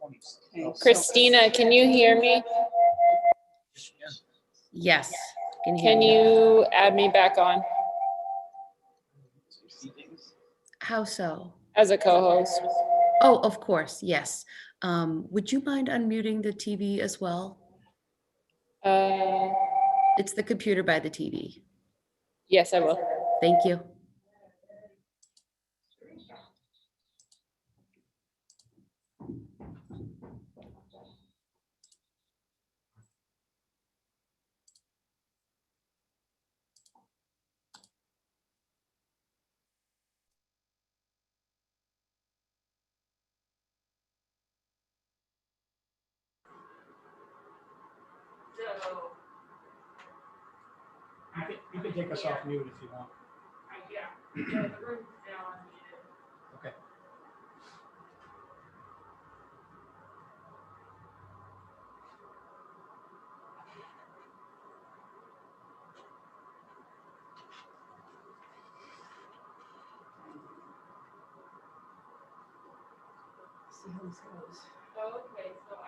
Okay, Christina, can you hear me? Yes. Can you add me back on How so? as a co-host? Oh, of course, yes. Would you mind unmuting the TV as well? It's the computer by the TV. Yes, I will. Thank you. You can take us off mute if you want. Okay. See how this goes. Okay, so I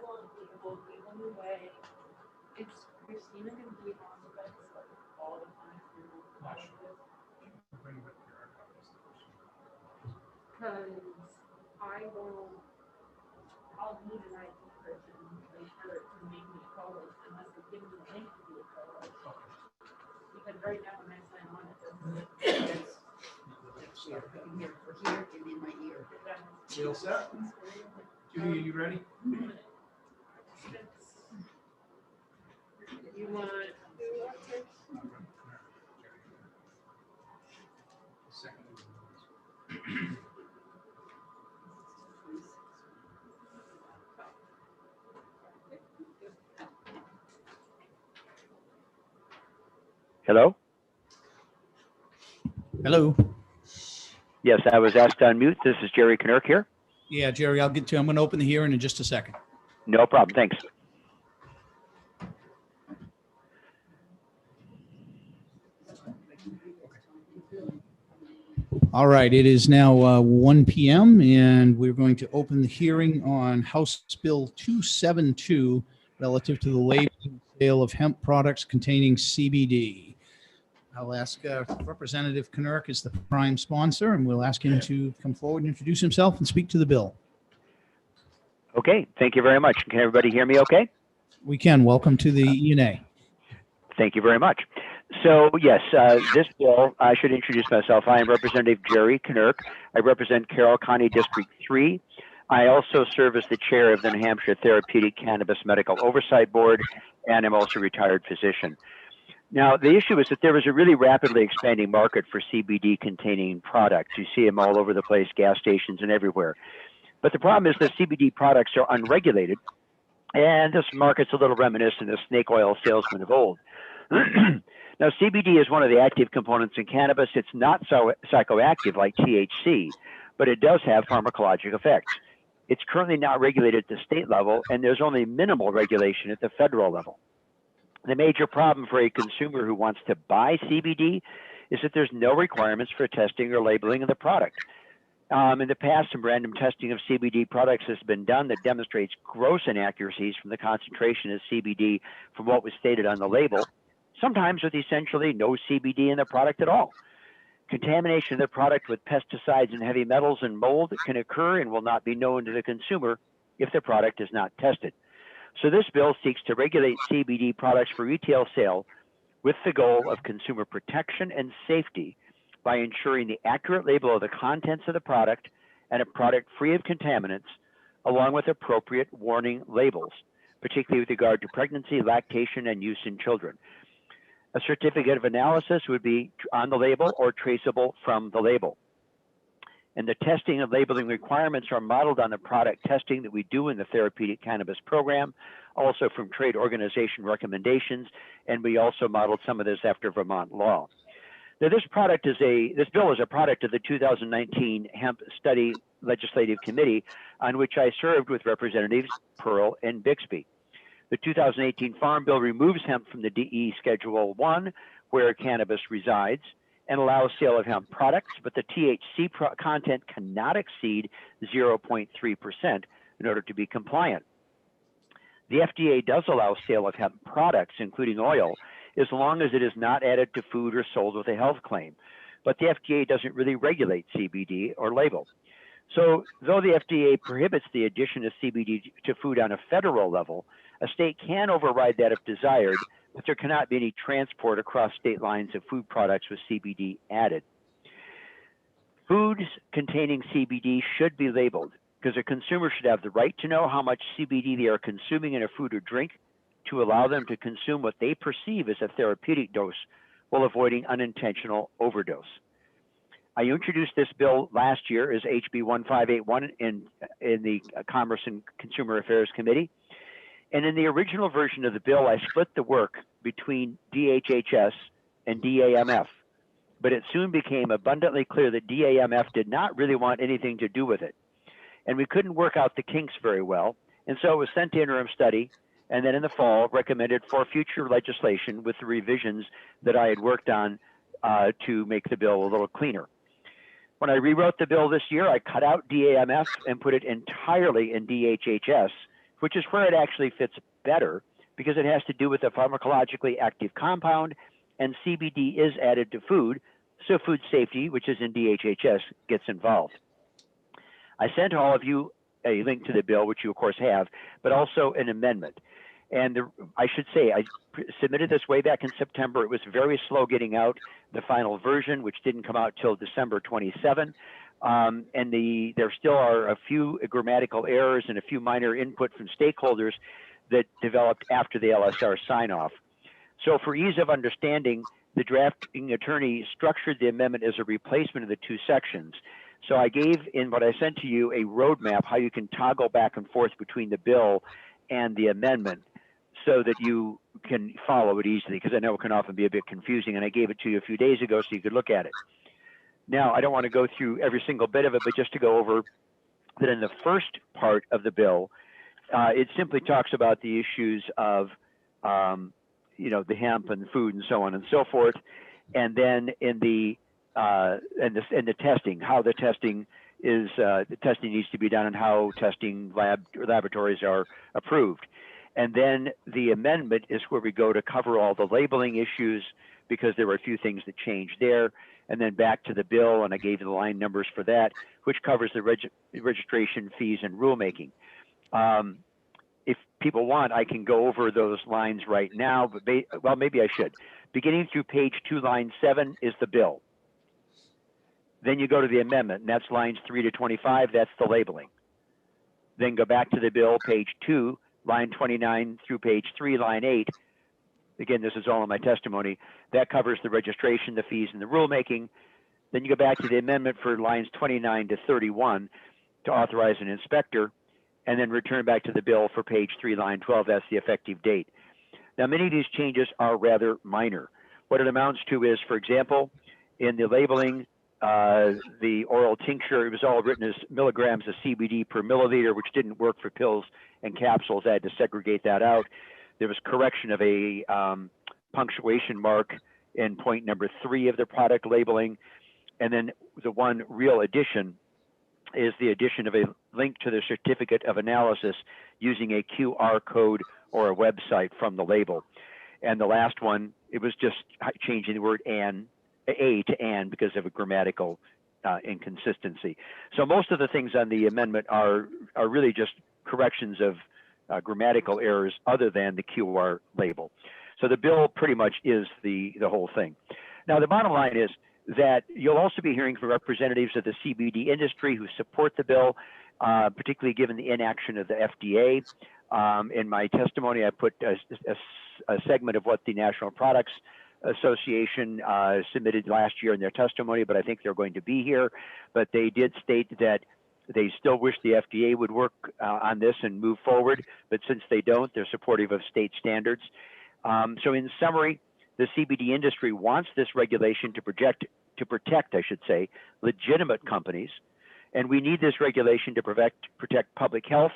won't be able to anyway. It's Christina gonna be on the best all the time. Because I'll need an IT person like her to make me a co-host unless they give me a link to be a co-host. Because right now when I sign on, it doesn't. For here and in my ear. You all set? Judy, are you ready? You want Hello? Hello. Yes, I was asked to unmute. This is Jerry Knirk here. Yeah, Jerry, I'm going to open the hearing in just a second. No problem. Thanks. All right, it is now 1 p.m. and we're going to open the hearing on House Bill 272 relative to the labeling and sale of hemp products containing CBD. I'll ask Representative Knirk is the prime sponsor, and we'll ask him to come forward and introduce himself and speak to the bill. Okay, thank you very much. Can everybody hear me okay? We can. Welcome to the ENA. Thank you very much. So yes, this bill, I should introduce myself. I am Representative Jerry Knirk. I represent Carroll County District 3. I also serve as the chair of the New Hampshire Therapeutic Cannabis Medical Oversight Board, and I'm also a retired physician. Now, the issue is that there is a really rapidly expanding market for CBD containing products. You see them all over the place, gas stations and everywhere. But the problem is that CBD products are unregulated, and this market's a little reminiscent of snake oil salesmen of old. Now, CBD is one of the active components in cannabis. It's not so psychoactive like THC, but it does have pharmacologic effects. It's currently not regulated at the state level, and there's only minimal regulation at the federal level. The major problem for a consumer who wants to buy CBD is that there's no requirements for testing or labeling of the product. In the past, some random testing of CBD products has been done that demonstrates gross inaccuracies from the concentration of CBD from what was stated on the label, sometimes with essentially no CBD in the product at all. Contamination of the product with pesticides and heavy metals and mold can occur and will not be known to the consumer if the product is not tested. So this bill seeks to regulate CBD products for retail sale with the goal of consumer protection and safety by ensuring the accurate label of the contents of the product, and a product free of contaminants, along with appropriate warning labels, particularly with regard to pregnancy, lactation, and use in children. A certificate of analysis would be on the label or traceable from the label. And the testing and labeling requirements are modeled on the product testing that we do in the therapeutic cannabis program, also from trade organization recommendations, and we also modeled some of this after Vermont law. Now, this bill is a product of the 2019 Hemp Study Legislative Committee, on which I served with Representatives Pearl and Bixby. The 2018 Farm Bill removes hemp from the DE Schedule 1, where cannabis resides, and allows sale of hemp products, but the THC content cannot exceed 0.3% in order to be compliant. The FDA does allow sale of hemp products, including oil, as long as it is not added to food or sold with a health claim. But the FDA doesn't really regulate CBD or label. So though the FDA prohibits the addition of CBD to food on a federal level, a state can override that if desired, but there cannot be any transport across state lines of food products with CBD added. Foods containing CBD should be labeled because a consumer should have the right to know how much CBD they are consuming in a food or drink to allow them to consume what they perceive as a therapeutic dose while avoiding unintentional overdose. I introduced this bill last year as HB 1581 in the Commerce and Consumer Affairs Committee. And in the original version of the bill, I split the work between DHHS and DAMF. But it soon became abundantly clear that DAMF did not really want anything to do with it. And we couldn't work out the kinks very well. And so it was sent to interim study, and then in the fall recommended for future legislation with the revisions that I had worked on to make the bill a little cleaner. When I rewrote the bill this year, I cut out DAMF and put it entirely in DHHS, which is where it actually fits better because it has to do with a pharmacologically active compound, and CBD is added to food, so food safety, which is in DHHS, gets involved. I sent all of you a link to the bill, which you of course have, but also an amendment. And I should say, I submitted this way back in September. It was very slow getting out the final version, which didn't come out till December 27. And there still are a few grammatical errors and a few minor input from stakeholders that developed after the LSR sign-off. So for ease of understanding, the drafting attorney structured the amendment as a replacement of the two sections. So I gave in what I sent to you a roadmap how you can toggle back and forth between the bill and the amendment so that you can follow it easily, because I know it can often be a bit confusing, and I gave it to you a few days ago so you could look at it. Now, I don't want to go through every single bit of it, but just to go over that in the first part of the bill, it simply talks about the issues of, the hemp and food and so on and so forth. And then in the testing, how the testing is, the testing needs to be done and how testing laboratories are approved. And then the amendment is where we go to cover all the labeling issues, because there were a few things that changed there. And then back to the bill, and I gave you the line numbers for that, which covers the registration fees and rulemaking. If people want, I can go over those lines right now, but well, maybe I should. Beginning through page 2, line 7 is the bill. Then you go to the amendment, and that's lines 3 to 25, that's the labeling. Then go back to the bill, page 2, line 29 through page 3, line 8. Again, this is all in my testimony. That covers the registration, the fees, and the rulemaking. Then you go back to the amendment for lines 29 to 31 to authorize an inspector, and then return back to the bill for page 3, line 12. That's the effective date. Now, many of these changes are rather minor. What it amounts to is, for example, in the labeling, the oral tincture, it was all written as milligrams of CBD per milliliter, which didn't work for pills and capsules. I had to segregate that out. There was correction of a punctuation mark in point number 3 of the product labeling. And then the one real addition is the addition of a link to the certificate of analysis using a QR code or a website from the label. And the last one, it was just changing the word A to and because of a grammatical inconsistency. So most of the things on the amendment are really just corrections of grammatical errors other than the QR label. So the bill pretty much is the whole thing. Now, the bottom line is that you'll also be hearing from representatives of the CBD industry who support the bill, particularly given the inaction of the FDA. In my testimony, I put a segment of what the National Products Association submitted last year in their testimony, but I think they're going to be here. But they did state that they still wish the FDA would work on this and move forward, but since they don't, they're supportive of state standards. So in summary, the CBD industry wants this regulation to protect, I should say, legitimate companies, and we need this regulation to protect public health,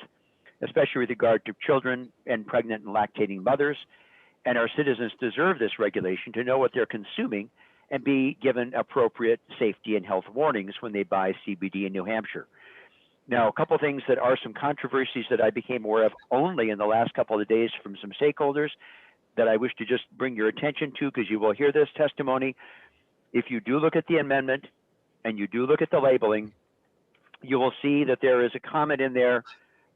especially with regard to children and pregnant and lactating mothers. And our citizens deserve this regulation to know what they're consuming and be given appropriate safety and health warnings when they buy CBD in New Hampshire. Now, a couple of things that are some controversies that I became aware of only in the last couple of days from some stakeholders that I wish to just bring your attention to, because you will hear this testimony. If you do look at the amendment and you do look at the labeling, you will see that there is a comment in there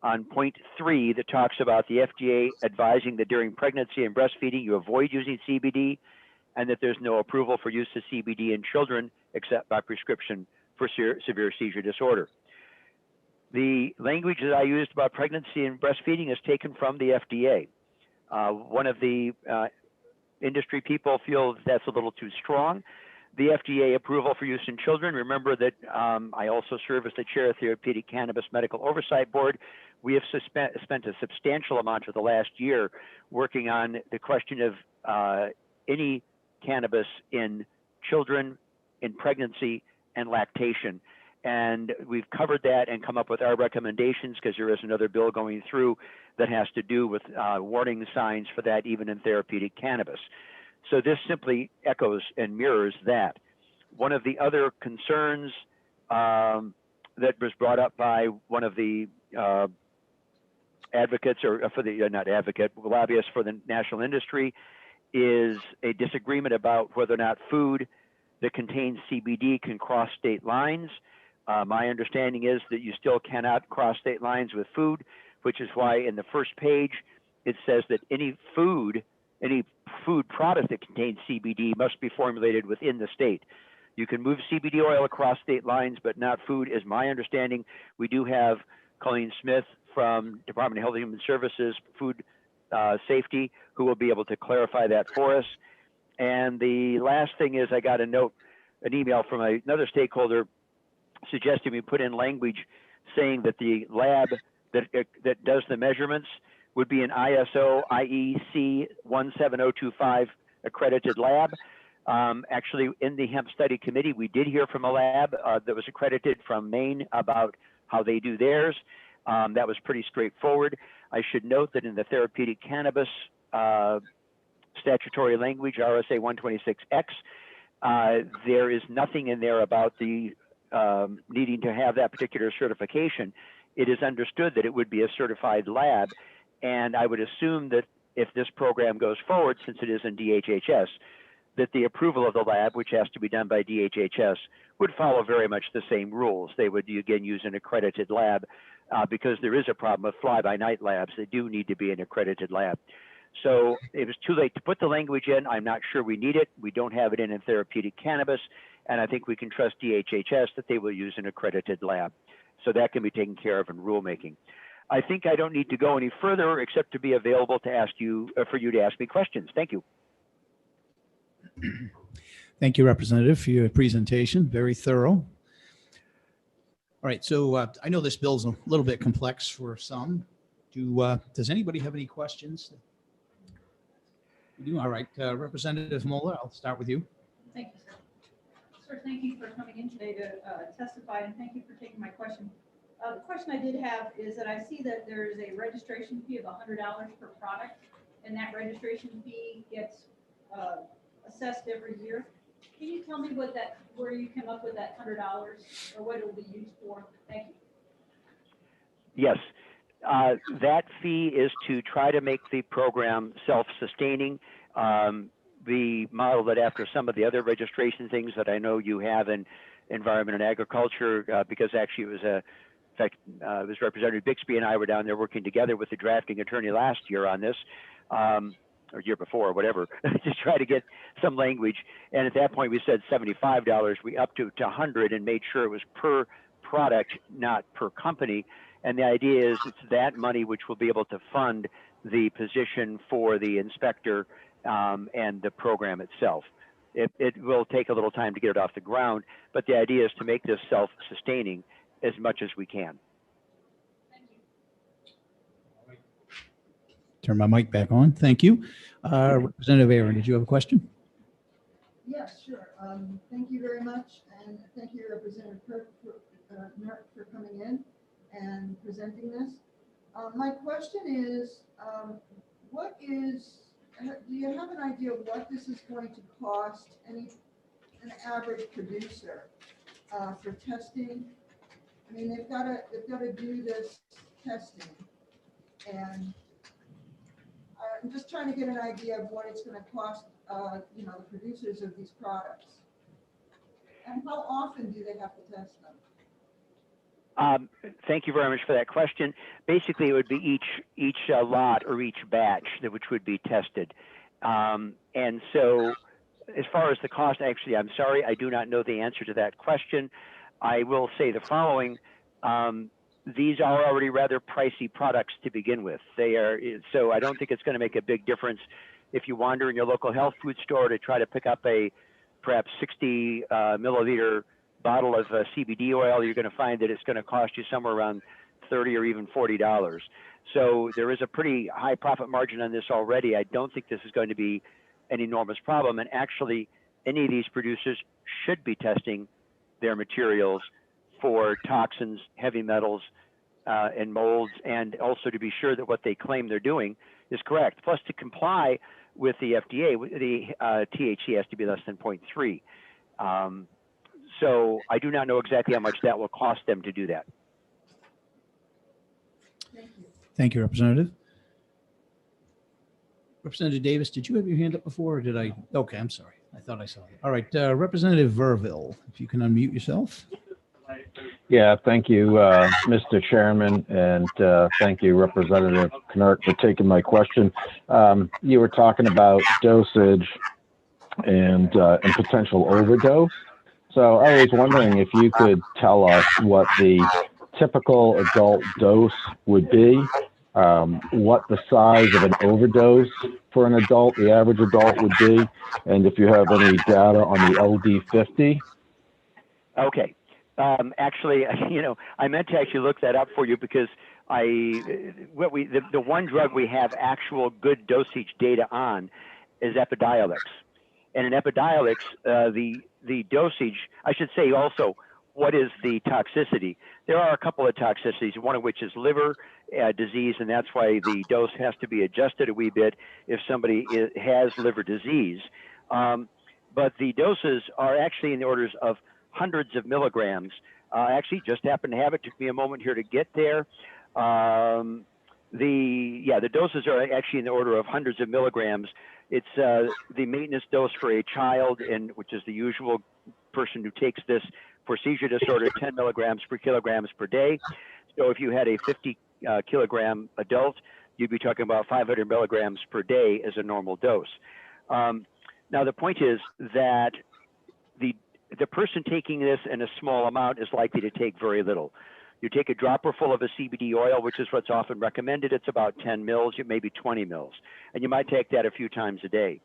on point 3 that talks about the FDA advising that during pregnancy and breastfeeding you avoid using CBD, and that there's no approval for use of CBD in children except by prescription for severe seizure disorder. The language that I used about pregnancy and breastfeeding is taken from the FDA. One of the industry people feel that's a little too strong. The FDA approval for use in children, remember that I also serve as the chair of Therapeutic Cannabis Medical Oversight Board. We have spent a substantial amount of the last year working on the question of any cannabis in children, in pregnancy, and lactation. And we've covered that and come up with our recommendations, because there is another bill going through that has to do with warning signs for that, even in therapeutic cannabis. So this simply echoes and mirrors that. One of the other concerns that was brought up by one of the advocates, or for the, not advocate, lobbyists for the national industry, is a disagreement about whether or not food that contains CBD can cross state lines. My understanding is that you still cannot cross state lines with food, which is why in the first page it says that any food product that contains CBD must be formulated within the state. You can move CBD oil across state lines, but not food, is my understanding. We do have Colleen Smith from Department of Health and Human Services, Food Safety, who will be able to clarify that for us. And the last thing is, I got an email from another stakeholder suggesting we put in language saying that the lab that does the measurements would be an ISO IEC 17025 accredited lab. Actually, in the Hemp Study Committee, we did hear from a lab that was accredited from Maine about how they do theirs. That was pretty straightforward. I should note that in the therapeutic cannabis statutory language, RSA 126X, there is nothing in there about the needing to have that particular certification. It is understood that it would be a certified lab, and I would assume that if this program goes forward, since it is in DHHS, that the approval of the lab, which has to be done by DHHS, would follow very much the same rules. They would, again, use an accredited lab because there is a problem with fly-by-night labs. They do need to be an accredited lab. So it was too late to put the language in. I'm not sure we need it. We don't have it in therapeutic cannabis, and I think we can trust DHHS that they will use an accredited lab. So that can be taken care of in rulemaking. I think I don't need to go any further except to be available to ask you, for you to ask me questions. Thank you. Thank you, Representative, for your presentation. Very thorough. All right, so I know this bill's a little bit complex for some. Does anybody have any questions? You do? All right, Representative Moeller, I'll start with you. Thank you, sir. Sir, thank you for coming in today to testify, and thank you for taking my question. The question I did have is that I see that there is a registration fee of $100 per product, and that registration fee gets assessed every year. Can you tell me where you came up with that $100 or what it will be used for? Thank you. Yes, that fee is to try to make the program self-sustaining. The model that after some of the other registration things that I know you have in environment and agriculture, because actually it was in fact, it was Representative Bixby and I were down there working together with the drafting attorney last year on this. or year before, or whatever, to try to get some language. And at that point, we said $75. We upped it to 100 and made sure it was per product, not per company. And the idea is it's that money which will be able to fund the position for the inspector and the program itself. It will take a little time to get it off the ground, but the idea is to make this self-sustaining as much as we can. Turn my mic back on. Thank you. Representative Aaron, did you have a question? Yes, sure. Thank you very much. And thank you, Representative Knurk, for coming in and presenting this. My question is, do you have an idea of what this is going to cost an average producer for testing? I mean, they've got to do this testing, and I'm just trying to get an idea of what it's going to cost, the producers of these products. And how often do they have to test them? Thank you very much for that question. Basically, it would be each lot or each batch which would be tested. And so as far as the cost, actually, I'm sorry, I do not know the answer to that question. I will say the following. These are already rather pricey products to begin with. So I don't think it's going to make a big difference if you wander in your local health food store to try to pick up a perhaps 60 milliliter bottle of CBD oil. You're going to find that it's going to cost you somewhere around $30 or even $40. So there is a pretty high profit margin on this already. I don't think this is going to be an enormous problem. And actually, any of these producers should be testing their materials for toxins, heavy metals, and molds, and also to be sure that what they claim they're doing is correct. Plus, to comply with the FDA, the THC has to be less than 0.3. So I do not know exactly how much that will cost them to do that. Thank you. Thank you, Representative. Representative Davis, did you have your hand up before, or did I? Okay, I'm sorry. I thought I saw it. All right, Representative Verville, if you can unmute yourself. Yeah, thank you, Mr. Chairman, and thank you, Representative Knurk, for taking my question. You were talking about dosage and potential overdose. So I was wondering if you could tell us what the typical adult dose would be, what the size of an overdose for an adult, the average adult would be, and if you have any data on the LD50. Okay. Actually, I meant to actually look that up for you because the one drug we have actual good dosage data on is Epidiolex. And in Epidiolex, the dosage, I should say also, what is the toxicity? There are a couple of toxicities, one of which is liver disease, and that's why the dose has to be adjusted a wee bit if somebody has liver disease. But the doses are actually in the orders of hundreds of milligrams. I actually just happened to have it. Took me a moment here to get there. The doses are actually in the order of hundreds of milligrams. It's the maintenance dose for a child, which is the usual person who takes this for seizure disorder, 10 milligrams per kilograms per day. So if you had a 50 kilogram adult, you'd be talking about 500 milligrams per day as a normal dose. Now the point is that the person taking this in a small amount is likely to take very little. You take a dropper full of a CBD oil, which is what's often recommended. It's about 10 mils, maybe 20 mils, and you might take that a few times a day.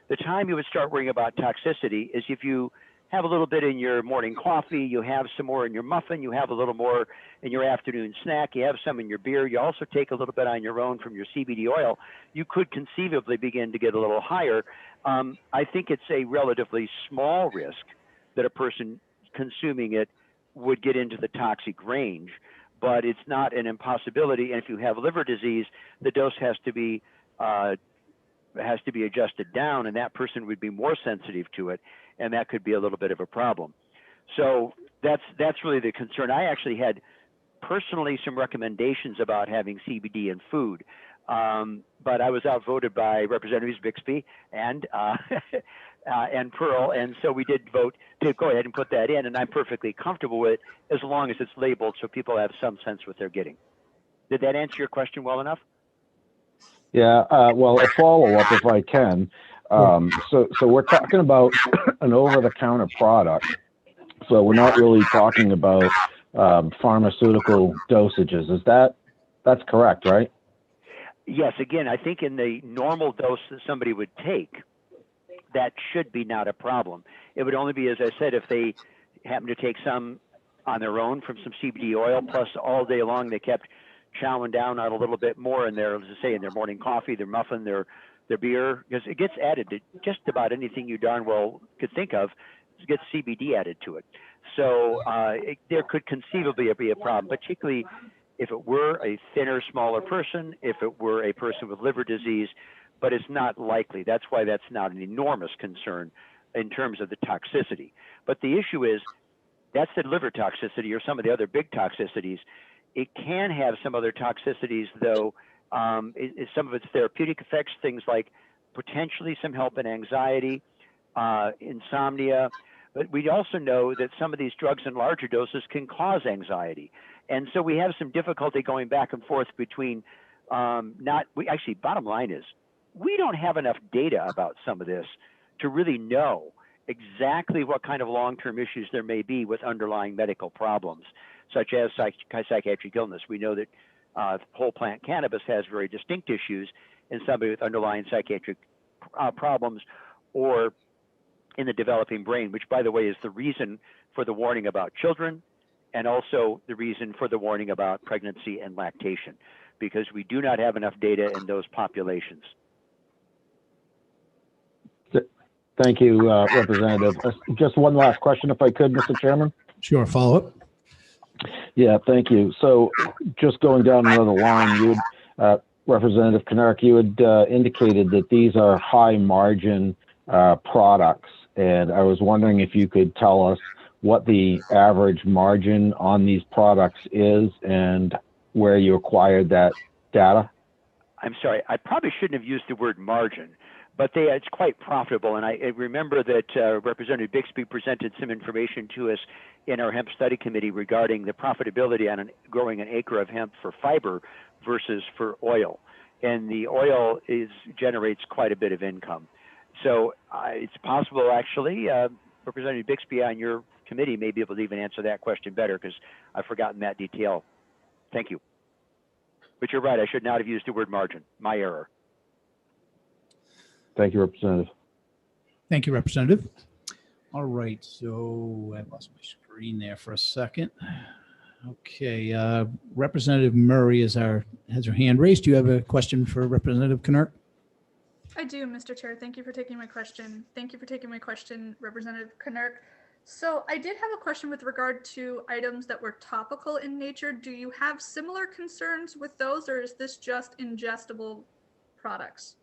The time you would start worrying about toxicity is if you have a little bit in your morning coffee, you have some more in your muffin, you have a little more in your afternoon snack, you have some in your beer, you also take a little bit on your own from your CBD oil, you could conceivably begin to get a little higher. I think it's a relatively small risk that a person consuming it would get into the toxic range, but it's not an impossibility. And if you have liver disease, the dose has to be adjusted down, and that person would be more sensitive to it, and that could be a little bit of a problem. So that's really the concern. I actually had personally some recommendations about having CBD in food, but I was outvoted by Representatives Bixby and Pearl, and so we did vote to go ahead and put that in, and I'm perfectly comfortable with it as long as it's labeled so people have some sense what they're getting. Did that answer your question well enough? Yeah, well, a follow-up if I can. So we're talking about an over-the-counter product. So we're not really talking about pharmaceutical dosages. That's correct, right? Yes, again, I think in the normal dose that somebody would take, that should be not a problem. It would only be, as I said, if they happen to take some on their own from some CBD oil, plus all day long they kept chowing down on a little bit more in their, let's say, in their morning coffee, their muffin, their beer, because it gets added to just about anything you darn well could think of. It gets CBD added to it. So there could conceivably be a problem, particularly if it were a thinner, smaller person, if it were a person with liver disease, but it's not likely. That's why that's not an enormous concern in terms of the toxicity. But the issue is that's the liver toxicity or some of the other big toxicities. It can have some other toxicities, though. Some of its therapeutic effects, things like potentially some help in anxiety, insomnia. But we also know that some of these drugs in larger doses can cause anxiety. And so we have some difficulty going back and forth between actually, bottom line is, we don't have enough data about some of this to really know exactly what kind of long-term issues there may be with underlying medical problems, such as psychiatric illness. We know that whole plant cannabis has very distinct issues in somebody with underlying psychiatric problems or in the developing brain, which, by the way, is the reason for the warning about children and also the reason for the warning about pregnancy and lactation, because we do not have enough data in those populations. Thank you, Representative. Just one last question, if I could, Mr. Chairman. Sure, follow up. Yeah, thank you. So just going down another line, Representative Knurk, you had indicated that these are high margin products. And I was wondering if you could tell us what the average margin on these products is and where you acquired that data. I'm sorry, I probably shouldn't have used the word margin, but it's quite profitable. And I remember that Representative Bixby presented some information to us in our hemp study committee regarding the profitability on growing an acre of hemp for fiber versus for oil. And the oil generates quite a bit of income. So it's possible, actually, Representative Bixby on your committee may be able to even answer that question better, because I've forgotten that detail. Thank you. But you're right, I should not have used the word margin. My error. Thank you, Representative. Thank you, Representative. All right, so I lost my screen there for a second. Okay, Representative Murray has her hand raised. Do you have a question for Representative Knurk? I do, Mr. Chair. Thank you for taking my question. Thank you for taking my question, Representative Knurk. So I did have a question with regard to items that were topical in nature. Do you have similar concerns with those, or is this just ingestible products?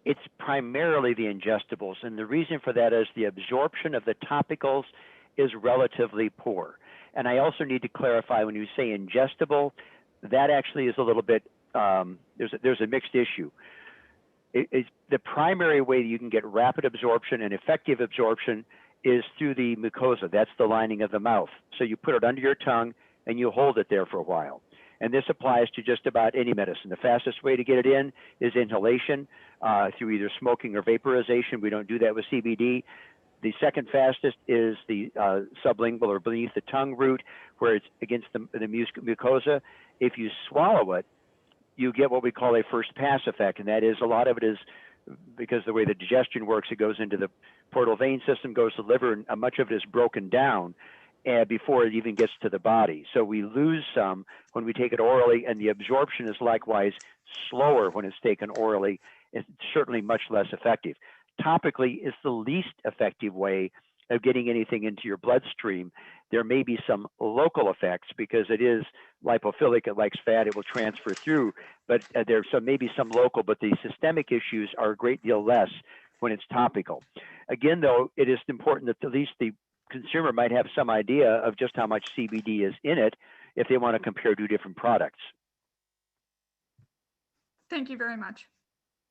It's primarily the ingestibles, and the reason for that is the absorption of the topicals is relatively poor. And I also need to clarify, when you say ingestible, that actually is a little bit, there's a mixed issue. It's the primary way that you can get rapid absorption and effective absorption is through the mucosa. That's the lining of the mouth. So you put it under your tongue and you hold it there for a while. And this applies to just about any medicine. The fastest way to get it in is inhalation through either smoking or vaporization. We don't do that with CBD. The second fastest is the sublingual or beneath the tongue route, where it's against the mucosa. If you swallow it, you get what we call a first pass effect, and that is a lot of it is because the way the digestion works, it goes into the portal vein system, goes to the liver, and much of it is broken down before it even gets to the body. So we lose some when we take it orally, and the absorption is likewise slower when it's taken orally. It's certainly much less effective. Topically is the least effective way of getting anything into your bloodstream. There may be some local effects because it is lipophilic, it likes fat, it will transfer through, but there's maybe some local, but the systemic issues are a great deal less when it's topical. Again, though, it is important that at least the consumer might have some idea of just how much CBD is in it if they want to compare two different products. Thank you very much.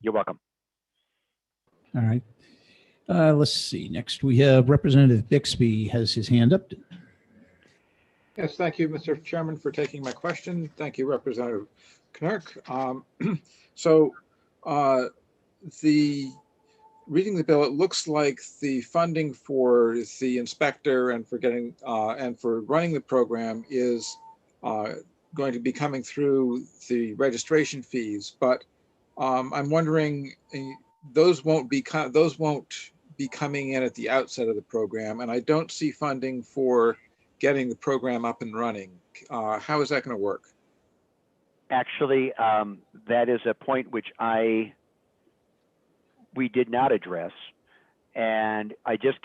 You're welcome. All right. Let's see. Next, we have Representative Bixby has his hand up. Yes, thank you, Mr. Chairman, for taking my question. Thank you, Representative Knark. So the reading the bill, it looks like the funding for the inspector and for getting and for running the program is going to be coming through the registration fees. But I'm wondering, those won't be coming in at the outset of the program, and I don't see funding for getting the program up and running. How is that going to work? Actually, that is a point which we did not address, and I just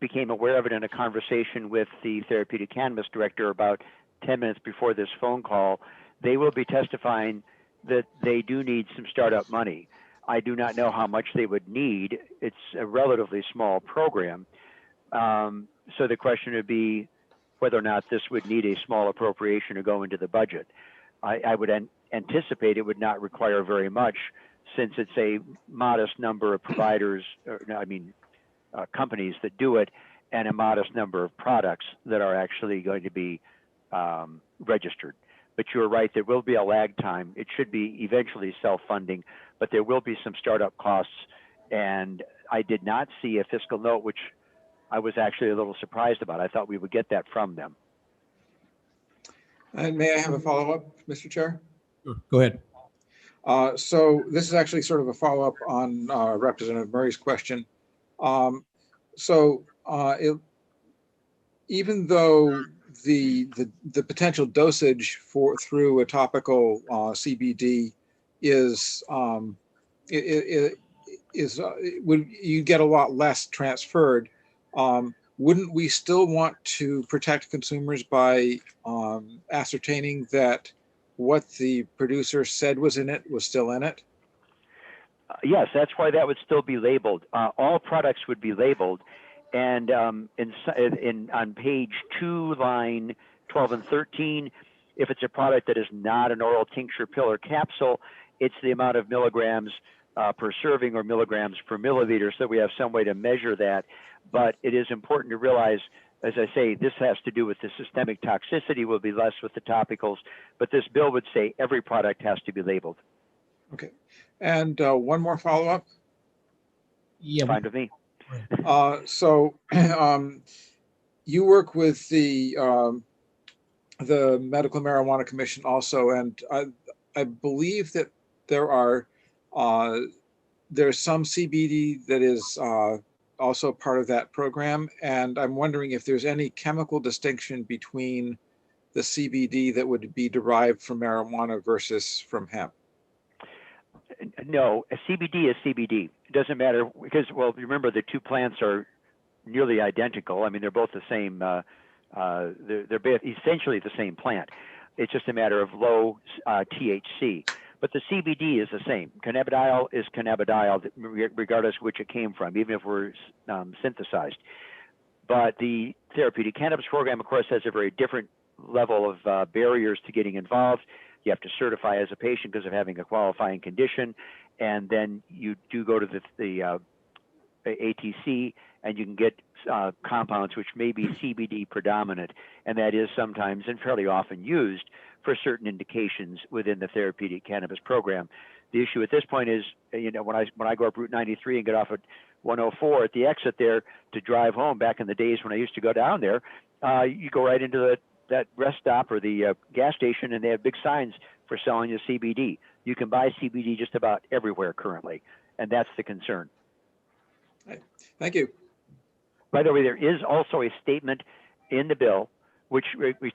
became aware of it in a conversation with the therapeutic cannabis director about 10 minutes before this phone call. They will be testifying that they do need some startup money. I do not know how much they would need. It's a relatively small program. So the question would be whether or not this would need a small appropriation to go into the budget. I would anticipate it would not require very much, since it's a modest number of providers, companies that do it, and a modest number of products that are actually going to be registered. But you're right, there will be a lag time. It should be eventually self-funding, but there will be some startup costs. And I did not see a fiscal note, which I was actually a little surprised about. I thought we would get that from them. And may I have a follow-up, Mr. Chair? Sure. Go ahead. So this is actually sort of a follow-up on Representative Murray's question. Even though the potential dosage through a topical CBD would you get a lot less transferred? Wouldn't we still want to protect consumers by ascertaining that what the producer said was in it was still in it? Yes, that's why that would still be labeled. All products would be labeled. And on page 2, line 12 and 13, if it's a product that is not an oral tincture, pill, or capsule, it's the amount of milligrams per serving or milligrams per milliliter, so we have some way to measure that. But it is important to realize, as I say, this has to do with the systemic toxicity, will be less with the topicals, but this bill would say every product has to be labeled. Okay. And one more follow-up. Yeah. Fine with me. So you work with the Medical Marijuana Commission also, and I believe that there's some CBD that is also part of that program, and I'm wondering if there's any chemical distinction between the CBD that would be derived from marijuana versus from hemp. No, a CBD is CBD. It doesn't matter because, well, remember the two plants are nearly identical. I mean, they're both the same. They're both essentially the same plant. It's just a matter of low THC. But the CBD is the same. Cannabidiol is cannabidiol, regardless of which it came from, even if we're synthesized. But the therapeutic cannabis program, of course, has a very different level of barriers to getting involved. You have to certify as a patient because of having a qualifying condition, and then you do go to the ATC, and you can get compounds which may be CBD predominant, and that is sometimes and fairly often used for certain indications within the therapeutic cannabis program. The issue at this point is, when I go up Route 93 and get off at 104 at the exit there to drive home, back in the days when I used to go down there, you go right into that rest stop or the gas station, and they have big signs for selling you CBD. You can buy CBD just about everywhere currently, and that's the concern. Thank you. By the way, there is also a statement in the bill which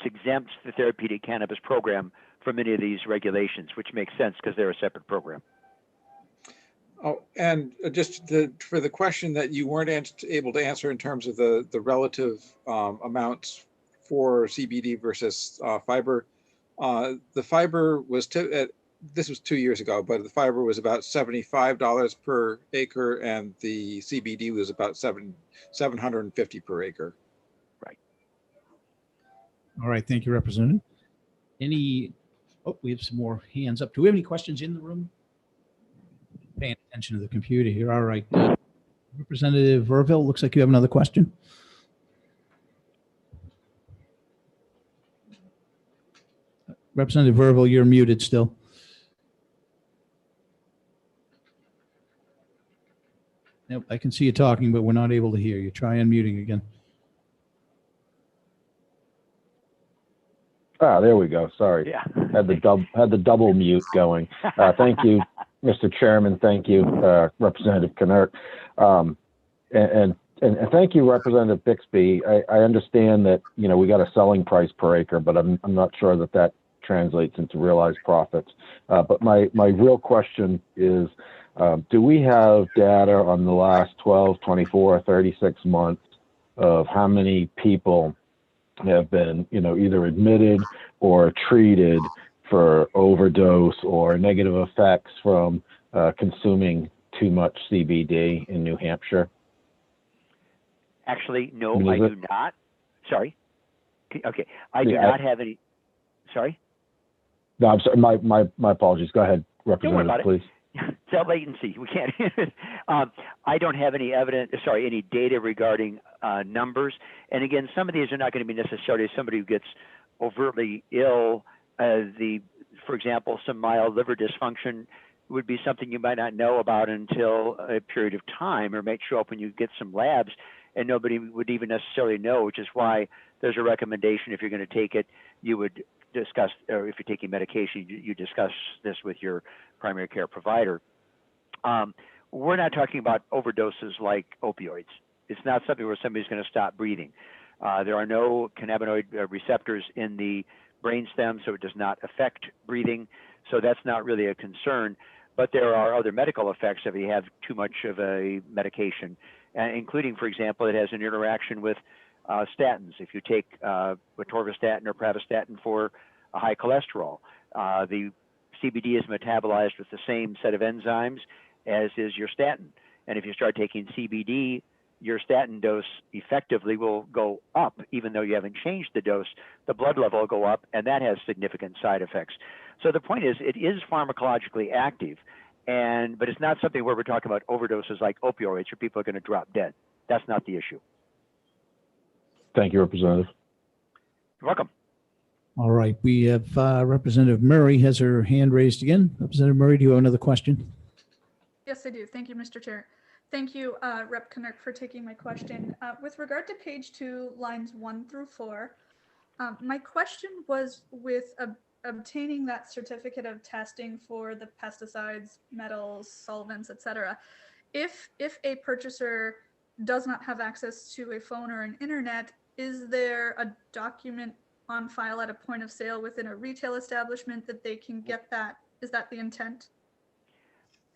exempts the therapeutic cannabis program from any of these regulations, which makes sense because they're a separate program. Oh, and just for the question that you weren't able to answer in terms of the relative amounts for CBD versus fiber, the fiber was this was 2 years ago, but the fiber was about $75 per acre, and the CBD was about $750 per acre. Right. All right. Thank you, Representative. We have some more hands up. Do we have any questions in the room? Paying attention to the computer here. All right. Representative Verville, looks like you have another question. Representative Verville, you're muted still. Nope, I can see you talking, but we're not able to hear you. Try unmuting again. Ah, there we go. Sorry. Yeah. Had the double mute going. Thank you, Mr. Chairman. Thank you, Representative Knurk. And thank you, Representative Bixby. I understand that, you know, we got a selling price per acre, but I'm not sure that translates into realized profits. But my real question is, do we have data on the last 12, 24, 36 months of how many people have been, you know, either admitted or treated for overdose or negative effects from consuming too much CBD in New Hampshire? Actually, no, I do not. Sorry. Okay, I do not have any. Sorry. No, I'm sorry. My apologies. Go ahead, Representative, please. Cell latency. We can't. I don't have any evidence. Sorry, any data regarding numbers. And again, some of these are not going to be necessarily somebody who gets overtly ill. For example, some mild liver dysfunction would be something you might not know about until a period of time, or might show up when you get some labs, and nobody would even necessarily know. Which is why there's a recommendation, if you're going to take it, you would discuss, or if you're taking medication, you discuss this with your primary care provider. We're not talking about overdoses like opioids. It's not something where somebody's going to stop breathing. There are no cannabinoid receptors in the brainstem, so it does not affect breathing. So that's not really a concern. But there are other medical effects if you have too much of a medication, including, for example, it has an interaction with statins. If you take atorvastatin or pravastatin for a high cholesterol, the CBD is metabolized with the same set of enzymes as is your statin. And if you start taking CBD, your statin dose effectively will go up, even though you haven't changed the dose. The blood level will go up, and that has significant side effects. So the point is, it is pharmacologically active, but it's not something where we're talking about overdoses like opioids, where people are going to drop dead. That's not the issue. Thank you, Representative. You're welcome. All right, we have Representative Murray has her hand raised again. Representative Murray, do you have another question? Yes, I do. Thank you, Mr. Chair. Thank you, Rep. Knurk, for taking my question. With regard to page 2, lines 1 through 4, my question was with obtaining that certificate of testing for the pesticides, metals, solvents, etc. If a purchaser does not have access to a phone or an internet, is there a document on file at a point of sale within a retail establishment that they can get that? Is that the intent?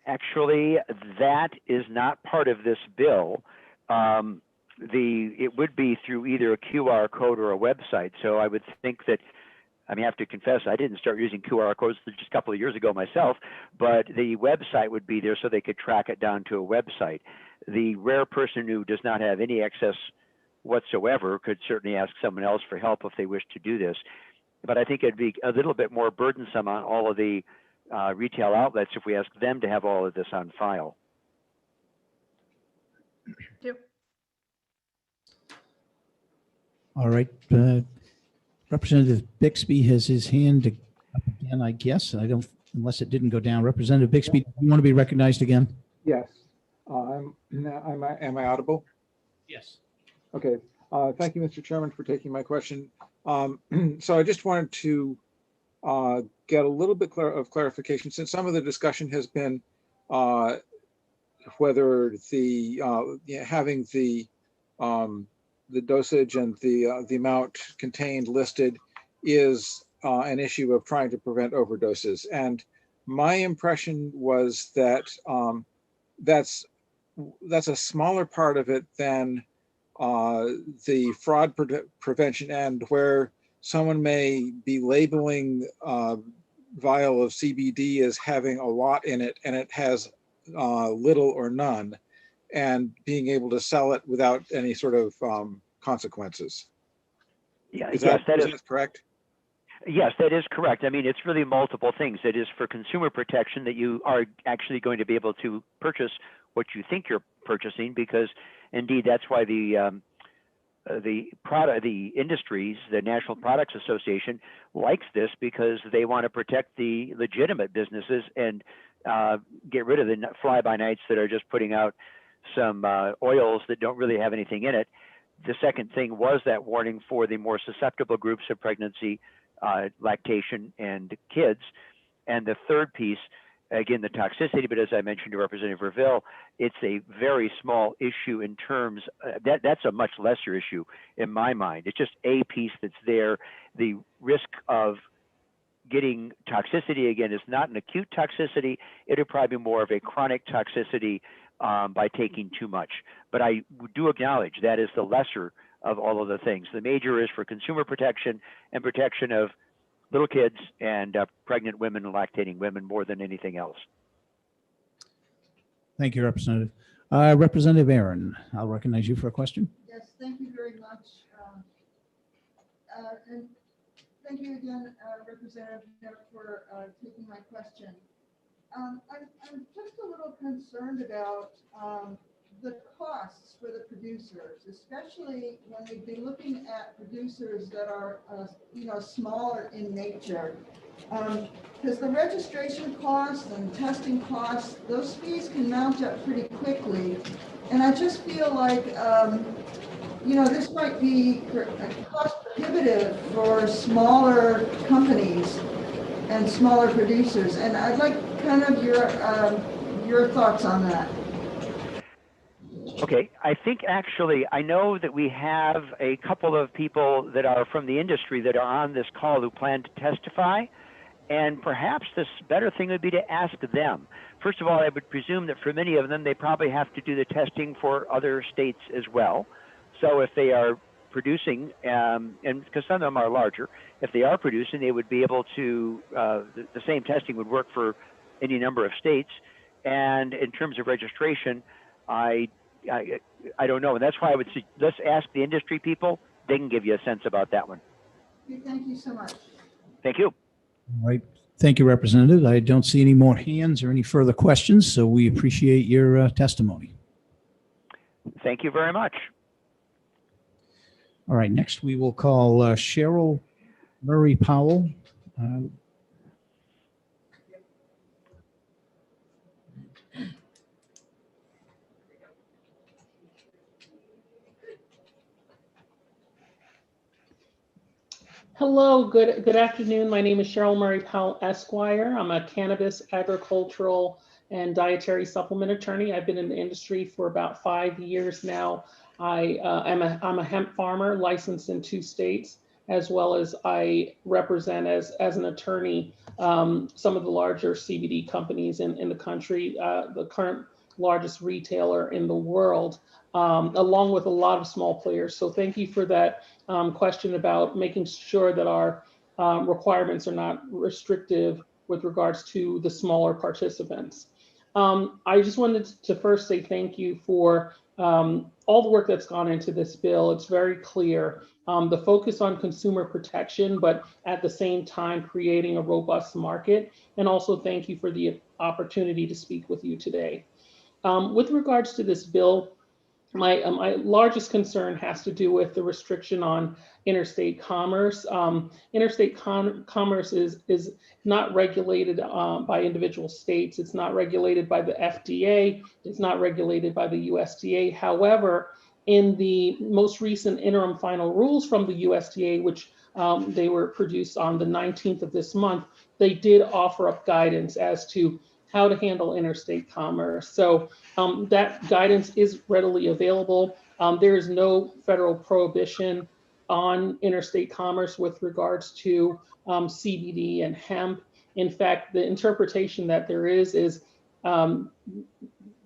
Actually, that is not part of this bill. It would be through either a QR code or a website. So I would think that, I have to confess, I didn't start using QR codes just a couple of years ago myself, but the website would be there so they could track it down to a website. The rare person who does not have any access whatsoever could certainly ask someone else for help if they wish to do this. But I think it'd be a little bit more burdensome on all of the retail outlets if we ask them to have all of this on file. Thank you. All right, Representative Bixby has his hand up again, I guess. I don't, unless it didn't go down. Representative Bixby, do you want to be recognized again? Yes. Am I audible? Yes. Okay. Thank you, Mr. Chairman, for taking my question. So I just wanted to get a little bit of clarification, since some of the discussion has been whether having the dosage and the amount contained listed is an issue of trying to prevent overdoses. And my impression was that that's a smaller part of it than the fraud prevention end, where someone may be labeling a vial of CBD as having a lot in it and it has little or none, and being able to sell it without any sort of consequences. Yeah, Is yes, that is correct? Yes, that is correct. It's really multiple things. It is for consumer protection that you are actually going to be able to purchase what you think you're purchasing, because indeed that's why the industries, the National Products Association, likes this, because they want to protect the legitimate businesses and get rid of the fly-by-nights that are just putting out some oils that don't really have anything in it. The second thing was that warning for the more susceptible groups of pregnancy, lactation, and kids. And the third piece, again, the toxicity, but as I mentioned to Representative Verville, it's a very small issue in terms, that's a much lesser issue in my mind. It's just a piece that's there. The risk of getting toxicity, again, is not an acute toxicity. It would probably be more of a chronic toxicity by taking too much. But I do acknowledge that is the lesser of all of the things. The major is for consumer protection and protection of little kids and pregnant women and lactating women more than anything else. Thank you, Representative. Representative Aaron, I'll recognize you for a question. Yes, thank you very much. And thank you again, Representative Knerk, for taking my question. I'm just a little concerned about the costs for the producers, especially when we'd be looking at producers that are, smaller in nature. Because the registration costs and testing costs, those fees can mount up pretty quickly. And I just feel like, this might be cost prohibitive for smaller companies and smaller producers. And I'd like kind of your thoughts on that. Okay, I think actually, I know that we have a couple of people that are from the industry that are on this call who plan to testify, and perhaps this better thing would be to ask them. First of all, I would presume that for many of them, they probably have to do the testing for other states as well. So if they are producing, and because some of them are larger, if they are producing, they would be able to, the same testing would work for any number of states. And in terms of registration, I don't know. And that's why I would say, let's ask the industry people. They can give you a sense about that one. Okay, thank you so much. Thank you. All right. Thank you, Representative. I don't see any more hands or any further questions, so we appreciate your testimony. Thank you very much. All right. Next, we will call Cheryl Murray Powell. Hello, good afternoon. My name is Cheryl Murray Powell, Esquire. I'm a cannabis, agricultural, and dietary supplement attorney. I've been in the industry for about 5 years now. I'm a hemp farmer licensed in 2 states, as well as I represent as an attorney some of the larger CBD companies in the country, the current largest retailer in the world, along with a lot of small players. So thank you for that question about making sure that our requirements are not restrictive with regards to the smaller participants. I just wanted to first say thank you for all the work that's gone into this bill. It's very clear, the focus on consumer protection, but at the same time creating a robust market. And also thank you for the opportunity to speak with you today. With regards to this bill, my largest concern has to do with the restriction on interstate commerce. Interstate commerce is not regulated by individual states. It's not regulated by the FDA. It's not regulated by the USDA. However, in the most recent interim final rules from the USDA, which they were produced on the 19th of this month, they did offer up guidance as to how to handle interstate commerce. So that guidance is readily available. There is no federal prohibition on interstate commerce with regards to CBD and hemp. In fact, the interpretation that there is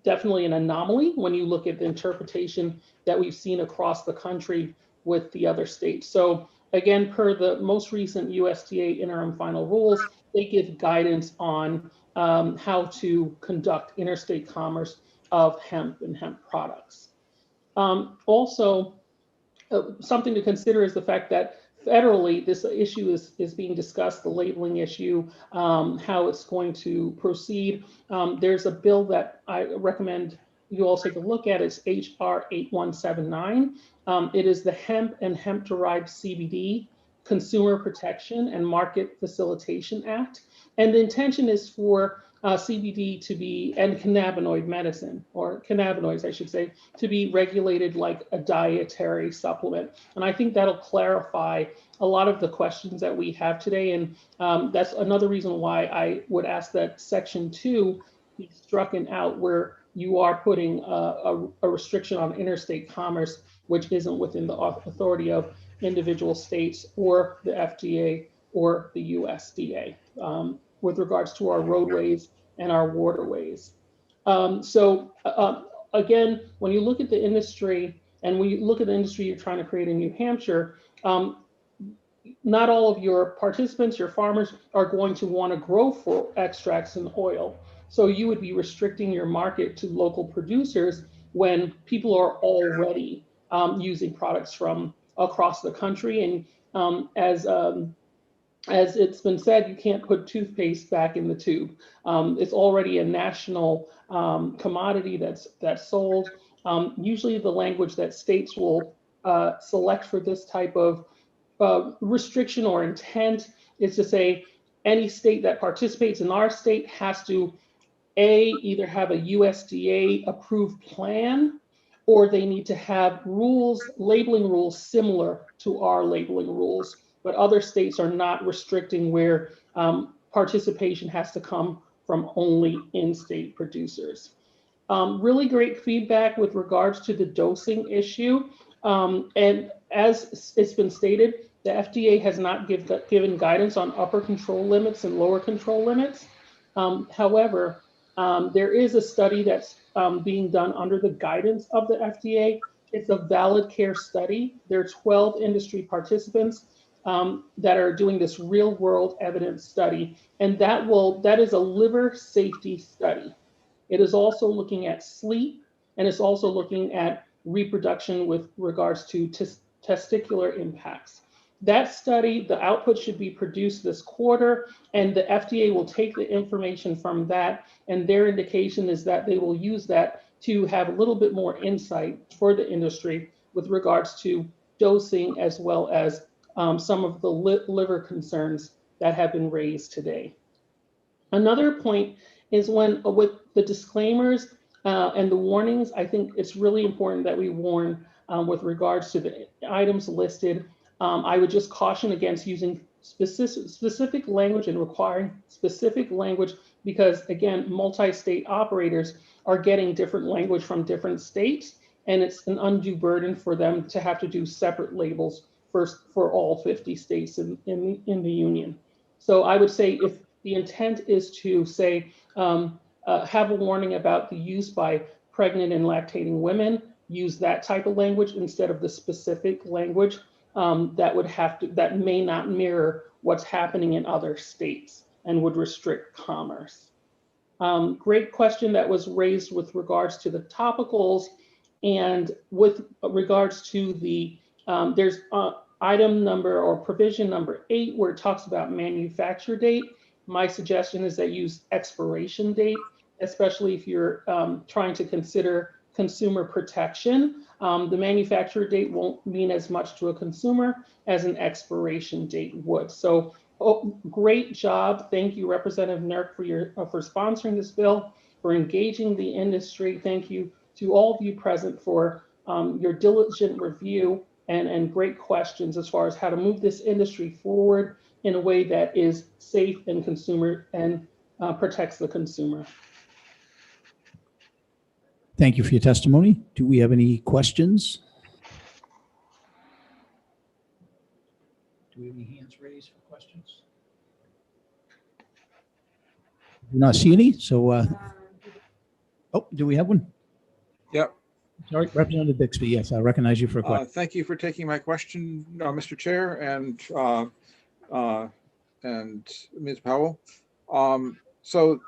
definitely an anomaly when you look at the interpretation that we've seen across the country with the other states. So again, per the most recent USDA interim final rules, they give guidance on how to conduct interstate commerce of hemp and hemp products. Also, something to consider is the fact that federally, this issue is being discussed, the labeling issue, how it's going to proceed. There's a bill that I recommend you all take a look at. It's HR 8179. It is the Hemp and Hemp-Derived CBD Consumer Protection and Market Facilitation Act. And the intention is for CBD to be, and cannabinoid medicine, or cannabinoids, I should say, to be regulated like a dietary supplement. And I think that'll clarify a lot of the questions that we have today. And that's another reason why I would ask that Section 2 be strucken out, where you are putting a restriction on interstate commerce, which isn't within the authority of individual states or the FDA or the USDA, with regards to our roadways and our waterways. Again, when you look at the industry, and when you look at the industry you're trying to create in New Hampshire, not all of your participants, your farmers, are going to want to grow for extracts and oil. So you would be restricting your market to local producers when people are already using products from across the country. And as it's been said, you can't put toothpaste back in the tube. It's already a national commodity that's sold. Usually the language that states will select for this type of restriction or intent is to say any state that participates in our state has to either have a USDA approved plan, or they need to have rules, labeling rules similar to our labeling rules. But other states are not restricting where participation has to come from only in-state producers. Really great feedback with regards to the dosing issue. And as it's been stated, the FDA has not given guidance on upper control limits and lower control limits. However, there is a study that's being done under the guidance of the FDA. It's a valid care study. There are 12 industry participants that are doing this real world evidence study. And that is a liver safety study. It is also looking at sleep, and it's also looking at reproduction with regards to testicular impacts. That study, the output should be produced this quarter, and the FDA will take the information from that, and their indication is that they will use that to have a little bit more insight for the industry with regards to dosing, as well as some of the liver concerns that have been raised today. Another point is with the disclaimers and the warnings, I think it's really important that we warn with regards to the items listed. I would just caution against using specific language and requiring specific language, because again, multi-state operators are getting different language from different states, and it's an undue burden for them to have to do separate labels for all 50 states in the union. So I would say if the intent is to say, have a warning about the use by pregnant and lactating women, use that type of language instead of the specific language that may not mirror what's happening in other states and would restrict commerce. Great question that was raised with regards to the topicals, and with regards to the, there's item number or provision number 8 where it talks about manufacture date. My suggestion is that use expiration date, especially if you're trying to consider consumer protection. The manufacturer date won't mean as much to a consumer as an expiration date would. So great job. Thank you, Representative Nurk, for sponsoring this bill, for engaging the industry. Thank you to all of you present for your diligent review and great questions as far as how to move this industry forward in a way that is safe and consumer and protects the consumer. Thank you for your testimony. Do we have any questions? Do we have any hands raised for questions? Do not see any, so, oh, do we have one? Yep. Sorry, Representative Bixby, yes, I recognize you for a question. Thank you for taking my question, Mr. Chair and Ms. Powell. So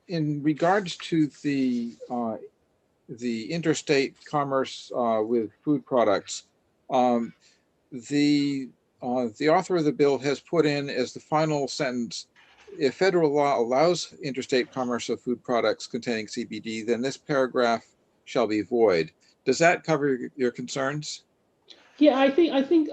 in regards to the interstate commerce with food products, the author of the bill has put in as the final sentence, if federal law allows interstate commerce of food products containing CBD, then this paragraph shall be void. Does that cover your concerns? Yeah, I think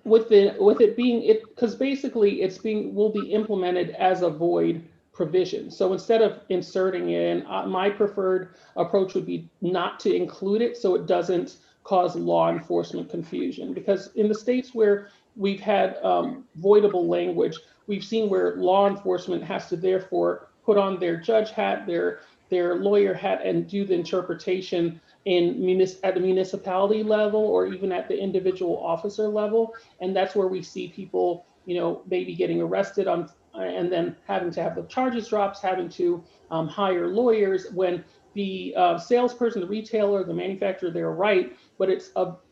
with it being, because basically will be implemented as a void provision. So instead of inserting in, my preferred approach would be not to include it so it doesn't cause law enforcement confusion. Because in the states where we've had voidable language, we've seen where law enforcement has to therefore put on their judge hat, their lawyer hat, and do the interpretation at the municipality level or even at the individual officer level. And that's where we see people, maybe getting arrested on and then having to have the charges drops, having to hire lawyers when the salesperson, the retailer, the manufacturer, they're right, but it's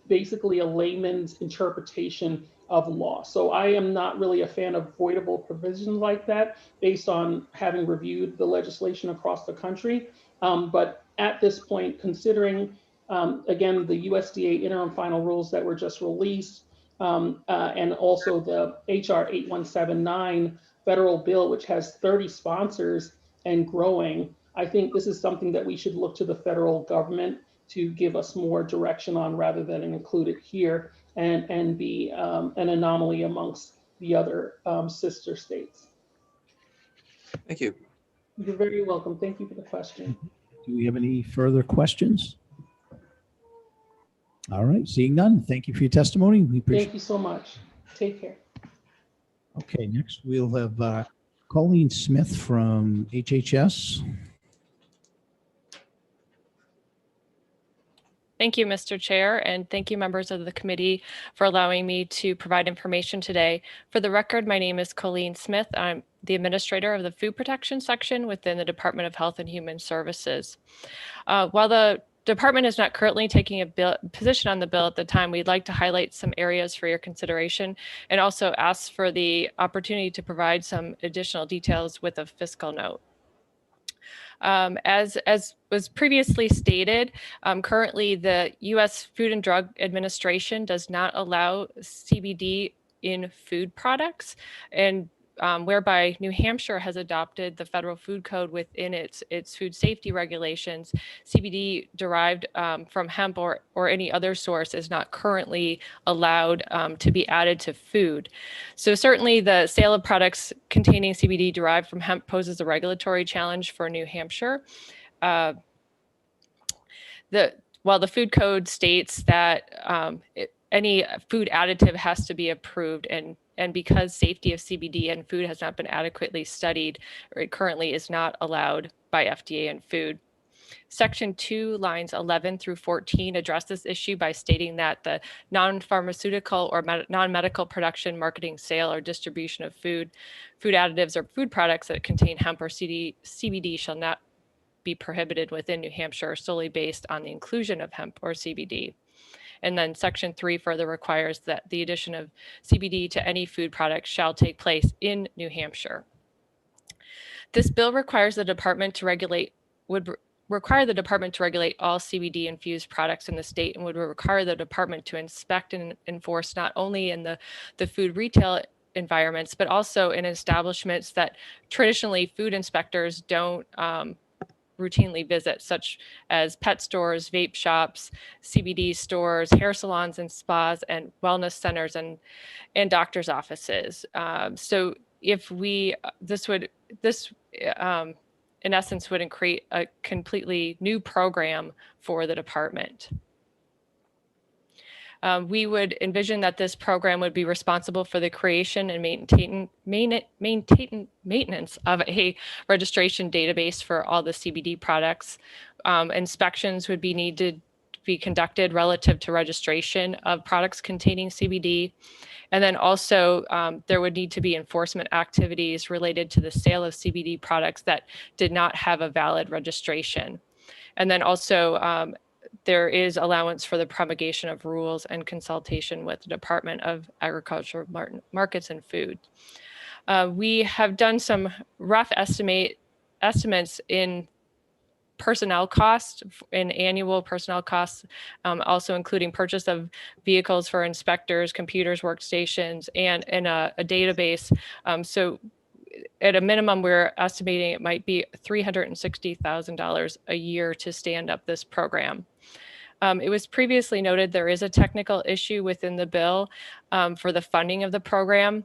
basically a layman's interpretation of law. So I am not really a fan of voidable provisions like that based on having reviewed the legislation across the country. But at this point, considering, again, the USDA interim final rules that were just released, and also the HR 8179 federal bill, which has 30 sponsors and growing, I think this is something that we should look to the federal government to give us more direction on rather than include it here and be an anomaly amongst the other sister states. Thank you. You're very welcome. Thank you for the question. Do we have any further questions? All right, seeing none, thank you for your testimony. We appreciate. Thank you so much. Take care. Okay, next we'll have Colleen Smith from HHS. Thank you, Mr. Chair, and thank you, members of the committee, for allowing me to provide information today. For the record, my name is Colleen Smith. I'm the administrator of the Food Protection section within the Department of Health and Human Services. While the department is not currently taking a position on the bill at the time, we'd like to highlight some areas for your consideration and also ask for the opportunity to provide some additional details with a fiscal note. As was previously stated, currently the U.S. Food and Drug Administration does not allow CBD in food products, and whereby New Hampshire has adopted the federal food code within its food safety regulations. CBD derived from hemp or any other source is not currently allowed to be added to food. So certainly the sale of products containing CBD derived from hemp poses a regulatory challenge for New Hampshire. While the food code states that any food additive has to be approved, and because safety of CBD in food has not been adequately studied, or it currently is not allowed by FDA in food. Section 2, lines 11 through 14 address this issue by stating that the non-pharmaceutical or non-medical production, marketing, sale, or distribution of food additives, or food products that contain hemp or CBD shall not be prohibited within New Hampshire solely based on the inclusion of hemp or CBD. And then Section 3 further requires that the addition of CBD to any food product shall take place in New Hampshire. This bill requires the department to regulate all CBD infused products in the state, and would require the department to inspect and enforce not only in the food retail environments, but also in establishments that traditionally food inspectors don't routinely visit, such as pet stores, vape shops, CBD stores, hair salons and spas, and wellness centers and doctors' offices. So if this in essence would create a completely new program for the department. We would envision that this program would be responsible for the creation and maintenance of a registration database for all the CBD products. Inspections would need to be conducted relative to registration of products containing CBD. And then also there would need to be enforcement activities related to the sale of CBD products that did not have a valid registration. And then also there is allowance for the promulgation of rules and consultation with the Department of Agriculture, Markets and Food. We have done some rough estimates in personnel costs, in annual personnel costs, also including purchase of vehicles for inspectors, computers, workstations, and a database. So at a minimum, we're estimating it might be $360,000 a year to stand up this program. It was previously noted there is a technical issue within the bill for the funding of the program.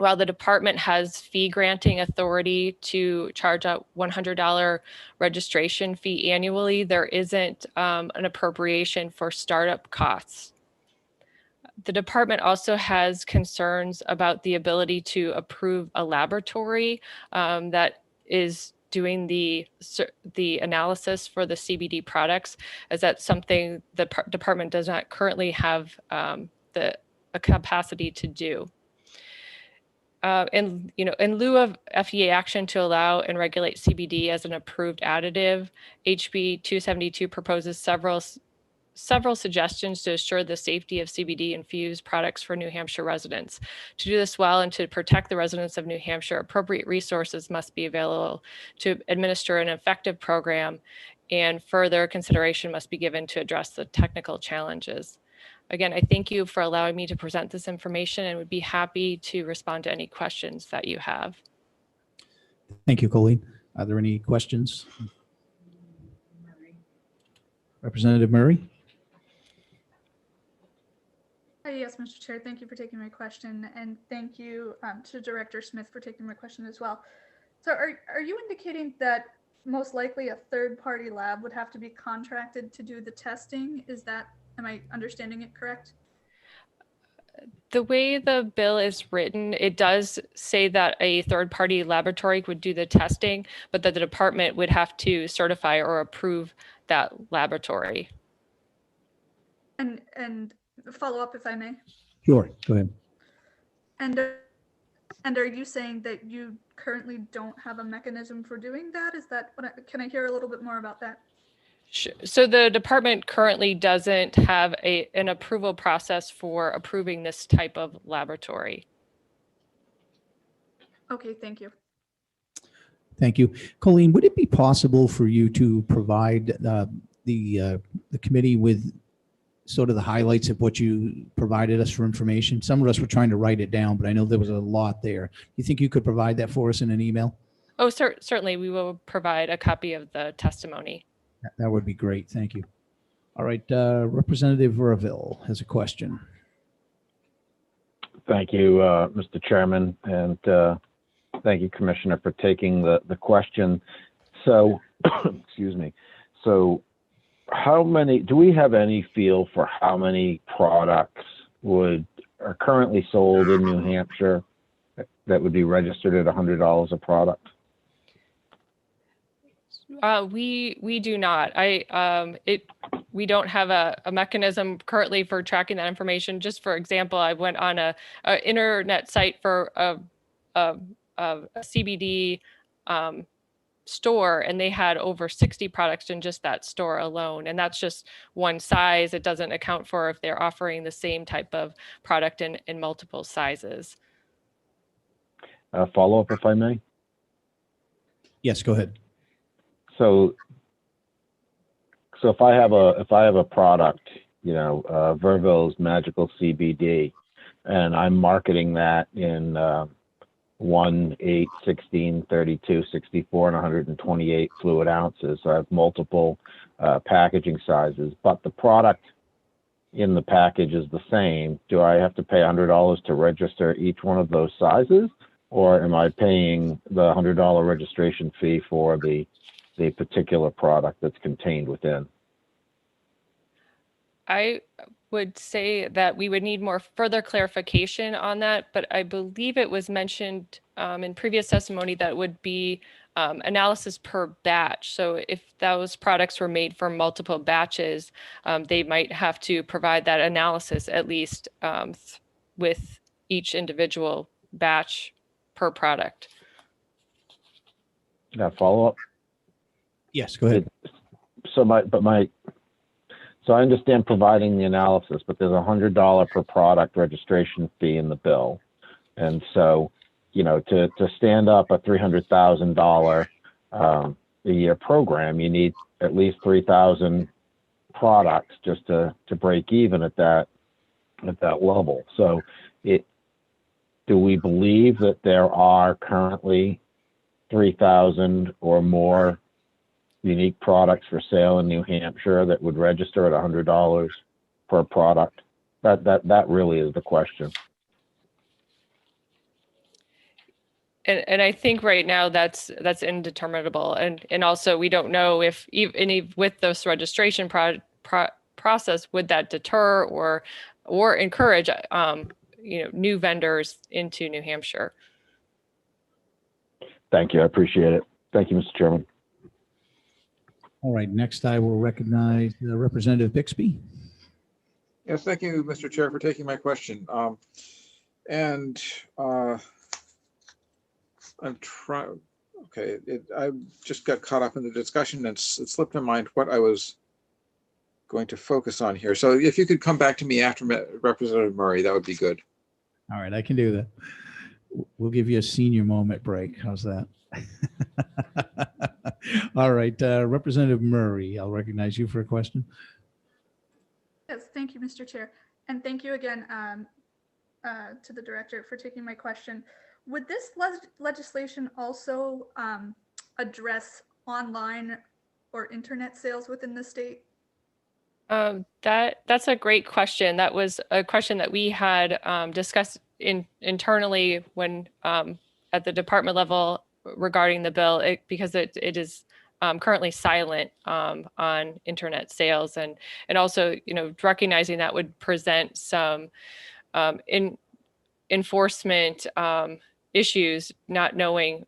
while the department has fee granting authority to charge a $100 registration fee annually, there isn't an appropriation for startup costs. The department also has concerns about the ability to approve a laboratory that is doing the analysis for the CBD products, as that's something the department does not currently have a capacity to do. In lieu of FEA action to allow and regulate CBD as an approved additive, HB 272 proposes several suggestions to assure the safety of CBD infused products for New Hampshire residents. To do this well and to protect the residents of New Hampshire, appropriate resources must be available to administer an effective program, and further consideration must be given to address the technical challenges. Again, I thank you for allowing me to present this information and would be happy to respond to any questions that you have. Thank you, Colleen. Are there any questions? Representative Murray? Yes, Mr. Chair, thank you for taking my question, and thank you to Director Smith for taking my question as well. So are you indicating that most likely a third-party lab would have to be contracted to do the testing? Am I understanding it correct? The way the bill is written, it does say that a third-party laboratory would do the testing, but that the department would have to certify or approve that laboratory. And follow up, if I may. Sure, go ahead. And are you saying that you currently don't have a mechanism for doing that? Is that what can I hear a little bit more about that? So the department currently doesn't have an approval process for approving this type of laboratory. Okay, thank you. Thank you. Colleen, would it be possible for you to provide the committee with sort of the highlights of what you provided us for information? Some of us were trying to write it down, but I know there was a lot there. Do you think you could provide that for us in an email? Oh, certainly. We will provide a copy of the testimony. That would be great. Thank you. All right. Representative Verville has a question. Thank you, Mr. Chairman, and thank you, Commissioner, for taking the question. So, excuse me. So, do we have any feel for how many products are currently sold in New Hampshire that would be registered at $100 a product? We do not. We don't have a mechanism currently for tracking that information. Just for example, I went on a internet site for a CBD store, and they had over 60 products in just that store alone. And that's just one size. It doesn't account for if they're offering the same type of product in multiple sizes. Follow up, if I may. Yes, go ahead. So if I have a product, Verville's Magical CBD, and I'm marketing that in 1, 8, 16, 32, 64, and 128 fluid ounces. So I have multiple packaging sizes, but the product in the package is the same. Do I have to pay $100 to register each one of those sizes, or am I paying the $100 registration fee for the particular product that's contained within? I would say that we would need more further clarification on that, but I believe it was mentioned in previous testimony that would be analysis per batch. So if those products were made for multiple batches, they might have to provide that analysis at least with each individual batch per product. Follow up? Yes, go ahead. So I understand providing the analysis, but there's $100 per product registration fee in the bill. And so, to stand up a $300,000 a year program, you need at least 3,000 products just to break even at that level. So do we believe that there are currently 3,000 or more unique products for sale in New Hampshire that would register at $100 per product? That really is the question. And I think right now that's indeterminable, and also we don't know if even with this registration process, would that deter or encourage new vendors into New Hampshire. Thank you. I appreciate it. Thank you, Mr. Chairman. All right, next I will recognize Representative Bixby. Yes, thank you, Mr. Chair, for taking my question. I'm trying, okay, I just got caught up in the discussion and it slipped my mind what I was going to focus on here. So if you could come back to me after Representative Murray, that would be good. All right, I can do that. We'll give you a senior moment break. How's that? All right, Representative Murray, I'll recognize you for a question. Yes, thank you, Mr. Chair. And thank you again to the director for taking my question. Would this legislation also address online or internet sales within the state? That's a great question. That was a question that we had discussed internally when at the department level regarding the bill, because it is currently silent on internet sales, and also recognizing that would present some enforcement issues, not knowing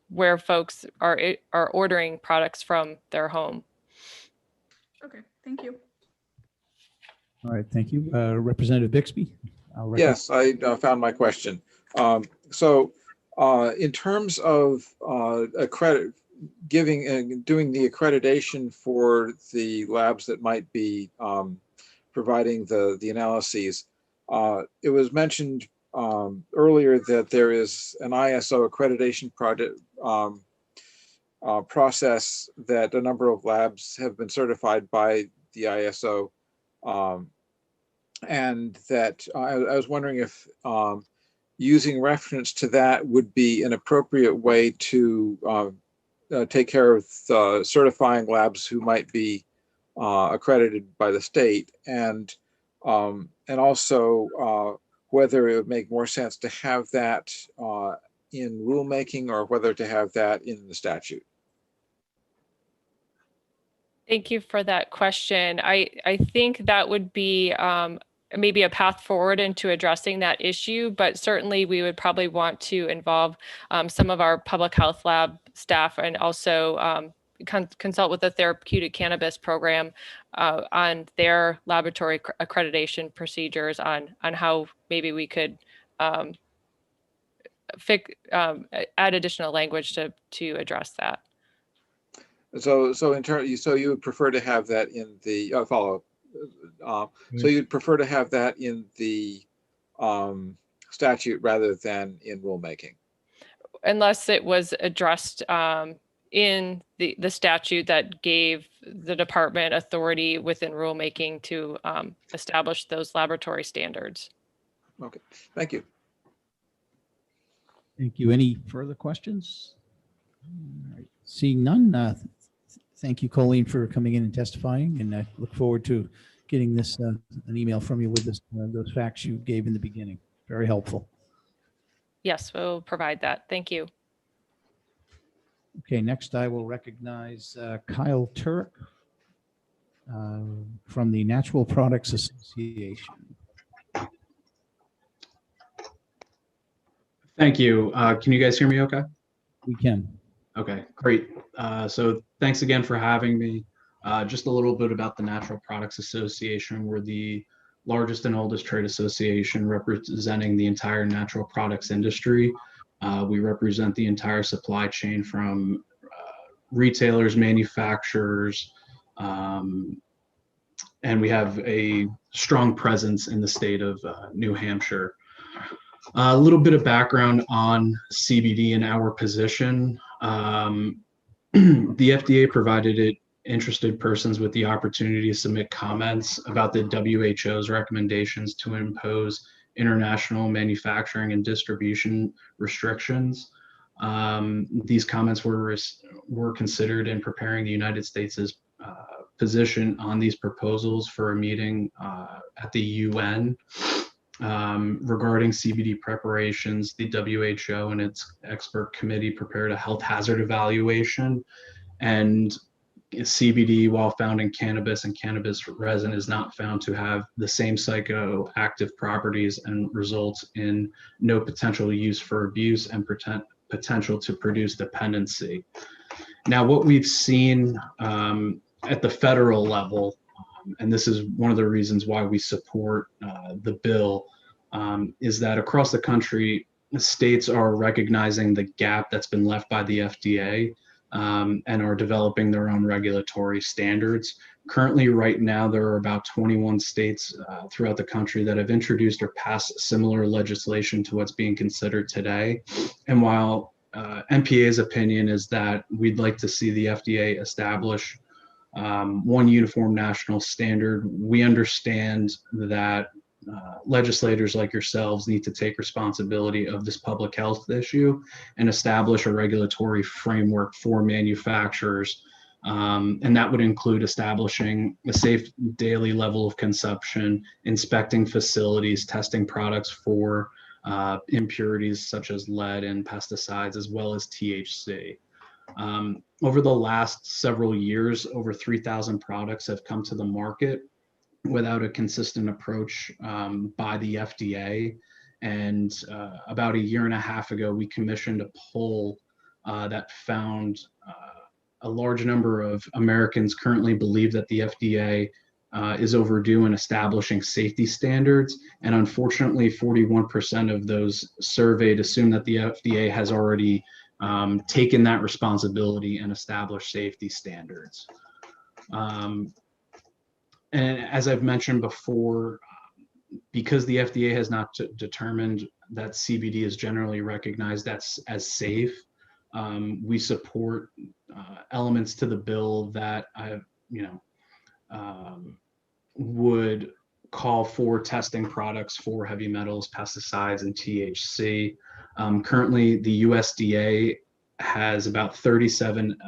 where folks are ordering products from their home. Okay, thank you. All right, thank you. Representative Bixby. Yes, I found my question. In terms of doing the accreditation for the labs that might be providing the analyses, it was mentioned earlier that there is an ISO accreditation process that a number of labs have been certified by the ISO, and that I was wondering if using reference to that would be an appropriate way to take care of certifying labs who might be accredited by the state, and also whether it would make more sense to have that in rulemaking or whether to have that in the statute. Thank you for that question. I think that would be maybe a path forward into addressing that issue, but certainly we would probably want to involve some of our public health lab staff, and also consult with the therapeutic cannabis program on their laboratory accreditation procedures on how maybe we could add additional language to address that. So you would prefer to have that in the so you'd prefer to have that in the statute rather than in rulemaking, unless it was addressed in the statute that gave the department authority within rulemaking to establish those laboratory standards. Okay, thank you. Thank you. Any further questions? All right. Seeing none, thank you, Colleen, for coming in and testifying, and I look forward to getting this an email from you with those facts you gave in the beginning. Very helpful. Yes, we'll provide that. Thank you. Okay, next I will recognize Kyle Turk from the Natural Products Association. Thank you. Can you guys hear me okay? We can. Okay, great. So thanks again for having me. Just a little bit about the Natural Products Association. We're the largest and oldest trade association representing the entire natural products industry. We represent the entire supply chain from retailers, manufacturers, and we have a strong presence in the state of New Hampshire. A little bit of background on CBD and our position. The FDA provided interested persons with the opportunity to submit comments about the WHO's recommendations to impose international manufacturing and distribution restrictions. These comments were considered in preparing the United States' position on these proposals for a meeting at the UN. regarding CBD preparations, the WHO and its expert committee prepared a health hazard evaluation, and CBD, while found in cannabis and cannabis resin, is not found to have the same psychoactive properties and results in no potential use for abuse and potential to produce dependency. Now, what we've seen at the federal level, and this is one of the reasons why we support the bill, is that across the country, states are recognizing the gap that's been left by the FDA and are developing their own regulatory standards. Currently, right now, there are about 21 states throughout the country that have introduced or passed similar legislation to what's being considered today. And while MPA's opinion is that we'd like to see the FDA establish one uniform national standard, we understand that legislators like yourselves need to take responsibility of this public health issue and establish a regulatory framework for manufacturers. And that would include establishing a safe daily level of consumption, inspecting facilities, testing products for impurities such as lead and pesticides, as well as THC. Over the last several years, over 3,000 products have come to the market without a consistent approach by the FDA. And about a year and a half ago, we commissioned a poll that found a large number of Americans currently believe that the FDA is overdue in establishing safety standards. And unfortunately, 41% of those surveyed assume that the FDA has already taken that responsibility and established safety standards. And as I've mentioned before, because the FDA has not determined that CBD is generally recognized as safe, we support elements to the bill that would call for testing products for heavy metals, pesticides, and THC. Currently, the USDA has about 37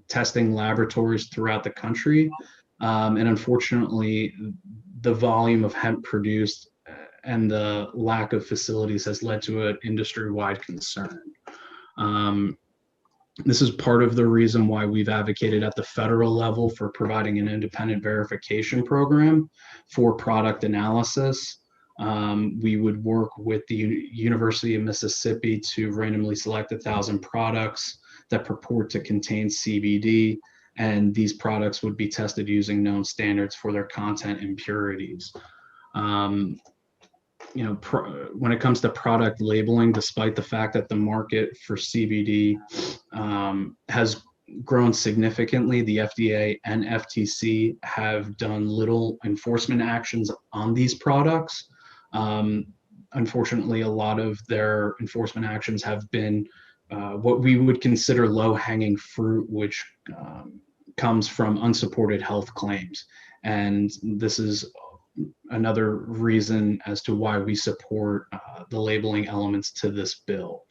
testing laboratories throughout the country. And unfortunately, the volume of hemp produced and the lack of facilities has led to an industry-wide concern. This is part of the reason why we've advocated at the federal level for providing an independent verification program for product analysis. We would work with the University of Mississippi to randomly select 1,000 products that purport to contain CBD, and these products would be tested using known standards for their content impurities. When it comes to product labeling, despite the fact that the market for CBD has grown significantly, the FDA and FTC have done little enforcement actions on these products. Unfortunately, a lot of their enforcement actions have been what we would consider low-hanging fruit, which comes from unsupported health claims. And this is another reason as to why we support the labeling elements to this bill.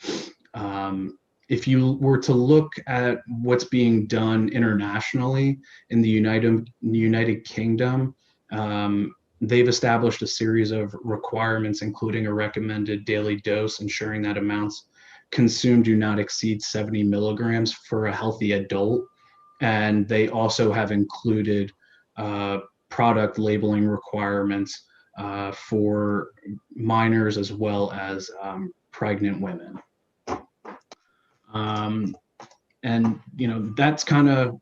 If you were to look at what's being done internationally in the United Kingdom, they've established a series of requirements, including a recommended daily dose, ensuring that amounts consumed do not exceed 70 milligrams for a healthy adult. And they also have included product labeling requirements for minors as well as pregnant women. And that's kind of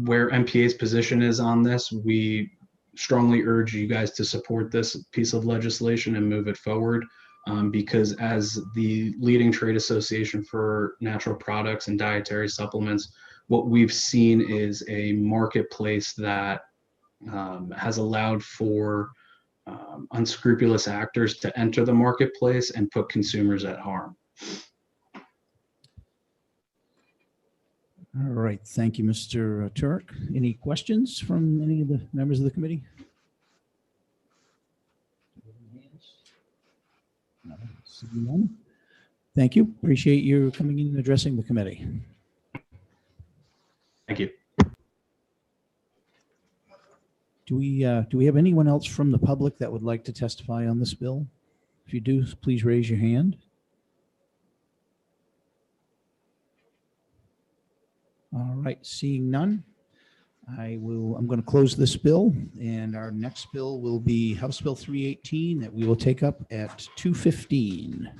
where MPA's position is on this. We strongly urge you guys to support this piece of legislation and move it forward, because as the leading trade association for natural products and dietary supplements, what we've seen is a marketplace that has allowed for unscrupulous actors to enter the marketplace and put consumers at harm. All right. Thank you, Mr. Turk. Any questions from any of the members of the committee? No, seeing none. Thank you. Appreciate you coming in and addressing the committee. Thank you. Do we have anyone else from the public that would like to testify on this bill? If you do, please raise your hand. All right, seeing none, I'm going to close this bill, and our next bill will be House Bill 318 that we will take up at 2:15.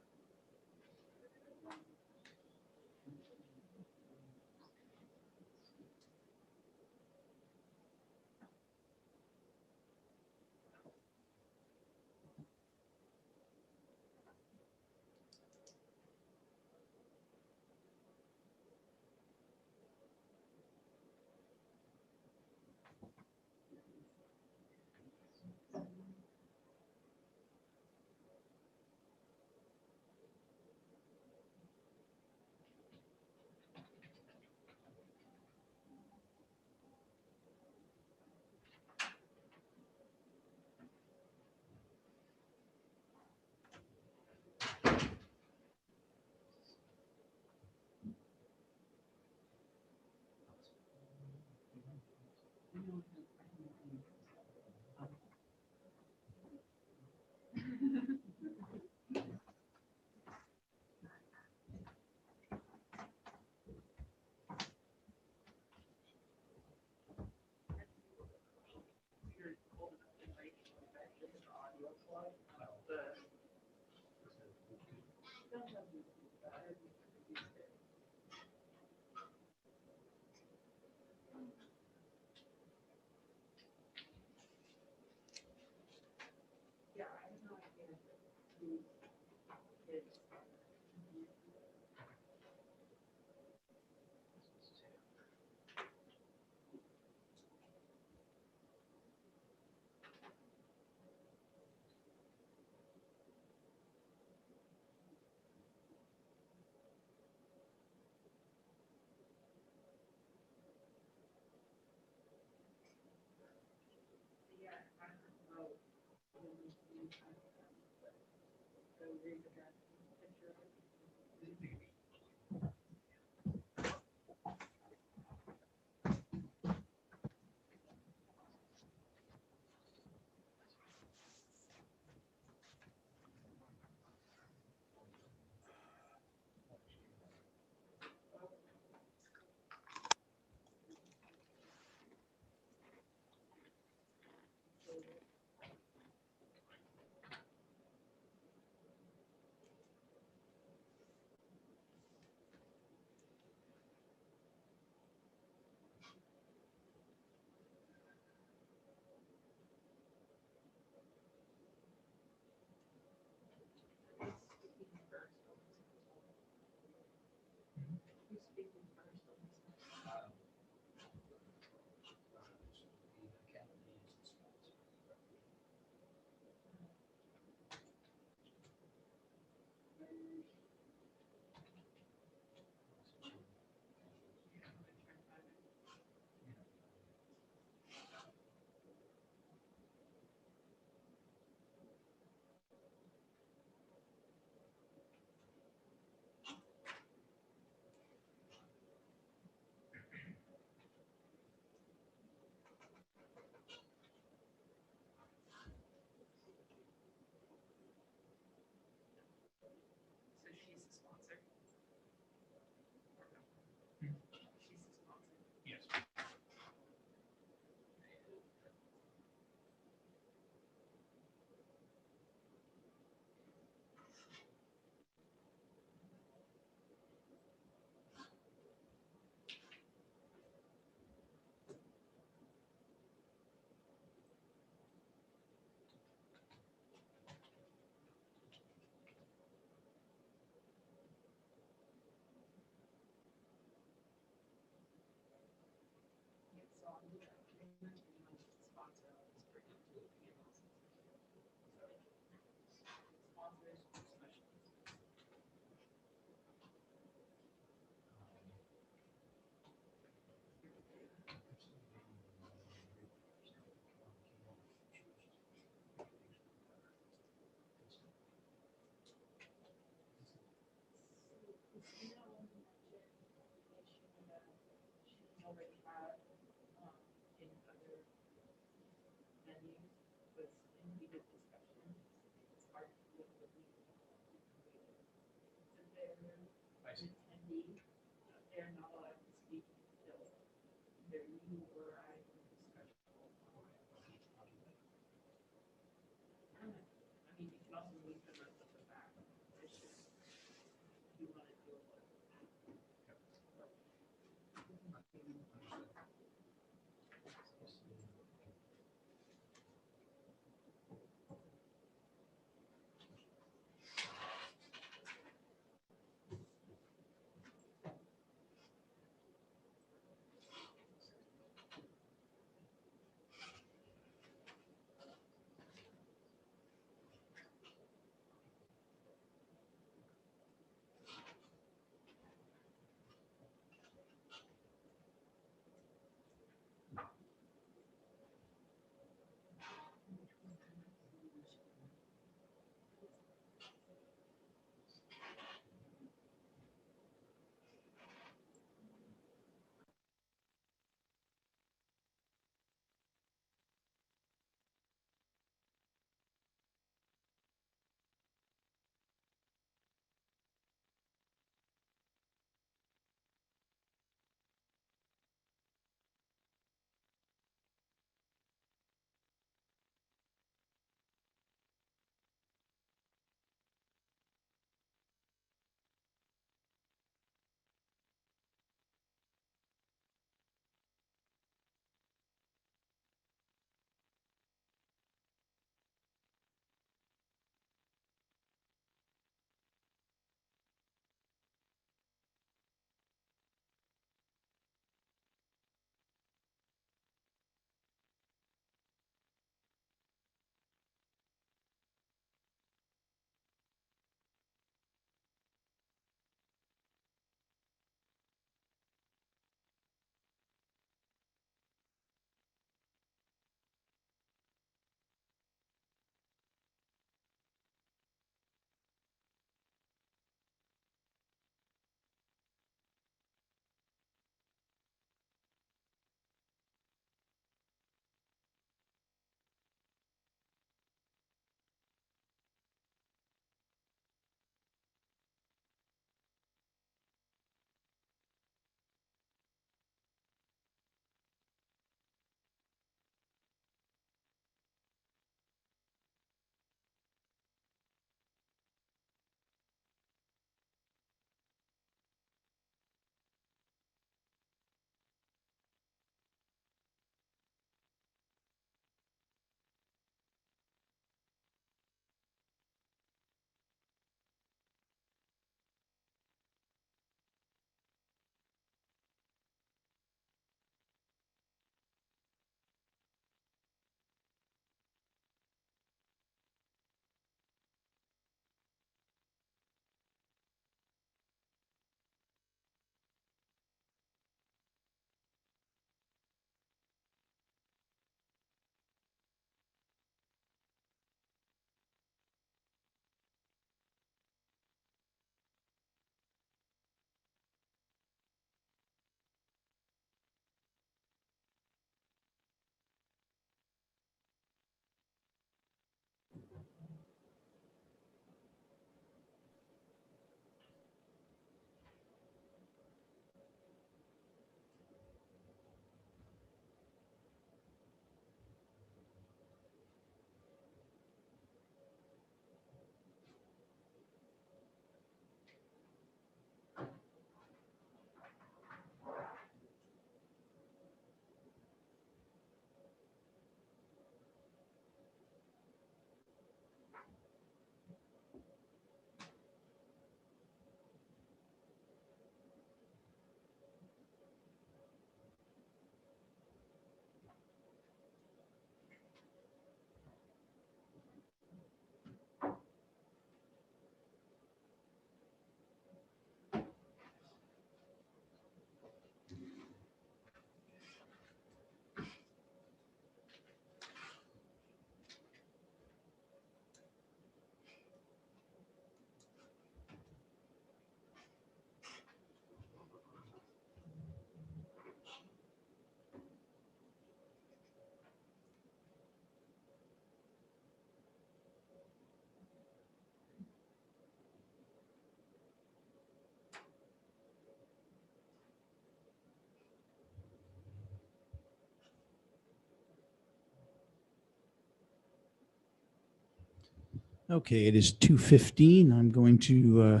Okay, it is 2:15. I'm going to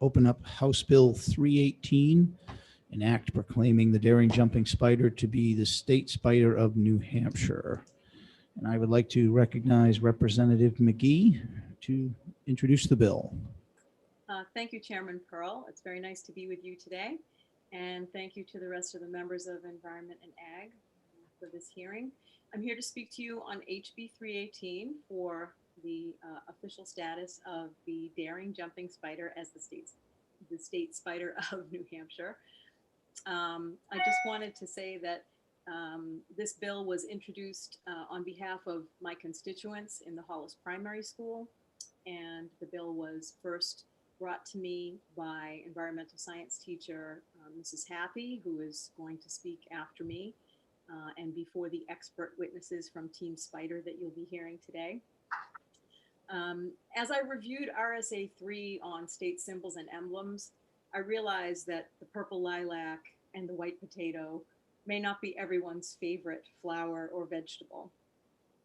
open up House Bill 318, an act proclaiming the daring jumping spider to be the state spider of New Hampshire. And I would like to recognize Representative McGee to introduce the bill. Thank you, Chairman Pearl. It's very nice to be with you today. And thank you to the rest of the members of Environment and Ag for this hearing. I'm here to speak to you on HB 318 for the official status of the daring jumping spider as the state spider of New Hampshire. I just wanted to say that this bill was introduced on behalf of my constituents in the Hollis Primary School, and the bill was first brought to me by environmental science teacher Mrs. Happy, who is going to speak after me, and before the expert witnesses from Team Spider that you'll be hearing today. As I reviewed RSA 3 on state symbols and emblems, I realized that the purple lilac and the white potato may not be everyone's favorite flower or vegetable,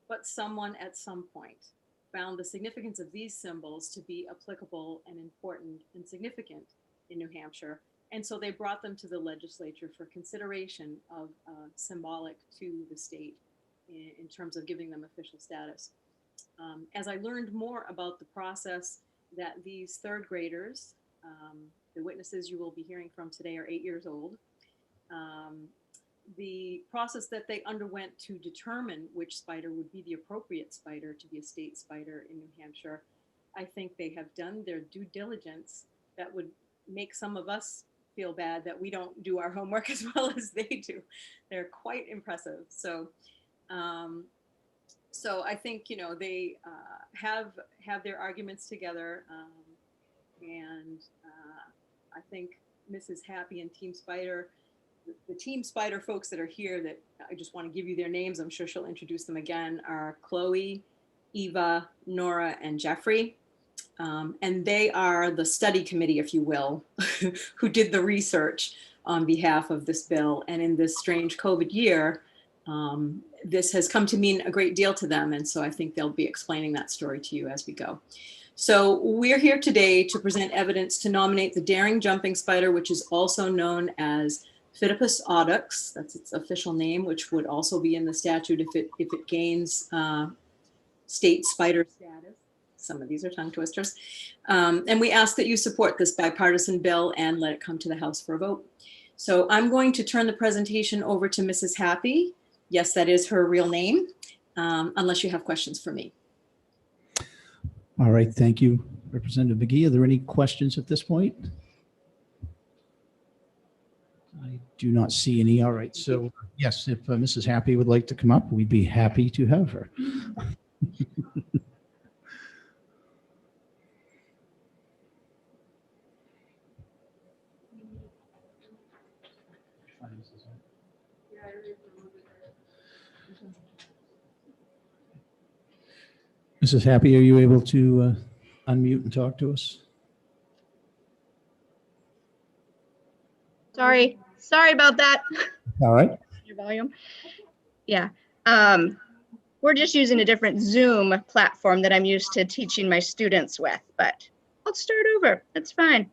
but someone at some point found the significance of these symbols to be applicable and important and significant in New Hampshire. And so they brought them to the legislature for consideration of symbolic to the state in terms of giving them official status. As I learned more about the process that these third graders, the witnesses you will be hearing from today are 8 years old, the process that they underwent to determine which spider would be the appropriate spider to be a state spider in New Hampshire, I think they have done their due diligence that would make some of us feel bad that we don't do our homework as well as they do. They're quite impressive. So I think, you know, they have their arguments together, and I think Mrs. Happy and Team Spider, the Team Spider folks that are here, that I just want to give you their names, I'm sure she'll introduce them again, are Chloe, Eva, Nora, and Jeffrey. And they are the study committee, if you will, who did the research on behalf of this bill. And in this strange COVID year, this has come to mean a great deal to them. And so I think they'll be explaining that story to you as we go. So we're here today to present evidence to nominate the daring jumping spider, which is also known as Phidippus audax. That's its official name, which would also be in the statute if it gains state spider status. Some of these are tongue twisters. And we ask that you support this bipartisan bill and let it come to the House for a vote. So I'm going to turn the presentation over to Mrs. Happy. Yes, that is her real name, unless you have questions for me. All right, thank you, Representative McGee. Are there any questions at this point? I do not see any. All right, so yes, if Mrs. Happy would like to come up, we'd be happy to have her. Mrs. Happy, are you able to unmute and talk to us? Sorry about that. All right. Your volume. Yeah. We're just using a different Zoom platform that I'm used to teaching my students with, but I'll start over. That's fine.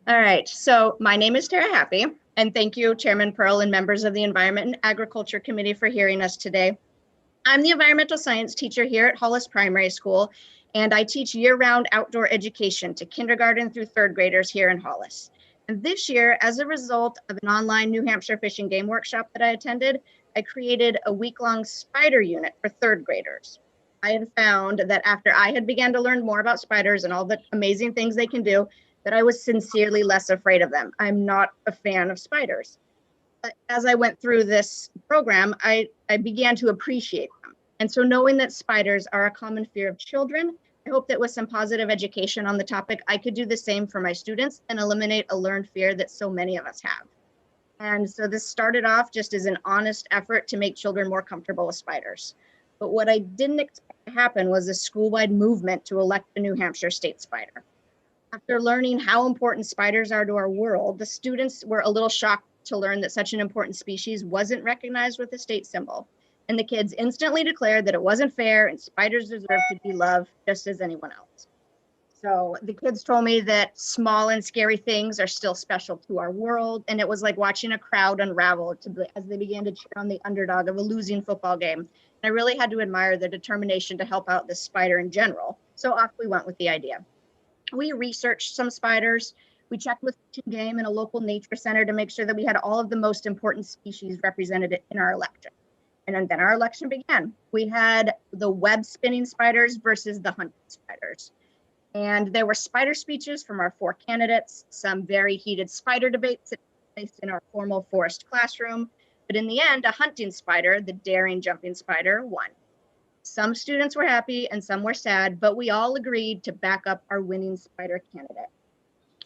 All right. So my name is Tara Happy, and thank you, Chairman Pearl and members of the Environment and Agriculture Committee for hearing us today. I'm the environmental science teacher here at Hollis Primary School, and I teach year-round outdoor education to kindergarten through third graders here in Hollis. And this year, as a result of an online New Hampshire Fish and Game workshop that I attended, I created a week-long spider unit for third graders. I had found that after I had began to learn more about spiders and all the amazing things they can do, that I was sincerely less afraid of them. I'm not a fan of spiders. But as I went through this program, I began to appreciate them. And so knowing that spiders are a common fear of children, I hope that with some positive education on the topic, I could do the same for my students and eliminate a learned fear that so many of us have. And so this started off just as an honest effort to make children more comfortable with spiders. But what I didn't expect to happen was a school-wide movement to elect the New Hampshire state spider. After learning how important spiders are to our world, the students were a little shocked to learn that such an important species wasn't recognized with a state symbol. And the kids instantly declared that it wasn't fair and spiders deserve to be loved just as anyone else. So the kids told me that small and scary things are still special to our world. And it was like watching a crowd unravel as they began to cheer on the underdog of a losing football game. And I really had to admire their determination to help out this spider in general. So off we went with the idea. We researched some spiders. We checked with Fish and Game and a local nature center to make sure that we had all of the most important species represented in our election. And then our election began. We had the web spinning spiders versus the hunting spiders. And there were spider speeches from our 4 candidates, some very heated spider debates that took place in our formal forest classroom. But in the end, a hunting spider, the daring jumping spider, won. Some students were happy and some were sad, but we all agreed to back up our winning spider candidate.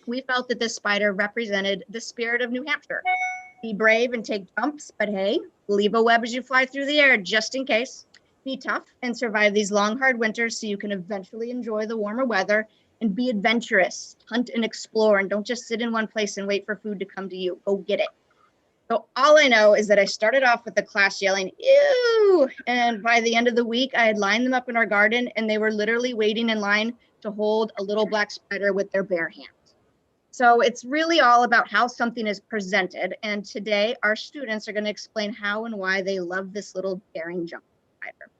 We felt that this spider represented the spirit of New Hampshire. Be brave and take jumps, but hey, leave a web as you fly through the air just in case. Be tough and survive these long, hard winters so you can eventually enjoy the warmer weather, and be adventurous, hunt and explore, and don't just sit in one place and wait for food to come to you. Go get it. So all I know is that I started off with the class yelling, ew, and by the end of the week, I had lined them up in our garden and they were literally waiting in line to hold a little black spider with their bare hands. So it's really all about how something is presented. And today our students are going to explain how and why they love this little daring jump spider.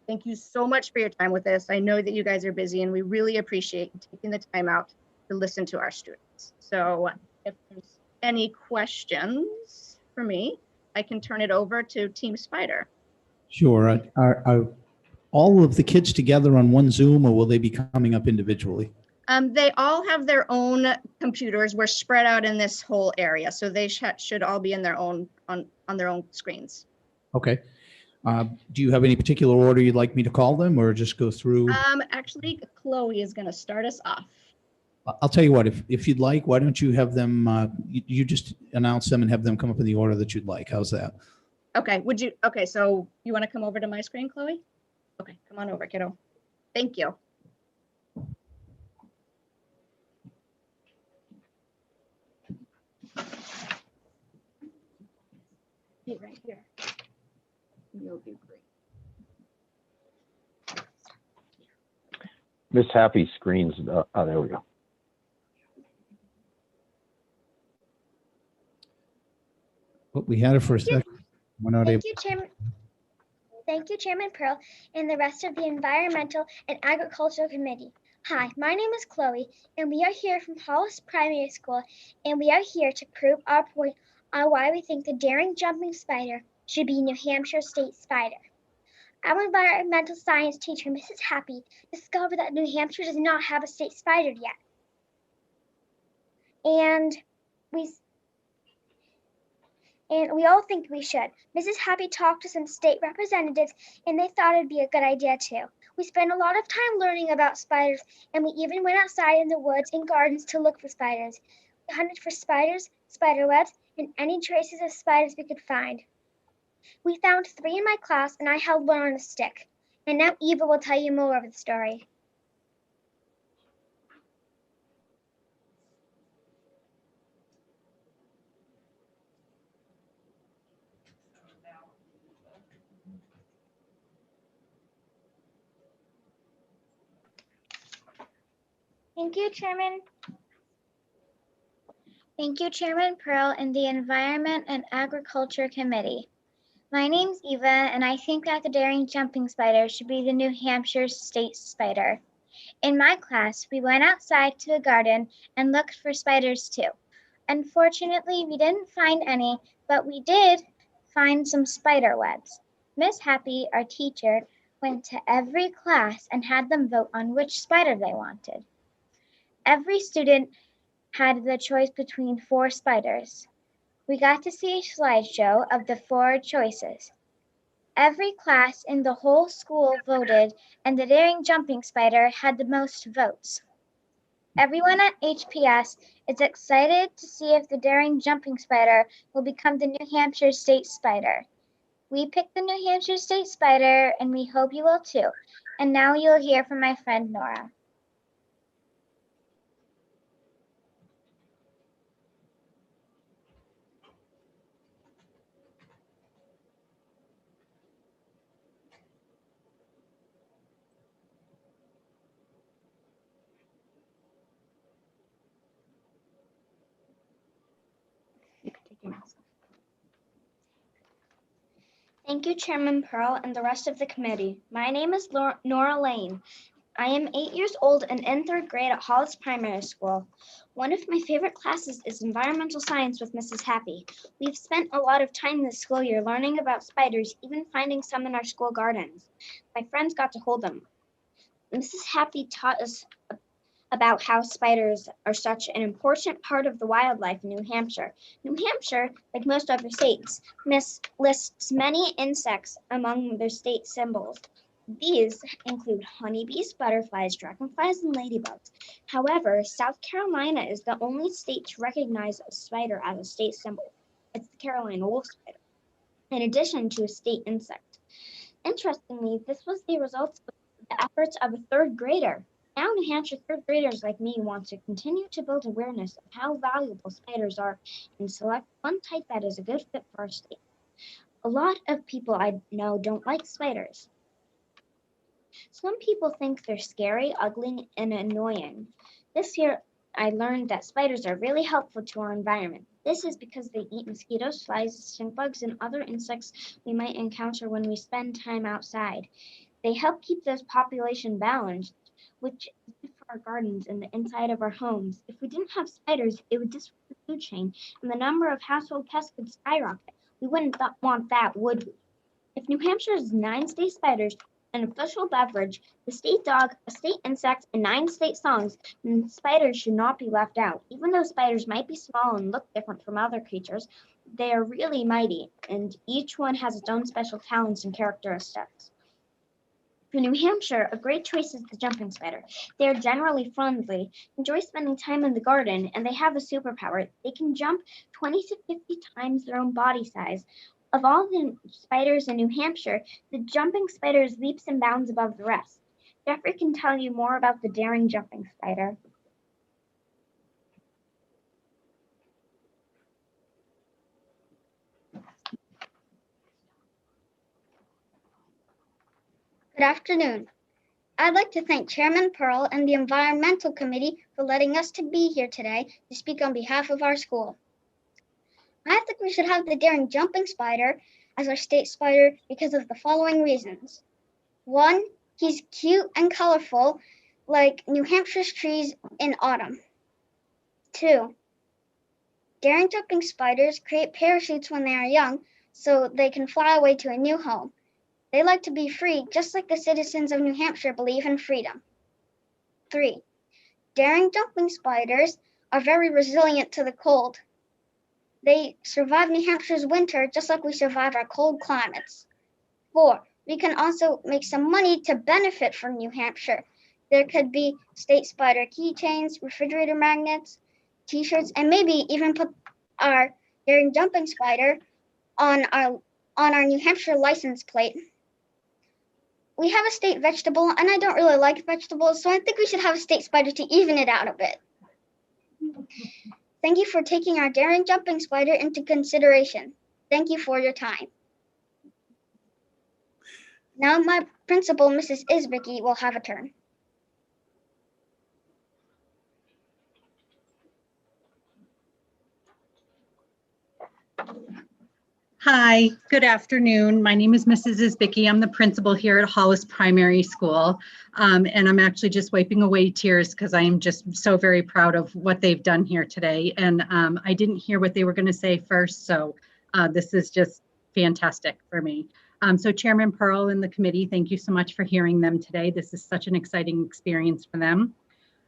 Thank you so much for your time with this. I know that you guys are busy and we really appreciate you taking the time out to listen to our students. So if there's any questions for me, I can turn it over to Team Spider. Sure. Are all of the kids together on one Zoom, or will they be coming up individually? They all have their own computers. We're spread out in this whole area, so they should all be in their own on their own screens. Okay. Do you have any particular order you'd like me to call them, or just go through? Actually, Chloe is going to start us off. I'll tell you what, if you'd like, why don't you have them, you just announce them and have them come up in the order that you'd like. How's that? Okay, okay, so you want to come over to my screen, Chloe? Okay, come on over, kiddo. Thank you. Be right here. You'll do great. Miss Happy screens. Oh, there we go. Oh, we had it for a second. We're not able. Thank you, Chairman Pearl, and the rest of the Environmental and Agricultural Committee. Hi, my name is Chloe, and we are here from Hollis Primary School, and we are here to prove our point on why we think the daring jumping spider should be New Hampshire State Spider. Our environmental science teacher, Mrs. Happy, discovered that New Hampshire does not have a state spider yet. And we all think we should. Mrs. Happy talked to some state representatives and they thought it'd be a good idea too. We spent a lot of time learning about spiders and we even went outside in the woods and gardens to look for spiders. We hunted for spiders, spider webs, and any traces of spiders we could find. We found 3 in my class and I held one on a stick. And now Eva will tell you more of the story. Thank you, Chairman. Thank you, Chairman Pearl and the Environment and Agriculture Committee. My name's Eva, and I think that the daring jumping spider should be the New Hampshire State Spider. In my class, we went outside to the garden and looked for spiders too. Unfortunately, we didn't find any, but we did find some spider webs. Miss Happy, our teacher, went to every class and had them vote on which spider they wanted. Every student had the choice between 4 spiders. We got to see a slideshow of the 4 choices. Every class in the whole school voted, and the daring jumping spider had the most votes. Everyone at HPS is excited to see if the daring jumping spider will become the New Hampshire State Spider. We picked the New Hampshire State Spider, and we hope you will too. And now you'll hear from my friend Nora. Thank you, Chairman Pearl and the rest of the committee. My name is Nora Lane. I am 8 years old and in 3rd grade at Hollis Primary School. One of my favorite classes is environmental science with Mrs. Happy. We've spent a lot of time this school year learning about spiders, even finding some in our school gardens. My friends got to hold them. Mrs. Happy taught us about how spiders are such an important part of the wildlife in New Hampshire. New Hampshire, like most other states, lists many insects among their state symbols. These include honeybees, butterflies, dragonflies, and ladybugs. However, South Carolina is the only state to recognize a spider as a state symbol. It's the Carolina wolf spider, in addition to a state insect. Interestingly, this was the result of the efforts of a 3rd grader. Now, New Hampshire 3rd graders like me want to continue to build awareness of how valuable spiders are and select one type that is a good fit for our state. A lot of people I know don't like spiders. Some people think they're scary, ugly, and annoying. This year, I learned that spiders are really helpful to our environment. This is because they eat mosquitoes, flies, stink bugs, and other insects we might encounter when we spend time outside. They help keep this population balanced, which is good for our gardens and the inside of our homes. If we didn't have spiders, it would disrupt the food chain, and the number of household pests could skyrocket. We wouldn't want that, would we? If New Hampshire has 9 state spiders, an official beverage, the state dog, a state insect, and 9 state songs, then spiders should not be left out. Even though spiders might be small and look different from other creatures, they are really mighty, and each one has its own special talents and characteristics. For New Hampshire, a great choice is the jumping spider. They are generally friendly, enjoy spending time in the garden, and they have a superpower. They can jump 20 to 50 times their own body size. Of all the spiders in New Hampshire, the jumping spider leaps and bounds above the rest. Jeffrey can tell you more about the daring jumping spider. Good afternoon. I'd like to thank Chairman Pearl and the Environmental Committee for letting us to be here today to speak on behalf of our school. I think we should have the daring jumping spider as our state spider because of the following reasons. 1, he's cute and colorful like New Hampshire's trees in autumn. 2, daring jumping spiders create parachutes when they are young so they can fly away to a new home. They like to be free, just like the citizens of New Hampshire believe in freedom. 3, daring jumping spiders are very resilient to the cold. They survive New Hampshire's winter just like we survive our cold climates. 4, we can also make some money to benefit from New Hampshire. There could be state spider keychains, refrigerator magnets, t-shirts, and maybe even put our daring jumping spider on our New Hampshire license plate. We have a state vegetable, and I don't really like vegetables, so I think we should have a state spider to even it out a bit. Thank you for taking our daring jumping spider into consideration. Thank you for your time. Now my principal, Mrs. Isbicki, will have a turn. Hi, good afternoon. My name is Mrs. Isbicki. I'm the principal here at Hollis Primary School. And I'm actually just wiping away tears because I am just so very proud of what they've done here today. And I didn't hear what they were going to say first, so this is just fantastic for me. So Chairman Pearl and the committee, thank you so much for hearing them today. This is such an exciting experience for them.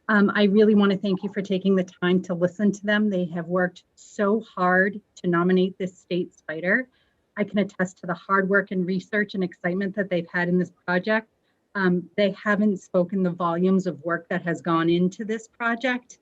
I really want to thank you for taking the time to listen to them. They have worked so hard to nominate this state spider. I can attest to the hard work and research and excitement that they've had in this project. They haven't spoken the volumes of work that has gone into this project.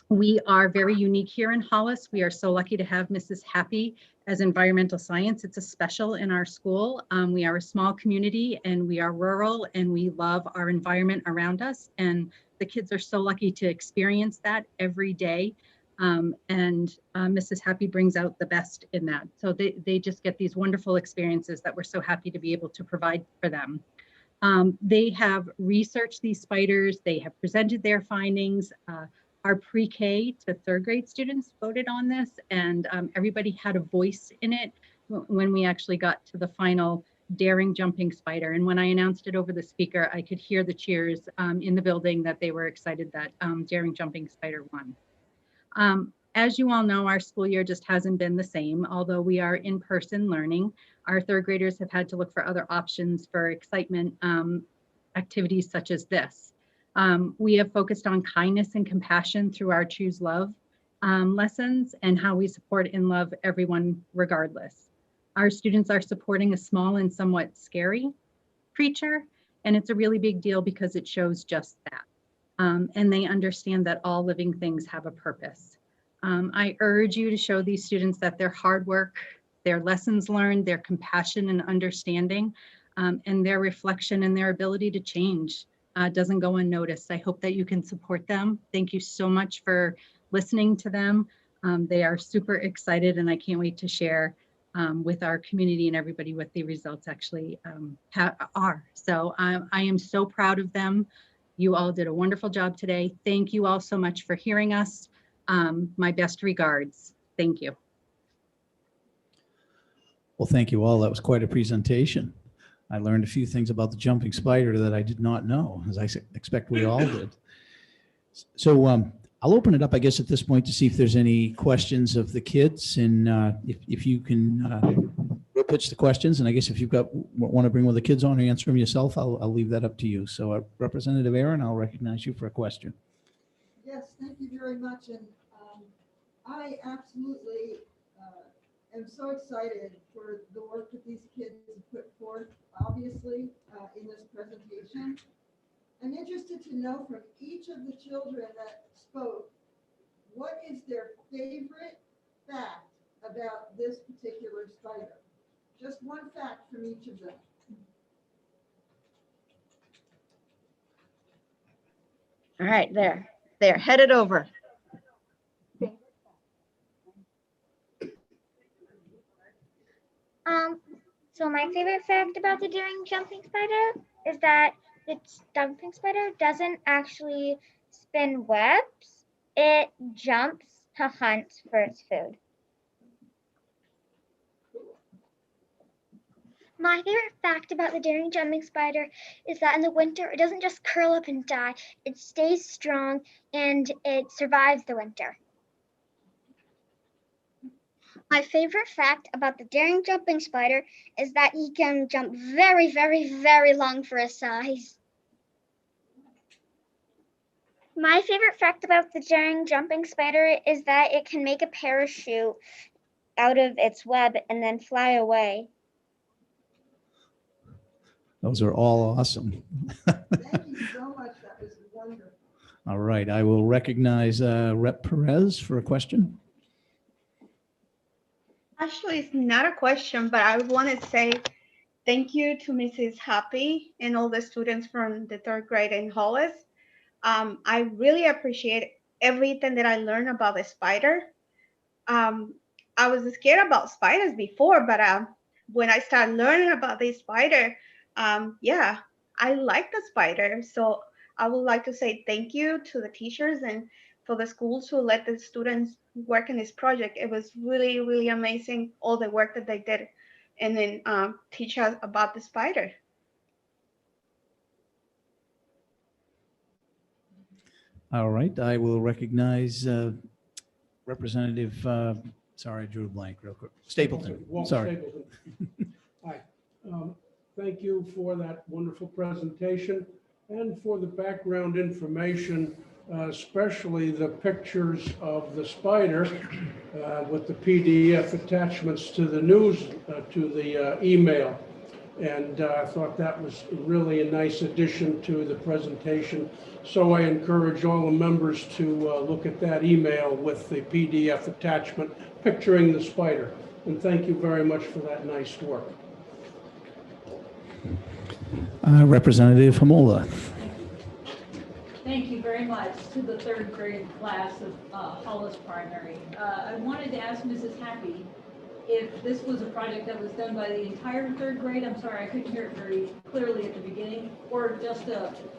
We are very unique here in Hollis. We are so lucky to have Mrs. Happy as environmental science. It's a special in our school. We are a small community and we are rural and we love our environment around us. And the kids are so lucky to experience that every day. Mrs. Happy brings out the best in that. So they just get these wonderful experiences that we're so happy to be able to provide for them. They have researched these spiders. They have presented their findings. Our pre-K to 3rd grade students voted on this and everybody had a voice in it. when we actually got to the final daring jumping spider. And when I announced it over the speaker, I could hear the cheers in the building that they were excited that daring jumping spider won. As you all know, our school year just hasn't been the same. Although we are in person learning, our third graders have had to look for other options for excitement activities such as this. We have focused on kindness and compassion through our Choose Love lessons and how we support and love everyone regardless. Our students are supporting a small and somewhat scary creature, and it's a really big deal because it shows just that. And they understand that all living things have a purpose. I urge you to show these students that their hard work, their lessons learned, their compassion and understanding, and their reflection and their ability to change doesn't go unnoticed. I hope that you can support them. Thank you so much for listening to them. They are super excited, and I can't wait to share with our community and everybody what the results actually are. So I am so proud of them. You all did a wonderful job today. Thank you all so much for hearing us. My best regards. Thank you. Well, thank you all. That was quite a presentation. I learned a few things about the jumping spider that I did not know, as I expect we all did. So I'll open it up, I guess, at this point to see if there's any questions of the kids. And if you can we'll pitch the questions. And I guess if you've got want to bring one of the kids on or answer them yourself, I'll leave that up to you. So Representative Aaron, I'll recognize you for a question. Yes, thank you very much. And I absolutely am so excited for the work that these kids have put forth, obviously, in this presentation. I'm interested to know from each of the children that spoke, what is their favorite fact about this particular spider? Just one fact from each of them. All right, they're headed over. So my favorite fact about the daring jumping spider is that the jumping spider doesn't actually spin webs. It jumps to hunt for its food. My favorite fact about the daring jumping spider is that in the winter, it doesn't just curl up and die. It stays strong and it survives the winter. My favorite fact about the daring jumping spider is that he can jump very, very, very long for his size. My favorite fact about the daring jumping spider is that it can make a parachute out of its web and then fly away. Those are all awesome. Thank you so much. That was wonderful. All right, I will recognize Rep. Perez for a question. Actually, it's not a question, but I want to say thank you to Mrs. Happy and all the students from the third grade in Hollis. I really appreciate everything that I learned about the spider. I was scared about spiders before, but when I started learning about this spider, yeah, I like the spider. So I would like to say thank you to the teachers and for the schools who let the students work in this project. It was really, really amazing, all the work that they did, and then teach us about the spider. All right, I will recognize Representative, sorry, I drew a blank real quick. Stapleton, Walter sorry. Stapleton. Hi, thank you for that wonderful presentation and for the background information, especially the pictures of the spider with the PDF attachments to the news, to the email. And I thought that was really a nice addition to the presentation. So I encourage all the members to look at that email with the PDF attachment picturing the spider. And thank you very much for that nice work. Representative Hamola. Thank you very much to the third grade class of Hollis Primary. I wanted to ask Mrs. Happy if this was a project that was done by the entire third grade. I'm sorry, I couldn't hear it very clearly at the beginning, or just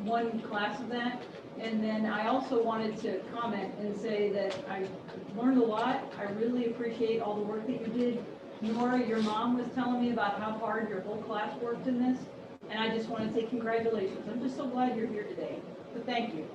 one class of that. And then I also wanted to comment and say that I learned a lot. I really appreciate all the work that you did Nora, your mom was telling me about how hard your whole class worked in this, and I just want to say congratulations. I'm just so glad you're here today. So thank you.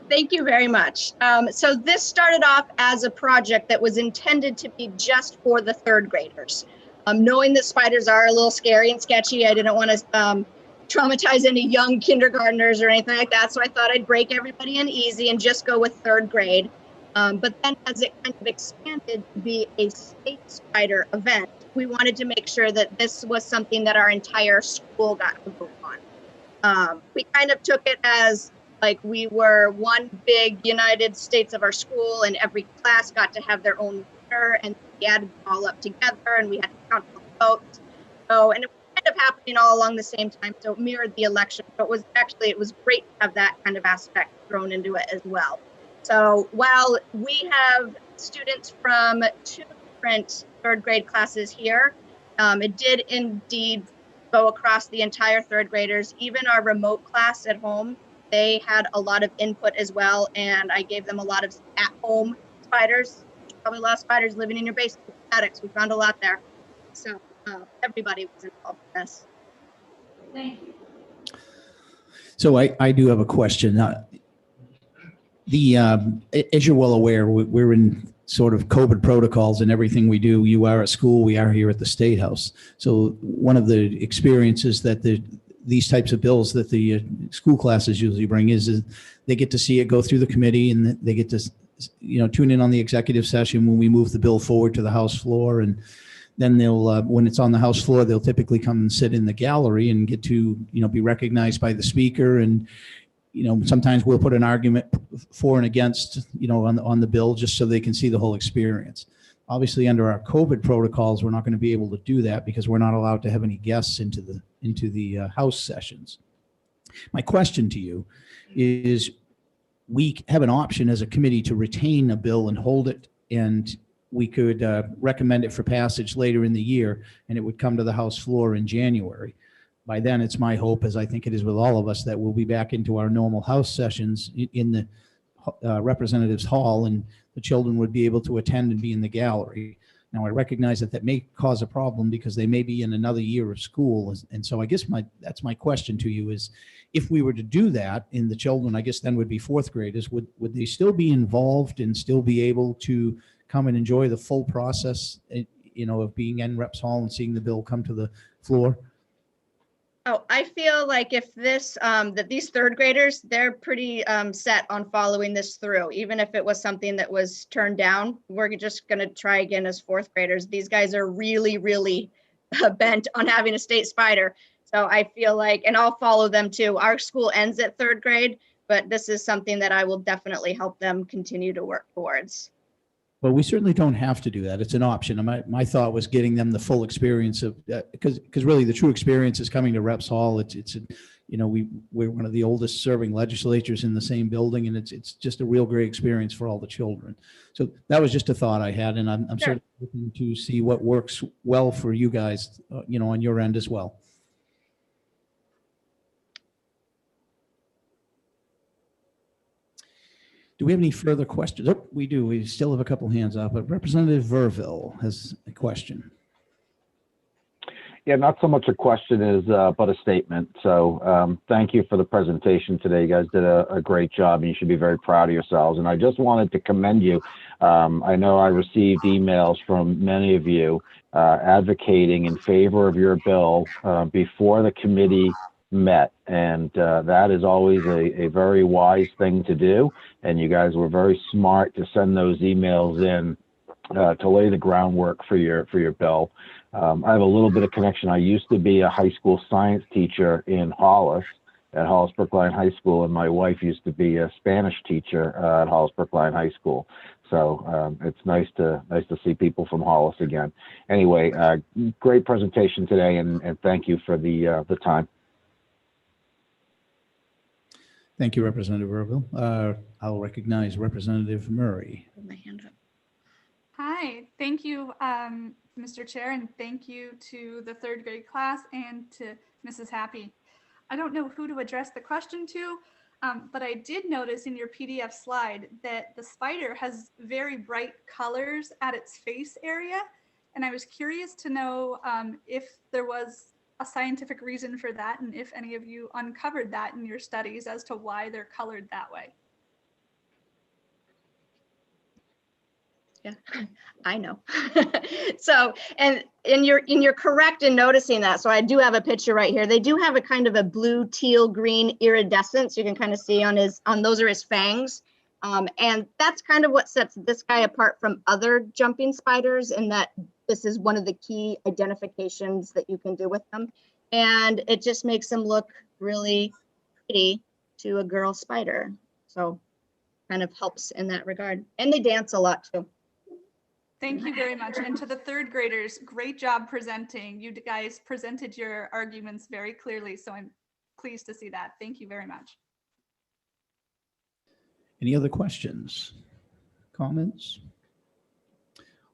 Thank you very much. So this started off as a project that was intended to be just for the third graders. Knowing that spiders are a little scary and sketchy, I didn't want to traumatize any young kindergartners or anything like that. So I thought I'd break everybody in easy and just go with third grade. But then as it kind of expanded to be a state spider event, we wanted to make sure that this was something that our entire school got to vote on. We kind of took it as like we were one big United States of our school, and every class got to have their own winner, and we added them all up together, and we had to count all the votes. So, and it was kind of happening all along the same time, so it mirrored the election. But it was great to have that kind of aspect thrown into it as well. So while we have students from 2 different third grade classes here, it did indeed go across the entire third graders. Even our remote class at home, they had a lot of input as well, and I gave them a lot of at-home spiders. Probably a lot of spiders living in your basement. Attics, we found a lot there. So everybody was involved in this. Thank you. So I do have a question. As you're well aware, we're in sort of COVID protocols and everything we do. You are at school, we are here at the State House. So one of the experiences that these types of bills that the school classes usually bring is they get to see it go through the committee, and they get to tune in on the executive session when we move the bill forward to the House floor. And then they'll when it's on the House floor, they'll typically come and sit in the gallery and get to be recognized by the speaker. And sometimes we'll put an argument for and against on the bill just so they can see the whole experience. Obviously, under our COVID protocols, we're not going to be able to do that because we're not allowed to have any guests into the House sessions. My question to you is, we have an option as a committee to retain a bill and hold it, and we could recommend it for passage later in the year, and it would come to the House floor in January. By then, it's my hope, as I think it is with all of us, that we'll be back into our normal House sessions in the Representatives Hall, and the children would be able to attend and be in the gallery. Now, I recognize that may cause a problem because they may be in another year of school. And so I guess that's my question to you is, if we were to do that, and the children, I guess then would be 4th graders, would they still be involved and still be able to come and enjoy the full process, of being in Reps Hall and seeing the bill come to the floor? Oh, I feel like if this, that these third graders, they're pretty set on following this through. Even if it was something that was turned down, we're just going to try again as 4th graders. These guys are really, really bent on having a state spider. So I feel like, and I'll follow them too. Our school ends at 3rd grade, but this is something that I will definitely help them continue to work towards. Well, we certainly don't have to do that. It's an option. My thought was getting them the full experience of, because really the true experience is coming to Reps Hall. We're one of the oldest serving legislatures in the same building, and it's just a real great experience for all the children. So that was just a thought I had, and I'm Sure. certainly looking to see what works well for you guys, on your end as well. Do we have any further questions? Oh, we do. We still have a couple hands up, but Representative Verville has a question. Yeah, not so much a question as but a statement. So thank you for the presentation today. You guys did a great job, and you should be very proud of yourselves. And I just wanted to commend you. I know I received emails from many of you advocating in favor of your bill before the committee met, and that is always a very wise thing to do. And you guys were very smart to send those emails in to lay the groundwork for your bill. I have a little bit of connection. I used to be a high school science teacher in Hollis at Hollis Brookline High School, and my wife used to be a Spanish teacher at Hollis Brookline High School. So it's nice to see people from Hollis again. Anyway, great presentation today, and thank you for the time. Thank you, Representative Verville. I'll recognize Representative Murray. Put my hand up. Hi, thank you, Mr. Chair, and thank you to the 3rd grade class and to Mrs. Happy. I don't know who to address the question to. But I did notice in your PDF slide that the spider has very bright colors at its face area. And I was curious to know if there was a scientific reason for that and if any of you uncovered that in your studies as to why they're colored that way. Yeah, I know. So, and you're correct in noticing that. So I do have a picture right here. They do have a kind of a blue, teal, green iridescence. You can kind of see on those are his fangs. And that's kind of what sets this guy apart from other jumping spiders, in that this is one of the key identifications that you can do with them. And it just makes them look really pretty to a girl spider. So kind of helps in that regard. And they dance a lot too. Thank you very much. And to the third graders, great job presenting. You guys presented your arguments very clearly, so I'm pleased to see that. Thank you very much. Any other questions, comments?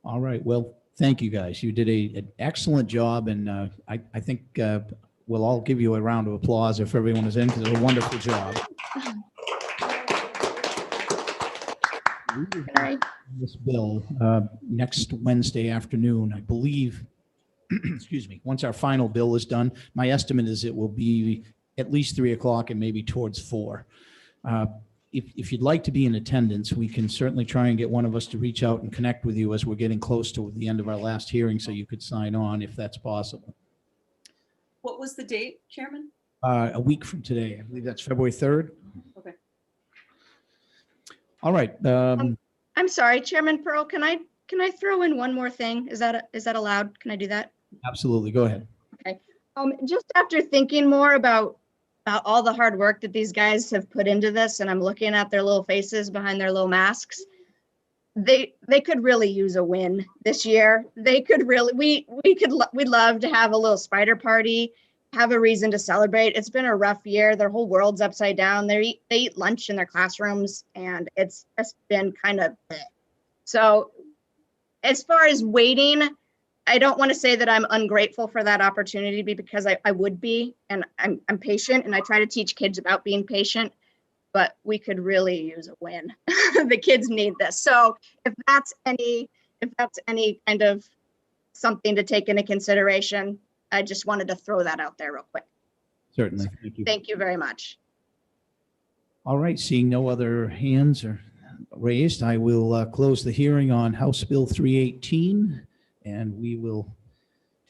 All right, well, thank you guys. You did an excellent job, and I think we'll all give you a round of applause if everyone is in, because it's a wonderful job. This bill next Wednesday afternoon, I believe. Excuse me. Once our final bill is done, my estimate is it will be at least 3 o'clock and maybe towards 4. If you'd like to be in attendance, we can certainly try and get one of us to reach out and connect with you as we're getting close to the end of our last hearing, so you could sign on if that's possible. What was the date, Chairman? A week from today, I believe that's February 3rd. Okay. All right. I'm sorry, Chairman Pearl, can I throw in one more thing? Is that allowed? Can I do that? Absolutely. Go ahead. Okay. Just after thinking more about all the hard work that these guys have put into this, and I'm looking at their little faces behind their little masks, they could really use a win this year. They could really, we'd love to have a little spider party, have a reason to celebrate. It's been a rough year. Their whole world's upside down. They eat lunch in their classrooms, and it's just been kind of bleh. So as far as waiting, I don't want to say that I'm ungrateful for that opportunity, because I would be, and I'm patient, and I try to teach kids about being patient, but we could really use a win. The kids need this. So if that's any kind of something to take into consideration, I just wanted to throw that out there real quick. Certainly. Thank you. Thank you very much. All right. Seeing no other hands are raised, I will close the hearing on House Bill 318, and we will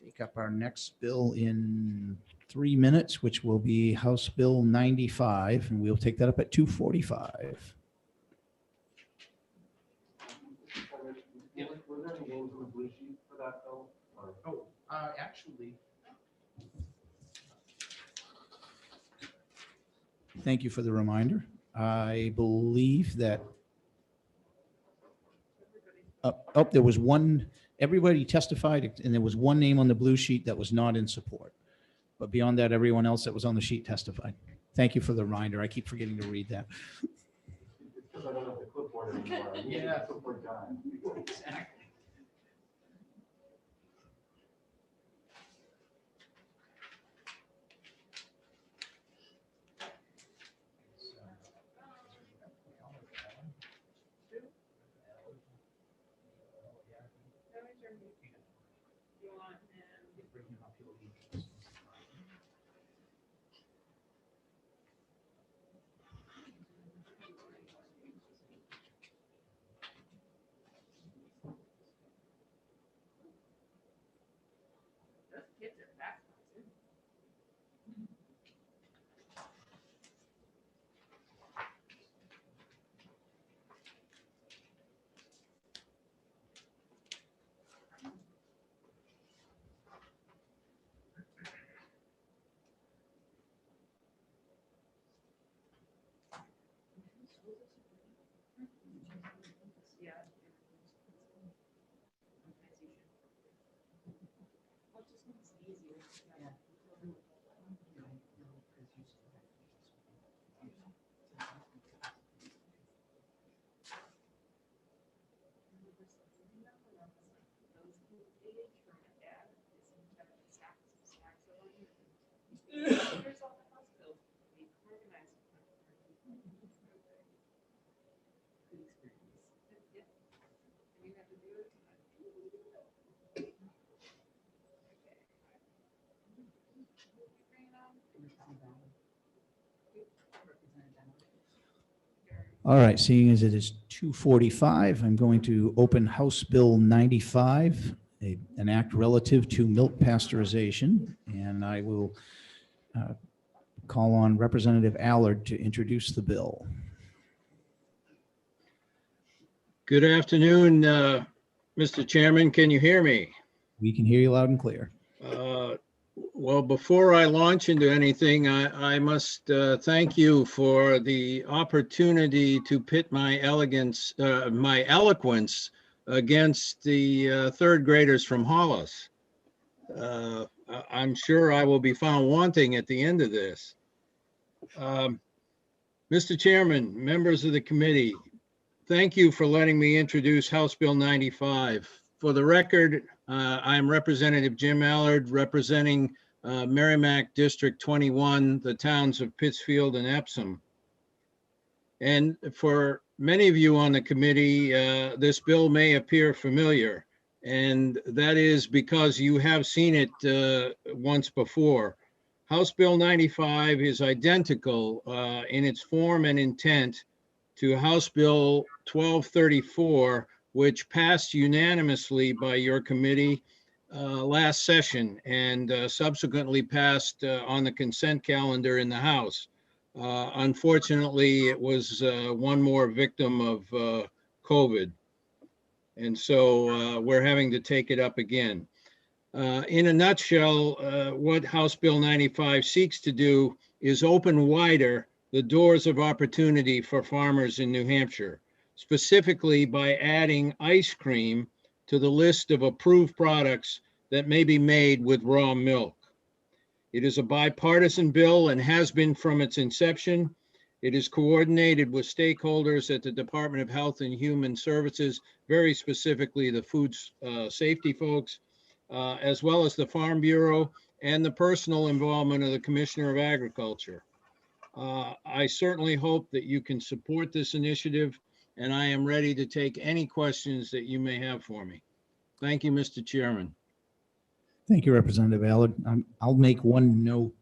take up our next bill in 3 minutes, which will be House Bill 95, and we'll take that up at 2:45. Actually, thank you for the reminder. I believe that there was one, everybody testified, and there was one name on the blue sheet that was not in support. But beyond that, everyone else that was on the sheet testified. Thank you for the reminder. I keep forgetting to read that. Because I don't have the clipboard anymore. Yeah. Clipboard time. Exactly. All right, seeing as it is 2:45, I'm going to open House Bill 95, an act relative to milk pasteurization, and I will call on Representative Allard to introduce the bill. Good afternoon, Mr. Chairman. Can you hear me? We can hear you loud and clear. Well, before I launch into anything, I must thank you for the opportunity to pit my eloquence against the third graders from Hollis. I'm sure I will be found wanting at the end of this. Mr. Chairman, members of the committee, thank you for letting me introduce House Bill 95. For the record, I'm Representative Jim Allard, representing Merrimack District 21, the towns of Pittsfield and Epsom. And for many of you on the committee, this bill may appear familiar, and that is because you have seen it once before. House Bill 95 is identical in its form and intent to House Bill 1234, which passed unanimously by your committee last session and subsequently passed on the consent calendar in the House. Unfortunately, it was one more victim of COVID. And so we're having to take it up again. In a nutshell, what House Bill 95 seeks to do is open wider the doors of opportunity for farmers in New Hampshire, specifically by adding ice cream to the list of approved products that may be made with raw milk. It is a bipartisan bill and has been from its inception. It is coordinated with stakeholders at the Department of Health and Human Services, very specifically the food safety folks, as well as the Farm Bureau and the personal involvement of the Commissioner of Agriculture. I certainly hope that you can support this initiative, and I am ready to take any questions that you may have for me. Thank you, Mr. Chairman. Thank you, Representative Allard. I'll make one note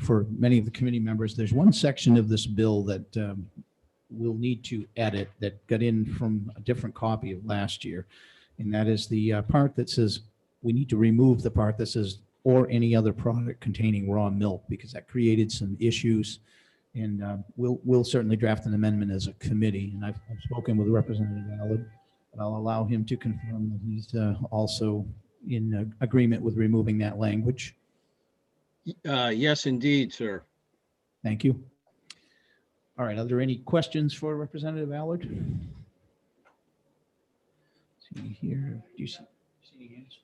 for many of the committee members. There's one section of this bill that we'll need to edit that got in from a different copy of last year. And that is the part that says, we need to remove the part that says, or any other product containing raw milk, because that created some issues. And we'll certainly draft an amendment as a committee. And I've spoken with Representative Allard, but I'll allow him to confirm that he's also in agreement with removing that language. Yes, indeed, sir. Thank you. All right, are there any questions for Representative Allard? See here, do you see any hands?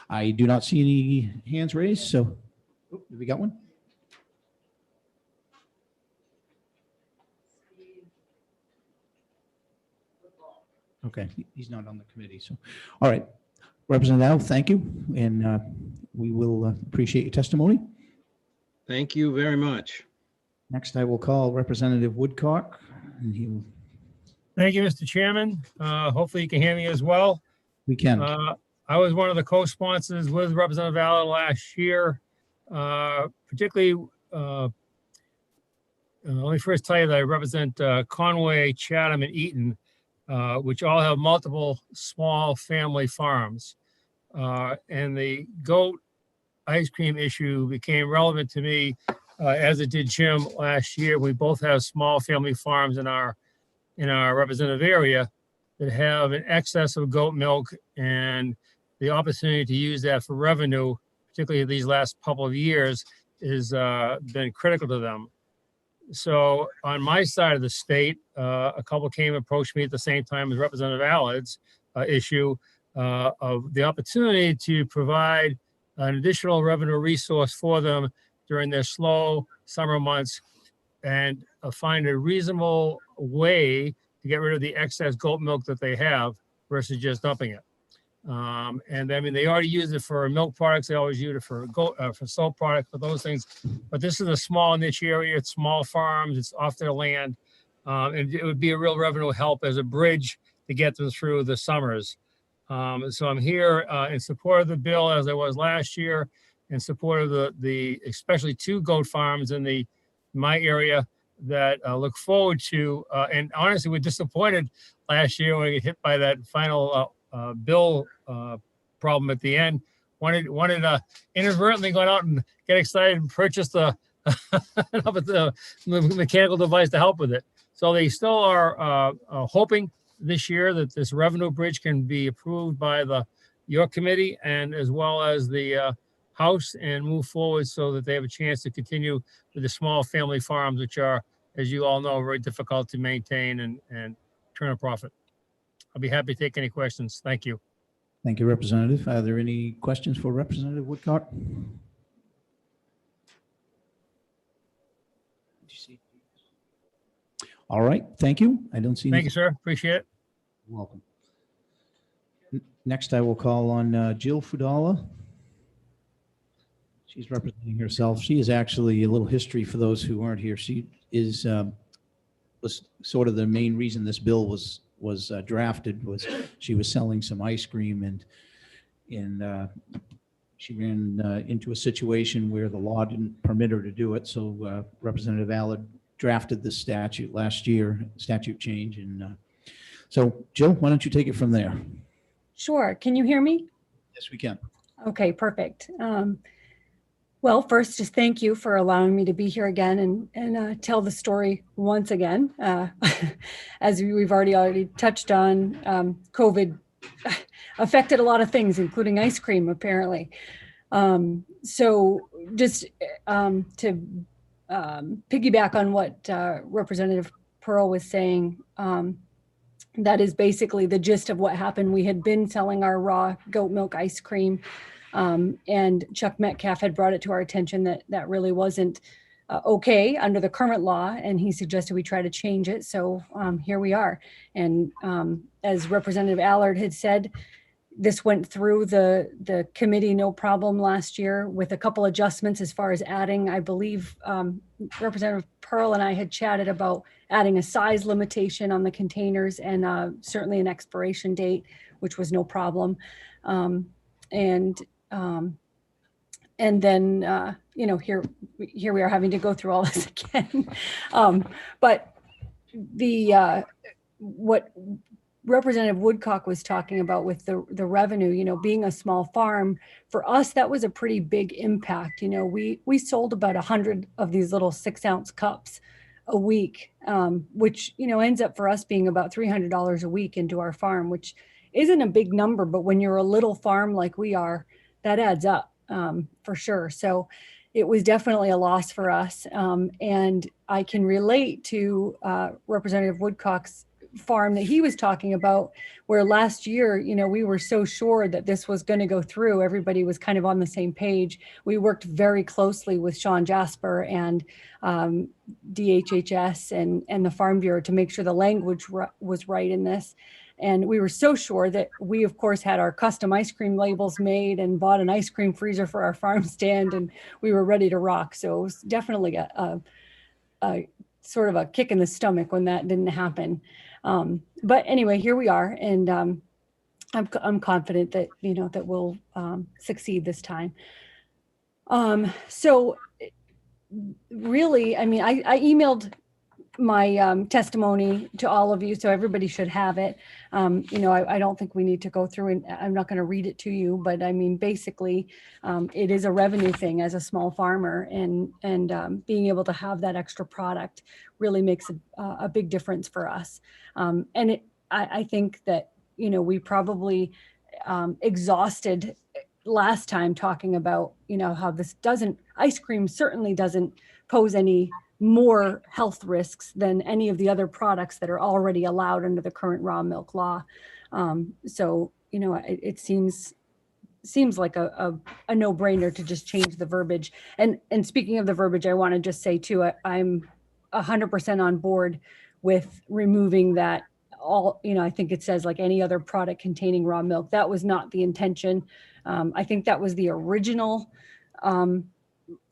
I do not see any hands raised, so we got one. Okay, he's not on the committee, so, all right. Representative Al, thank you, and we will appreciate your testimony. Thank you very much. Next, I will call Representative Woodcock, and he will. Thank you, Mr. Chairman. Hopefully you can hear me as well. We can. I was one of the co-sponsors with Representative Allard last year, particularly, let me first tell you that I represent Conway, Chatham, and Eaton, which all have multiple small family farms. And the goat ice cream issue became relevant to me as it did Jim last year. We both have small family farms in our representative area that have an excess of goat milk, and the opportunity to use that for revenue, particularly these last couple of years, has been critical to them. So on my side of the state, a couple came and approached me at the same time as Representative Allard's issue of the opportunity to provide an additional revenue resource for them during their slow summer months and find a reasonable way to get rid of the excess goat milk that they have versus just dumping it. And I mean, they already use it for milk products. They always use it for for soap products, for those things. But this is a small niche area. It's small farms. It's off their land. And it would be a real revenue help as a bridge to get them through the summers. So I'm here in support of the bill as I was last year. in support of the especially 2 goat farms in my area that look forward to, and honestly, we're disappointed last year when we got hit by that final bill problem at the end. Wanted inadvertently gone out and get excited and purchase the mechanical device to help with it. So they still are hoping this year that this revenue bridge can be approved by your committee and as well as the House and move forward so that they have a chance to continue with the small family farms, which are, as you all know, very difficult to maintain and turn a profit. I'll be happy to take any questions. Thank you. Thank you, Representative. Are there any questions for Representative Woodcock? All right, thank you. I don't see. Thank you, sir. Appreciate it. You're welcome. Next, I will call on Jill Fudala. She's representing herself. She is actually a little history for those who aren't here. She is was sort of the main reason this bill was drafted. Was she was selling some ice cream and she ran into a situation where the law didn't permit her to do it. So Representative Allard drafted this statute last year, statute change, and so Jill, why don't you take it from there? Sure. Can you hear me? Yes, we can. Okay, perfect. Well, first, just thank you for allowing me to be here again and tell the story once again. As we've already touched on, COVID affected a lot of things, including ice cream, apparently. So just to piggyback on what Representative Pearl was saying, that is basically the gist of what happened. We had been selling our raw goat milk ice cream, and Chuck Metcalf had brought it to our attention that that really wasn't okay under the current law, and he suggested we try to change it. So here we are. And as Representative Allard had said, this went through the committee no problem last year with a couple adjustments as far as adding, I believe Representative Pearl and I had chatted about adding a size limitation on the containers and certainly an expiration date, which was no problem. And then, you know, here we are having to go through all this again. But what Representative Woodcock was talking about with the revenue, you know, being a small farm, for us, that was a pretty big impact. You know, we sold about 100 of these little 6-ounce cups a week, which, you know, ends up for us being about $300 a week into our farm, which isn't a big number, but when you're a little farm like we are, that adds up for sure. So it was definitely a loss for us. And I can relate to Representative Woodcock's farm that he was talking about, where last year, you know, we were so sure that this was going to go through. Everybody was kind of on the same page. We worked very closely with Sean Jasper and DHHS and the Farm Bureau to make sure the language was right in this. And we were so sure that we, of course, had our custom ice cream labels made and bought an ice cream freezer for our farm stand, and we were ready to rock. So it was definitely a sort of a kick in the stomach when that didn't happen. But anyway, here we are, and I'm confident that, you know, that we'll succeed this time. So really, I mean, I emailed my testimony to all of you, so everybody should have it. You know, I don't think we need to go through, and I'm not going to read it to you, but I mean, basically, it is a revenue thing as a small farmer, and being able to have that extra product really makes a big difference for us. And I think that, you know, we probably exhausted last time talking about, you know, how this ice cream certainly doesn't pose any more health risks than any of the other products that are already allowed under the current raw milk law. So, you know, it seems like a no-brainer to just change the verbiage. And speaking of the verbiage, I want to just say too, I'm 100% on board with removing that all, you know, I think it says like any other product containing raw milk. That was not the intention. I think that was the original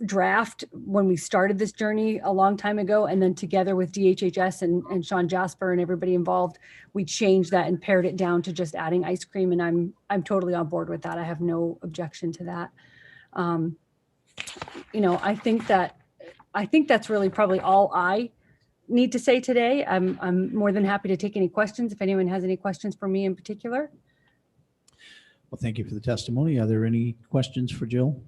draft when we started this journey a long time ago, and then together with DHHS and Sean Jasper and everybody involved, we changed that and pared it down to just adding ice cream, and I'm totally on board with that. I have no objection to that. I think that's really probably all I need to say today. I'm more than happy to take any questions if anyone has any questions for me in particular. Well, thank you for the testimony. Are there any questions for Jill?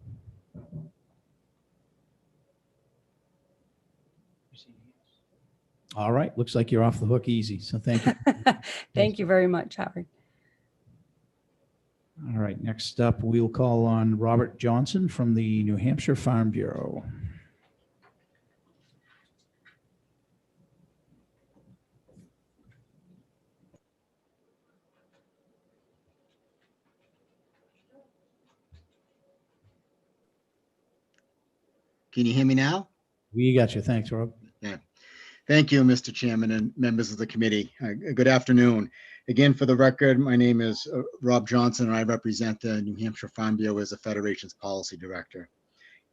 All right, looks like you're off the hook easy, so thank you. Thank you very much, Howard. All right, next up, we'll call on Robert Johnson from the New Hampshire Farm Bureau. Can you hear me now? We got you. Thanks, Rob. Yeah. Thank you, Mr. Chairman and members of the committee. Good afternoon. Again, for the record, my name is Rob Johnson, and I represent the New Hampshire Farm Bureau as the Federation's policy director.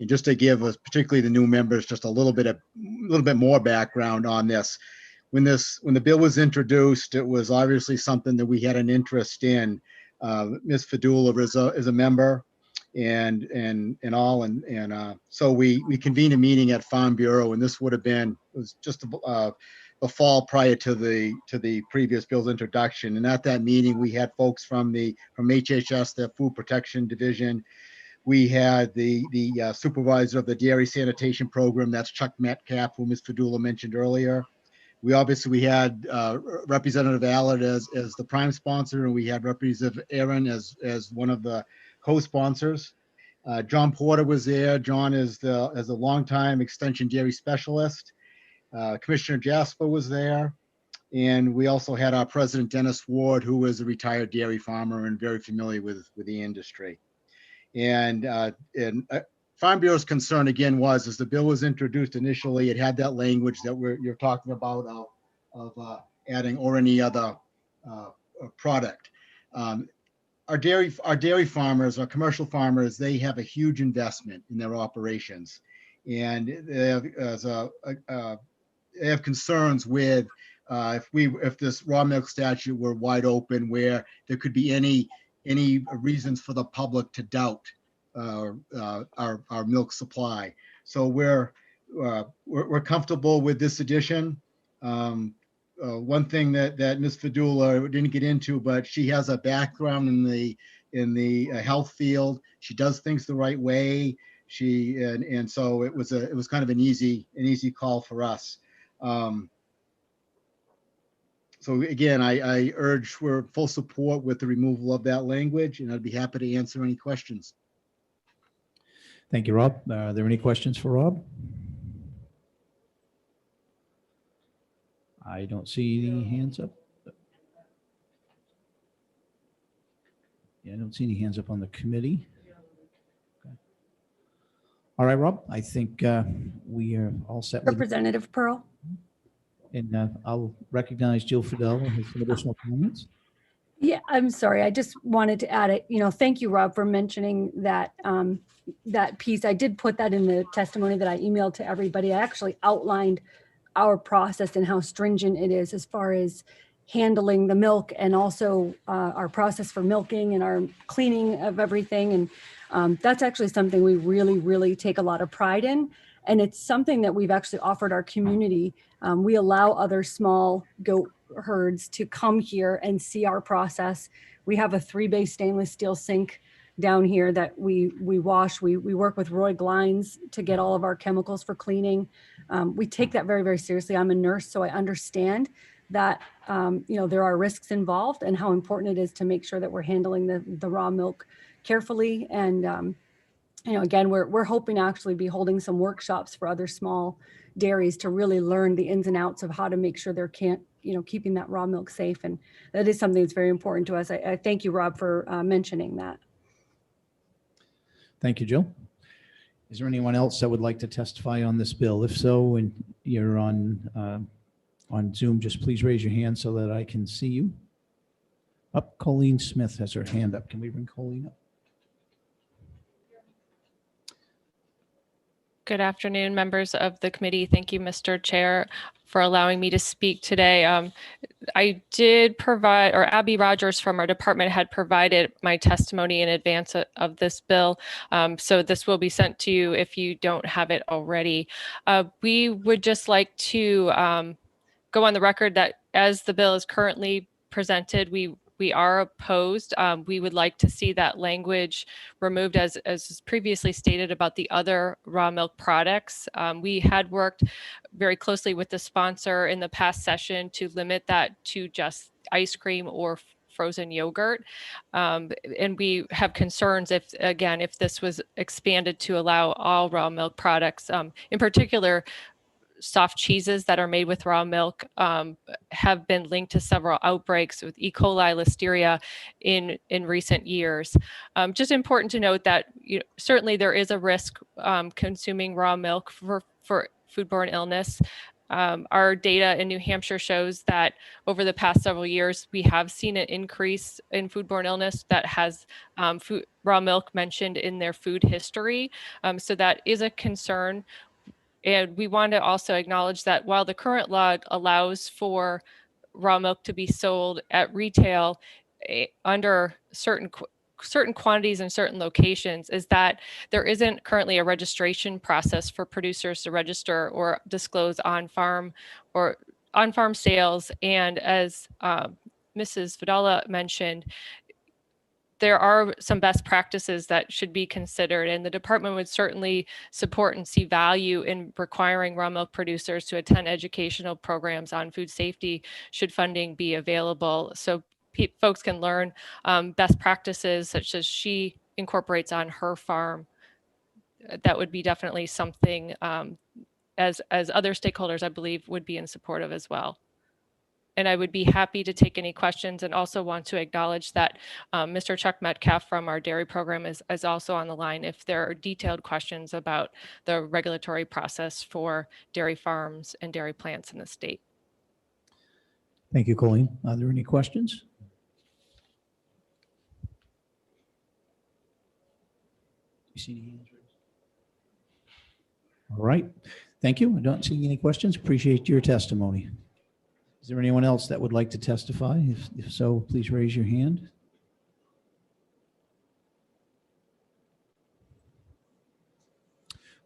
And just to give us, particularly the new members, just a little bit more background on this. When the bill was introduced, it was obviously something that we had an interest in. Ms. Fedula is a member. So we convened a meeting at Farm Bureau, and this it was just the fall prior to the previous bill's introduction. And at that meeting, we had folks from HHS, the Food Protection Division. We had the supervisor of the Dairy Sanitation Program, that's Chuck Metcalf, who Ms. Fedula mentioned earlier. We had Representative Allard as the prime sponsor, and we had Representative Aaron as one of the co-sponsors. John Porter was there. John is a longtime extension dairy specialist. Commissioner Jasper was there. And we also had our president, Dennis Ward, who was a retired dairy farmer and very familiar with the industry. And Farm Bureau's concern again was, as the bill was introduced initially, it had that language that you're talking about of adding or any other product. Our dairy farmers, our commercial farmers, they have a huge investment in their operations, and they have concerns with if this raw milk statute were wide open, where there could be any reasons for the public to doubt our milk supply. So we're comfortable with this addition. One thing that Ms. Fedula didn't get into, but she has a background in the health field. She does things the right way. And so it was kind of an easy call for us. So again, I urge we're full support with the removal of that language, and I'd be happy to answer any questions. Thank you, Rob. Are there any questions for Rob? I don't see any hands up. Yeah, I don't see any hands up on the committee. Okay. All right, Rob, I think we are all set. Representative Pearl. And I'll recognize Jill Fidel with some additional comments. Yeah, I'm sorry. I just wanted to add it. Thank you, Rob, for mentioning that that piece. I did put that in the testimony that I emailed to everybody. I actually outlined our process and how stringent it is as far as handling the milk, and also our process for milking and our cleaning of everything. And that's actually something we really, really take a lot of pride in. And it's something that we've actually offered our community. We allow other small goat herds to come here and see our process. We have a 3-bay stainless steel sink down here that we wash. We work with Roy Glines to get all of our chemicals for cleaning. We take that very, very seriously. I'm a nurse, so I understand that there are risks involved, and how important it is to make sure that we're handling the raw milk carefully. And again, we're hoping to actually be holding some workshops for other small dairies to really learn the ins and outs of how to make sure they're keeping that raw milk safe. And that is something that's very important to us. I thank you, Rob, for mentioning that. Thank you, Jill. Is there anyone else that would like to testify on this bill? If so, and you're on Zoom, just please raise your hand so that I can see you. Colleen Smith has her hand up. Can we bring Colleen up? Good afternoon, members of the committee. Thank you, Mr. Chair. for allowing me to speak today. I did provide, or Abby Rogers from our department had provided my testimony in advance of this bill. So this will be sent to you if you don't have it already. We would just like to go on the record that as the bill is currently presented, we are opposed. We would like to see that language removed as previously stated about the other raw milk products. We had worked very closely with the sponsor in the past session to limit that to just ice cream or frozen yogurt. And we have concerns if this was expanded to allow all raw milk products, in particular, soft cheeses that are made with raw milk have been linked to several outbreaks with E. coli, listeria in recent years. Just important to note that certainly there is a risk consuming raw milk for foodborne illness. Our data in New Hampshire shows that over the past several years, we have seen an increase in foodborne illness that has raw milk mentioned in their food history. So that is a concern. And we want to also acknowledge that while the current law allows for raw milk to be sold at retail under certain quantities in certain locations, is that there isn't currently a registration process for producers to register or disclose on-farm sales. And as Mrs. Vidala mentioned, there are some best practices that should be considered, and the department would certainly support and see value in requiring raw milk producers to attend educational programs on food safety should funding be available, so folks can learn best practices such as she incorporates on her farm. That would be definitely something as other stakeholders, I believe, would be in support of as well. And I would be happy to take any questions, and also want to acknowledge that Mr. Chuck Metcalf from our dairy program is also on the line if there are detailed questions about the regulatory process for dairy farms and dairy plants in the state. Thank you, Colleen. Are there any questions? You see any hands raised? All right. Thank you. I don't see any questions. Appreciate your testimony. Is there anyone else that would like to testify? If so, please raise your hand.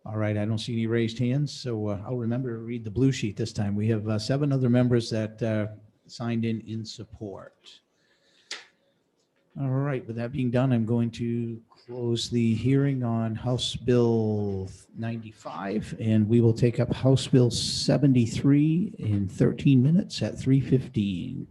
All right, I don't see any raised hands, so I'll remember to read the blue sheet this time. We have 7 other members that signed in support. All right, with that being done, I'm going to close the hearing on House Bill 95, and we will take up House Bill 73 in 13 minutes at 3:15.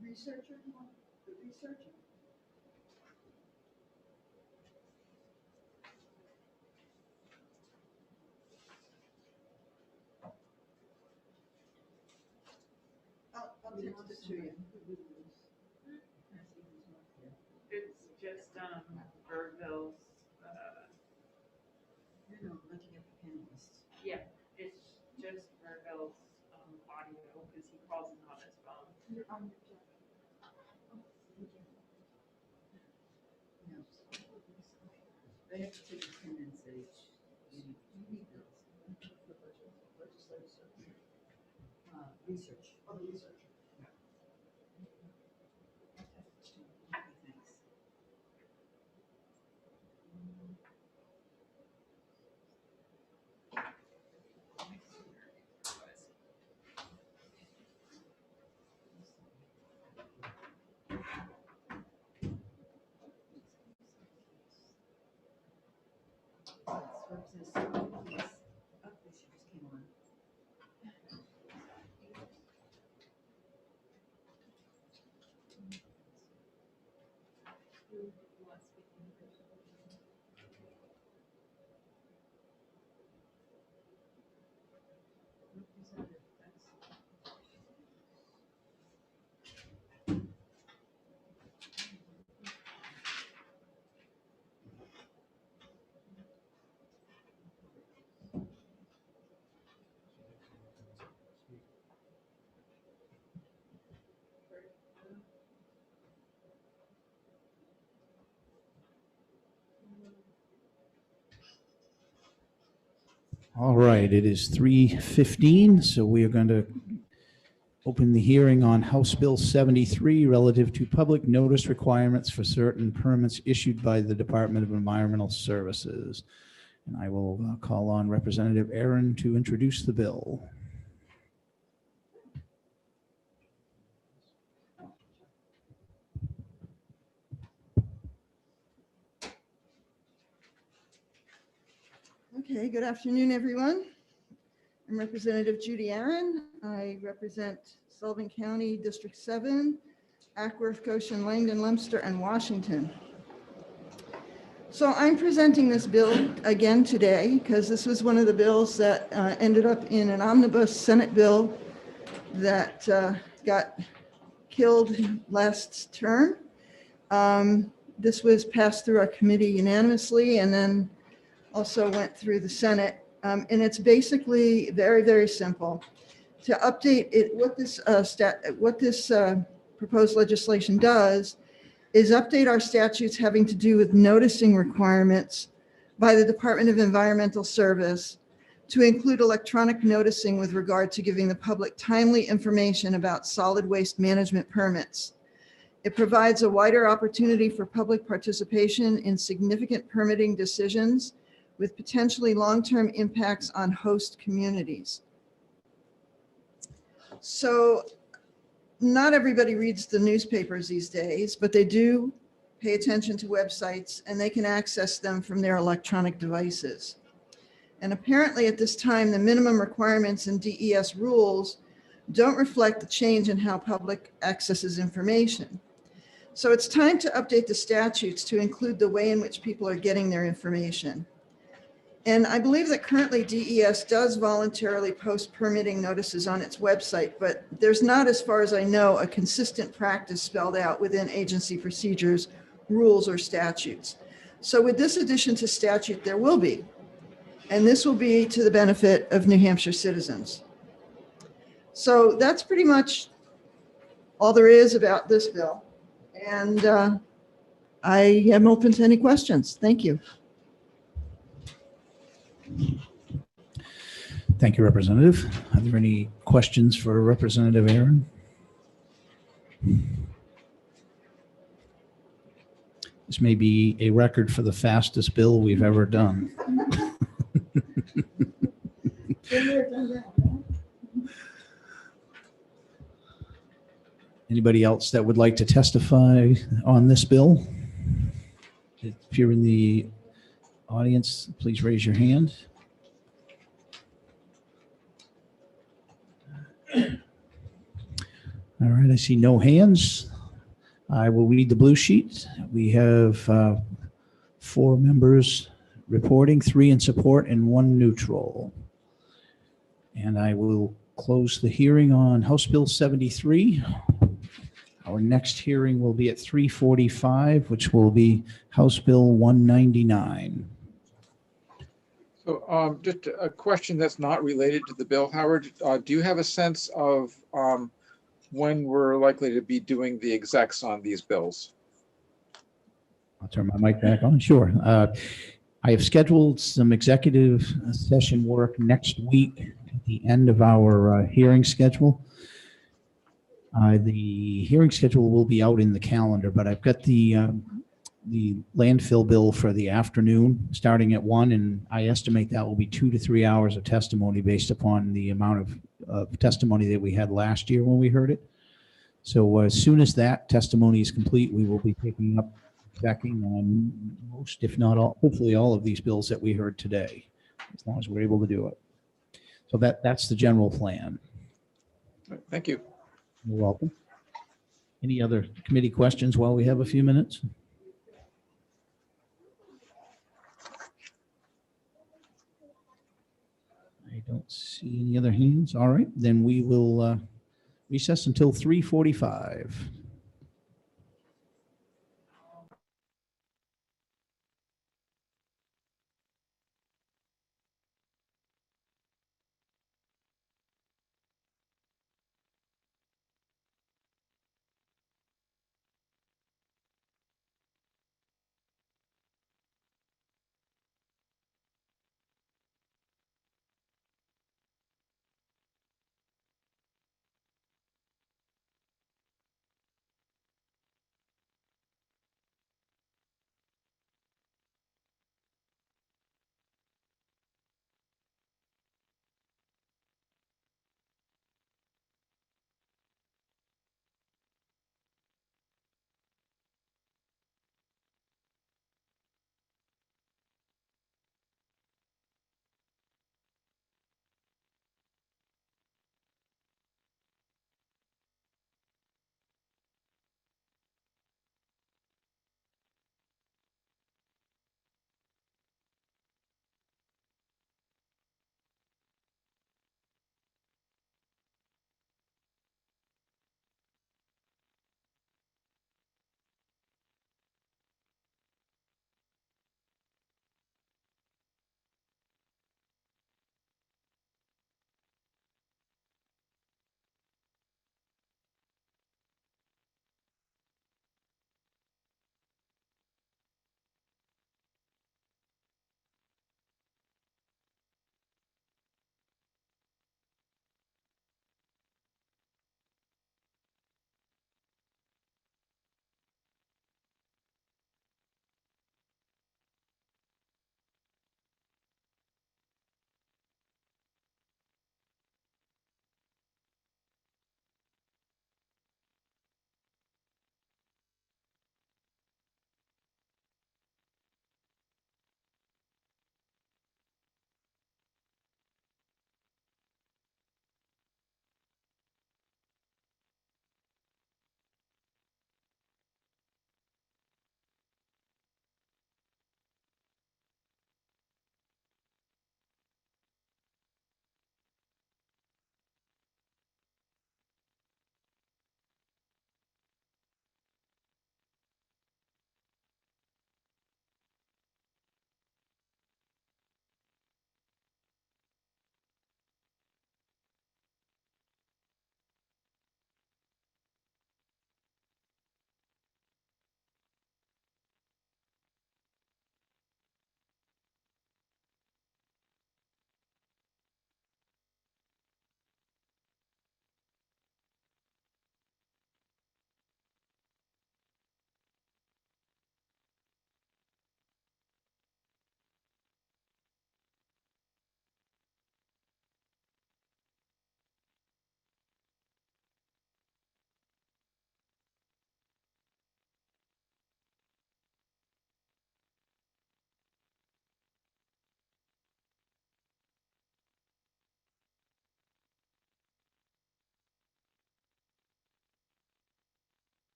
Researcher, the researcher. I'll text it to you. It's just Birdville's. No, looking at the panelists. Yeah, it's just Birdville's audio because he calls in on his phone. You're on your They have to take attendance at each meeting. You need those. Research. Oh, research. Thanks. All right, it is 3:15, so we are going to open the hearing on House Bill 73 relative to public notice requirements for certain permits issued by the Department of Environmental Services. And I will call on Representative Aaron to introduce the bill. Okay, good afternoon, everyone. I'm Representative Judy Aaron. I represent Sullivan County, District 7, Ackworth, Goshen, Langdon, Leominster, and Washington. So I'm presenting this bill again today because this was one of the bills that ended up in an omnibus Senate bill that got killed last term. This was passed through our committee unanimously and then also went through the Senate. And it's basically very, very simple. To update it, what this proposed legislation does is update our statutes having to do with noticing requirements by the Department of Environmental Service to include electronic noticing with regard to giving the public timely information about solid waste management permits. It provides a wider opportunity for public participation in significant permitting decisions with potentially long-term impacts on host communities. So not everybody reads the newspapers these days, but they do pay attention to websites and they can access them from their electronic devices. And apparently at this time, the minimum requirements in DES rules don't reflect the change in how public accesses information. So it's time to update the statutes to include the way in which people are getting their information. And I believe that currently DES does voluntarily post permitting notices on its website, but there's not, as far as I know, a consistent practice spelled out within agency procedures, rules, or statutes. So with this addition to statute, there will be, and this will be to the benefit of New Hampshire citizens. So that's pretty much all there is about this bill. And I am open to any questions. Thank you. Thank you, Representative. Are there any questions for Representative Aaron? This may be a record for the fastest bill we've ever done. Anybody else that would like to testify on this bill? If you're in the audience, please raise your hand. All right, I see no hands. I will read the blue sheet. We have 4 members reporting, 3 in support and 1 neutral. And I will close the hearing on House Bill 73. Our next hearing will be at 3:45, which will be House Bill 199. So just a question that's not related to the bill, Howard. Do you have a sense of when we're likely to be doing the execs on these bills? I'll turn my mic back on. Sure. I have scheduled some executive session work next week at the end of our hearing schedule. The hearing schedule will be out in the calendar, but I've got the landfill bill for the afternoon starting at 1, and I estimate that will be 2 to 3 hours of testimony based upon the amount of testimony that we had last year when we heard it. So as soon as that testimony is complete, we will be picking up checking on most, if not all, hopefully all of these bills that we heard today, as long as we're able to do it. So that's the general plan. Thank you. You're welcome. Any other committee questions while we have a few minutes? I don't see any other hands. All right, then we will recess until 3:45.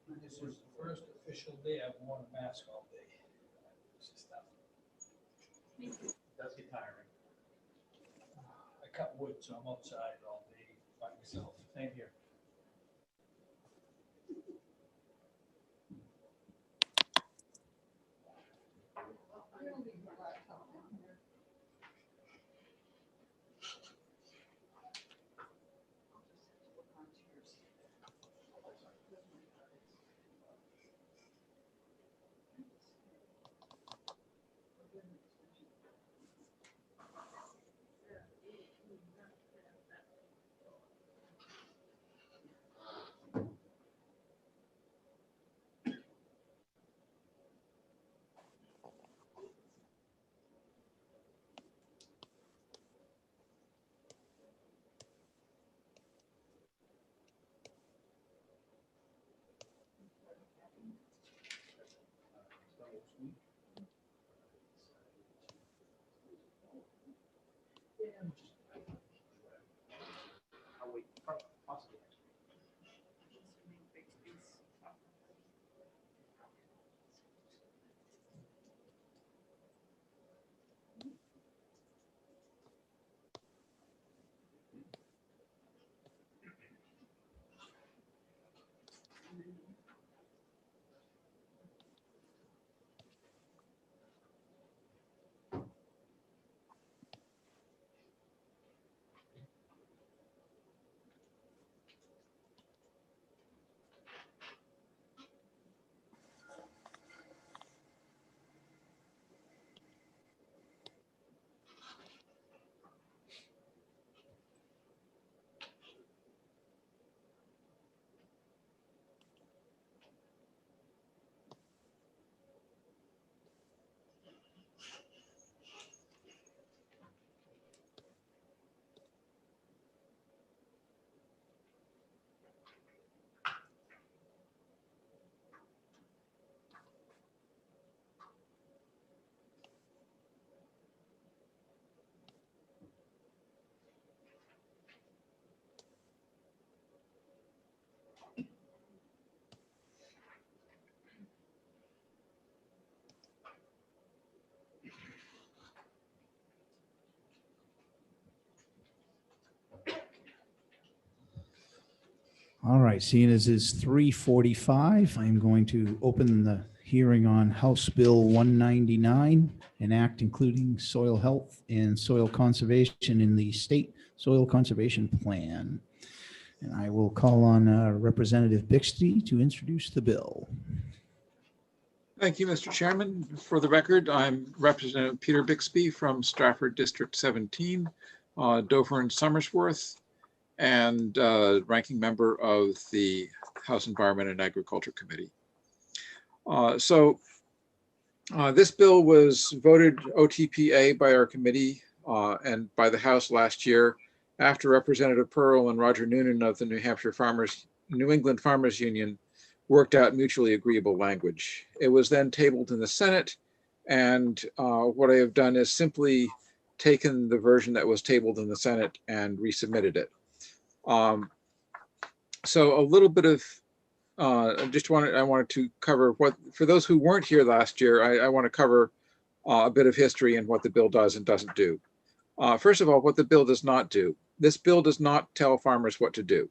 This is the first official day I've worn a mask all day. It's just tough. It does get tiring. I cut wood, so I'm outside all day by myself. Same here. All right, seeing as it's 3:45, I'm going to open the hearing on House Bill 199, an act including soil health and soil conservation in the state soil conservation plan. And I will call on Representative Bixby to introduce the bill. Thank you, Mr. Chairman. For the record, I'm Representative Peter Bixby from Stratford District 17, Dover and Somersworth, and ranking member of the House Environment and Agriculture Committee. This bill was voted OTPA by our committee and by the House last year after Representative Pearl and Roger Noonan of the New England Farmers Union worked out mutually agreeable language. It was then tabled in the Senate, and what I have done is simply taken the version that was tabled in the Senate and resubmitted it. So a little bit of, I wanted to cover what, for those who weren't here last year, I want to cover a bit of history and what the bill does and doesn't do. First of all, what the bill does not do. This bill does not tell farmers what to do.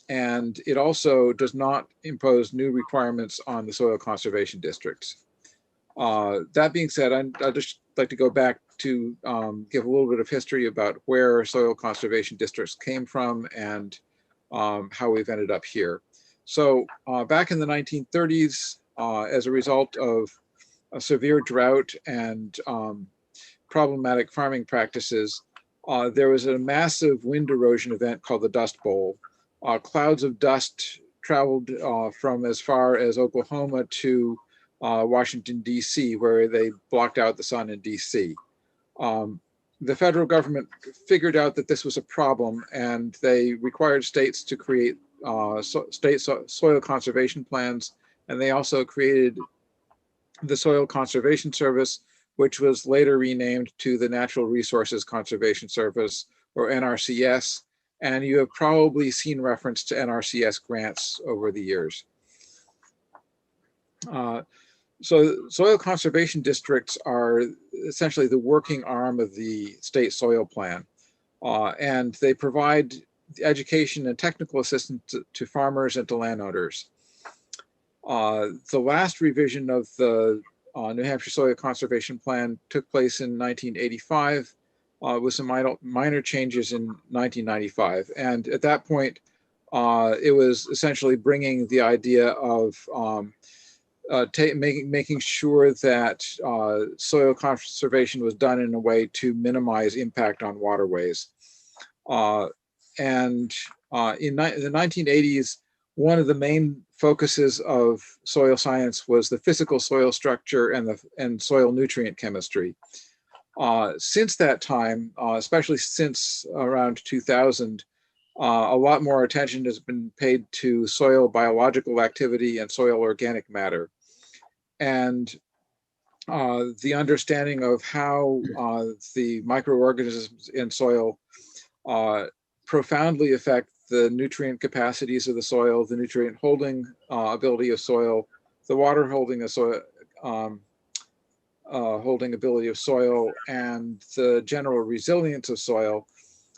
And it also does not impose new requirements on the soil conservation districts. That being said, I'd just like to go back to give a little bit of history about where soil conservation districts came from and how we've ended up here. So back in the 1930s, as a result of a severe drought and problematic farming practices, there was a massive wind erosion event called the Dust Bowl. Clouds of dust traveled from as far as Oklahoma to Washington, D.C., where they blocked out the sun in D.C. The federal government figured out that this was a problem, and they required states to create state soil conservation plans, and they also created the Soil Conservation Service, which was later renamed to the Natural Resources Conservation Service, or NRCS, and you have probably seen reference to NRCS grants over the years. So soil conservation districts are essentially the working arm of the state soil plan, and they provide education and technical assistance to farmers and to landowners. The last revision of the New Hampshire Soil Conservation Plan took place in 1985 with some minor changes in 1995. And at that point, it was essentially bringing the idea of making sure that soil conservation was done in a way to minimize impact on waterways. In the 1980s, one of the main focuses of soil science was the physical soil structure and soil nutrient chemistry. Since that time, especially since around 2000, a lot more attention has been paid to soil biological activity and soil organic matter. And the understanding of how the microorganisms in soil profoundly affect the nutrient capacities of the soil, the nutrient holding ability of soil, the water holding of soil, holding ability of soil, and the general resilience of soil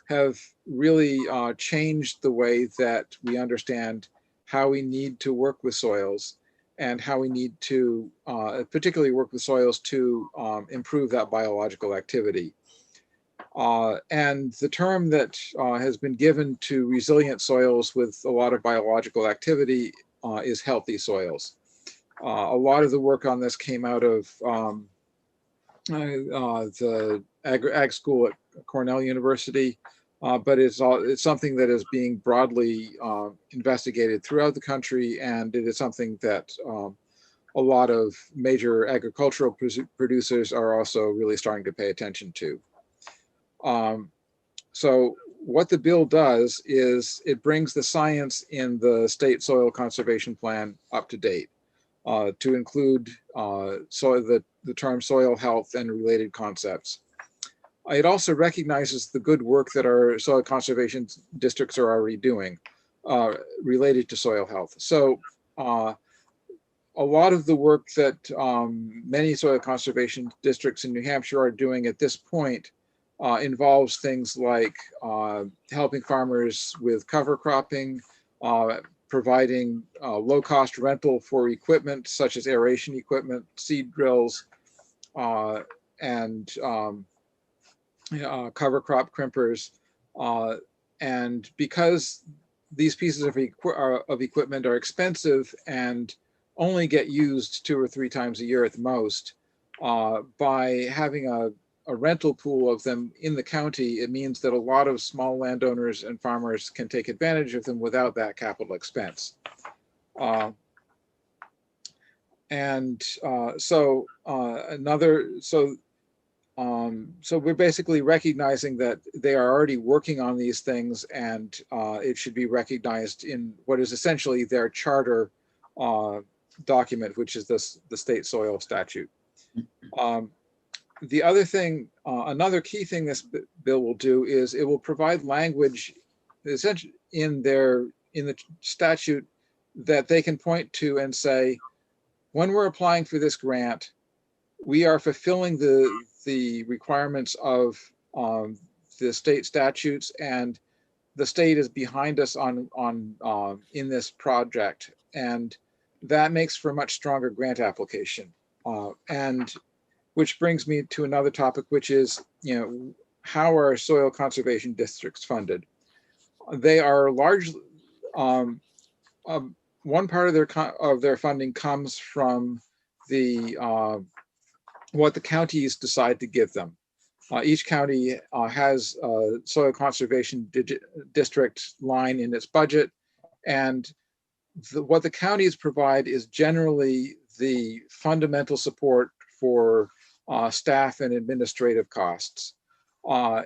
have really changed the way that we understand how we need to work with soils and how we need to particularly work with soils to improve that biological activity. And the term that has been given to resilient soils with a lot of biological activity is healthy soils. A lot of the work on this came out of the ag school at Cornell University, but it's something that is being broadly investigated throughout the country, and it is something that a lot of major agricultural producers are also really starting to pay attention to. So what the bill does is it brings the science in the state soil conservation plan up to date to include the term soil health and related concepts. It also recognizes the good work that our soil conservation districts are already doing related to soil health. So a lot of the work that many soil conservation districts in New Hampshire are doing at this point involves things like helping farmers with cover cropping, providing low-cost rental for equipment such as aeration equipment, seed drills, and cover crop crimpers. And because these pieces of equipment are expensive and only get used 2 or 3 times a year at the most, by having a rental pool of them in the county, it means that a lot of small landowners and farmers can take advantage of them without that capital expense. So we're basically recognizing that they are already working on these things, and it should be recognized in what is essentially their charter document, which is the state soil statute. The other thing, another key thing this bill will do is it will provide language essentially in the statute that they can point to and say, when we're applying for this grant, we are fulfilling the requirements of the state statutes, and the state is behind us in this project, and that makes for a much stronger grant application. And which brings me to another topic, which is, how are soil conservation districts funded? They are largely, one part of their funding comes from what the counties decide to give them. Each county has a soil conservation district line in its budget, and what the counties provide is generally the fundamental support for staff and administrative costs.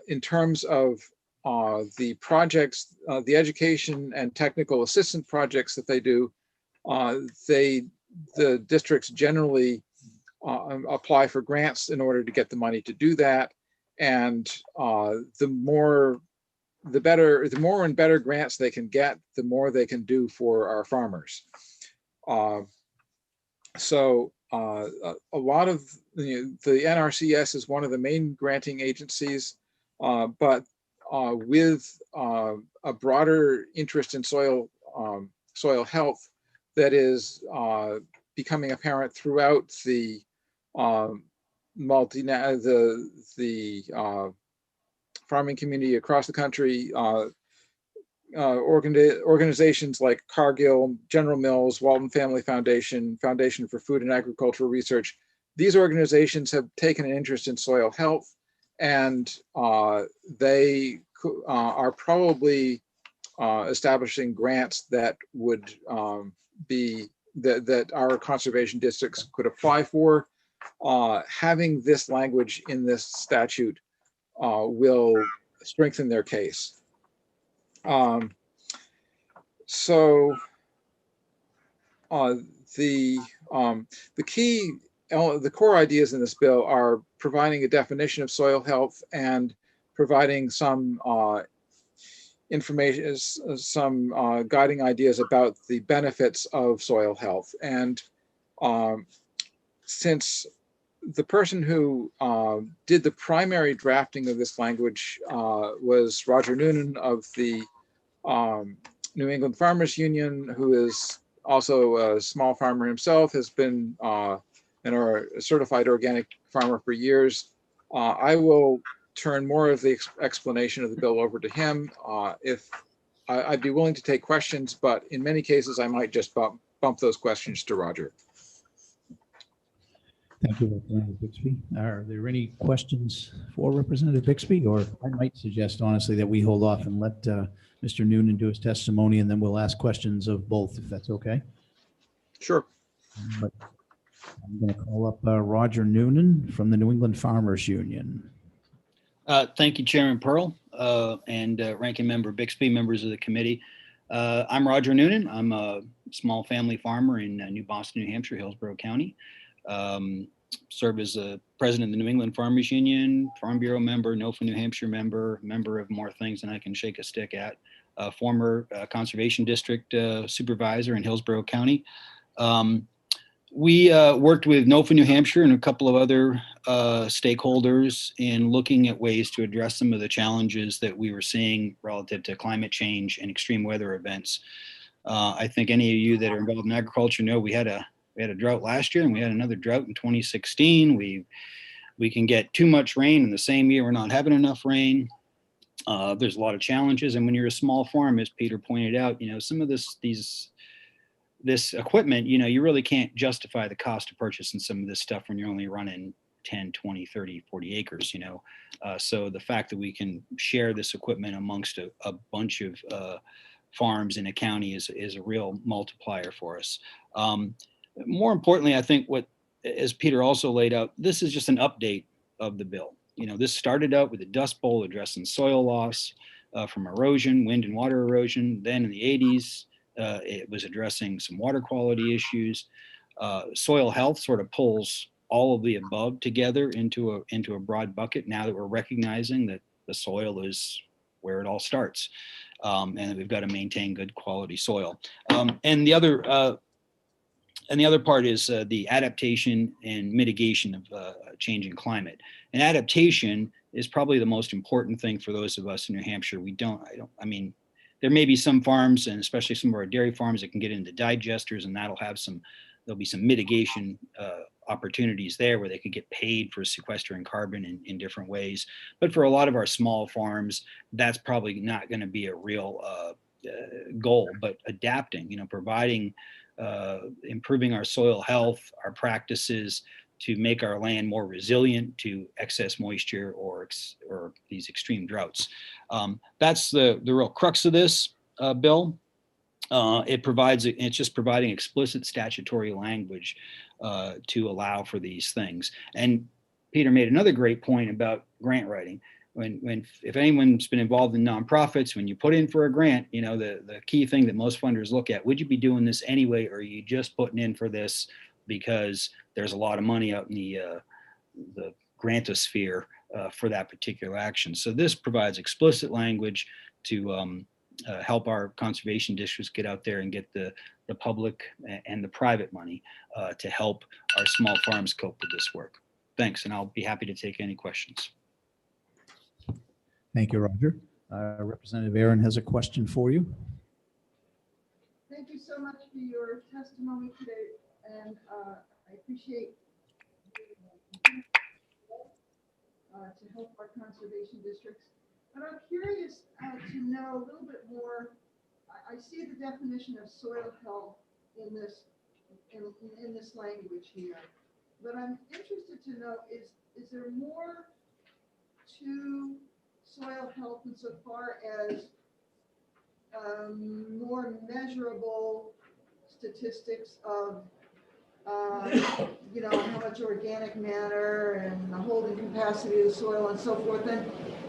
In terms of the projects, the education and technical assistant projects that they do, the districts generally apply for grants in order to get the money to do that. And the more and better grants they can get, the more they can do for our farmers. So a lot of the NRCS is one of the main granting agencies, but with a broader interest in soil health that is becoming apparent throughout the farming community across the country. Organizations like Cargill, General Mills, Walton Family Foundation, Foundation for Food and Agricultural Research. These organizations have taken an interest in soil health, and they are probably establishing grants that would that our conservation districts could apply for. Having this language in this statute will strengthen their case. So the core ideas in this bill are providing a definition of soil health and providing some information, some guiding ideas about the benefits of soil health. And since the person who did the primary drafting of this language was Roger Noonan of the New England Farmers Union, who is also a small farmer himself, has been a certified organic farmer for years. I will turn more of the explanation of the bill over to him. I'd be willing to take questions, but in many cases, I might just bump those questions to Roger. Thank you, Representative Bixby. Are there any questions for Representative Bixby? Or I might suggest, honestly, that we hold off and let Mr. Noonan do his testimony, and then we'll ask questions of both, if that's okay. Sure. But I'm going to call up Roger Noonan from the New England Farmers Union. Thank you, Chairman Pearl and Ranking Member Bixby, members of the committee. I'm Roger Noonan. I'm a small family farmer in New Boston, New Hampshire, Hillsborough County. Served as a president of the New England Farmers Union, Farm Bureau member, NOFA New Hampshire member of more things than I can shake a stick at, former conservation district supervisor in Hillsborough County. We worked with NOFA New Hampshire and a couple of other stakeholders in looking at ways to address some of the challenges that we were seeing relative to climate change and extreme weather events. I think any of you that are involved in agriculture know we had a drought last year, and we had another drought in 2016. We can get too much rain in the same year we're not having enough rain. There's a lot of challenges, and when you're a small farm, as Peter pointed out, some of this equipment, you really can't justify the cost to purchasing some of this stuff when you're only running 10, 20, 30, 40 acres, So the fact that we can share this equipment amongst a bunch of farms in a county is a real multiplier for us. More importantly, I think as Peter also laid out, this is just an update of the bill. This started out with a Dust Bowl addressing soil loss from erosion, wind and water erosion. Then in the 80s, it was addressing some water quality issues. Soil health sort of pulls all of the above together into a broad bucket now that we're recognizing that the soil is where it all starts, and that we've got to maintain good quality soil. And the other part is the adaptation and mitigation of changing climate. And adaptation is probably the most important thing for those of us in New Hampshire. I mean, there may be some farms, and especially some of our dairy farms, that can get into digesters, and there'll be some mitigation opportunities there where they could get paid for sequestering carbon in different ways. But for a lot of our small farms, that's probably not going to be a real goal. But adapting, providing, improving our soil health, our practices to make our land more resilient to excess moisture or these extreme droughts. That's the real crux of this bill. It's just providing explicit statutory language to allow for these things. And Peter made another great point about grant writing. If anyone's been involved in nonprofits, when you put in for a grant, the key thing that most funders look at, would you be doing this anyway, or are you just putting in for this because there's a lot of money out in the grantosphere for that particular action. So this provides explicit language to help our conservation districts get out there and get the public and the private money to help our small farms cope with this work. Thanks, and I'll be happy to take any questions. Thank you, Roger. Representative Aaron has a question for you. Thank you so much for your testimony today, and I appreciate to help our conservation districts. But I'm curious to know a little bit more. I see the definition of soil health in this language here, but I'm interested to know is there more to soil health insofar as more measurable statistics of how much organic matter and the holding capacity of the soil and so forth? And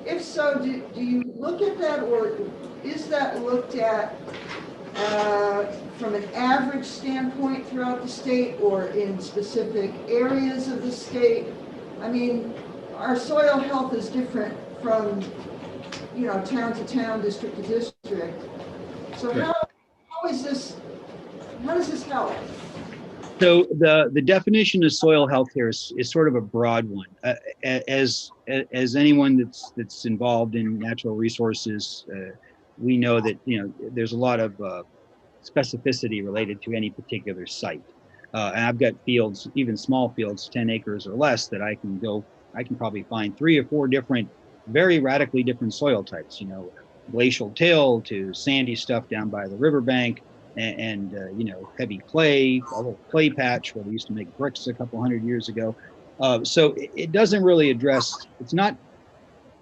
if so, do you look at that, or is that looked at from an average standpoint throughout the state or in specific areas of the state? I mean, our soil health is different from town to town, district to district. So how does this help? So the definition of soil health here is sort of a broad one. As anyone that's involved in natural resources, we know that there's a lot of specificity related to any particular site. And I've got fields, even small fields, 10 acres or less, that I can probably find 3 or 4 different, very radically different soil types. Glacial till to sandy stuff down by the riverbank. And heavy clay, a little clay patch where they used to make bricks a couple hundred years ago. So it doesn't really address, it's not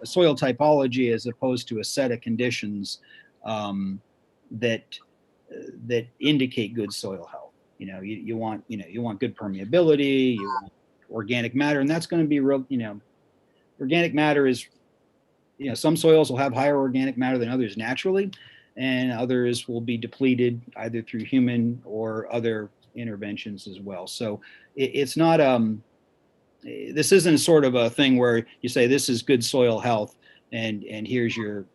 a soil typology as opposed to a set of conditions that indicate good soil health. You want good permeability, you want organic matter, and that's going to be real. Organic matter is, some soils will have higher organic matter than others naturally, and others will be depleted either through human or other interventions as well. So it's not, this isn't sort of a thing where you say this is good soil health and here's your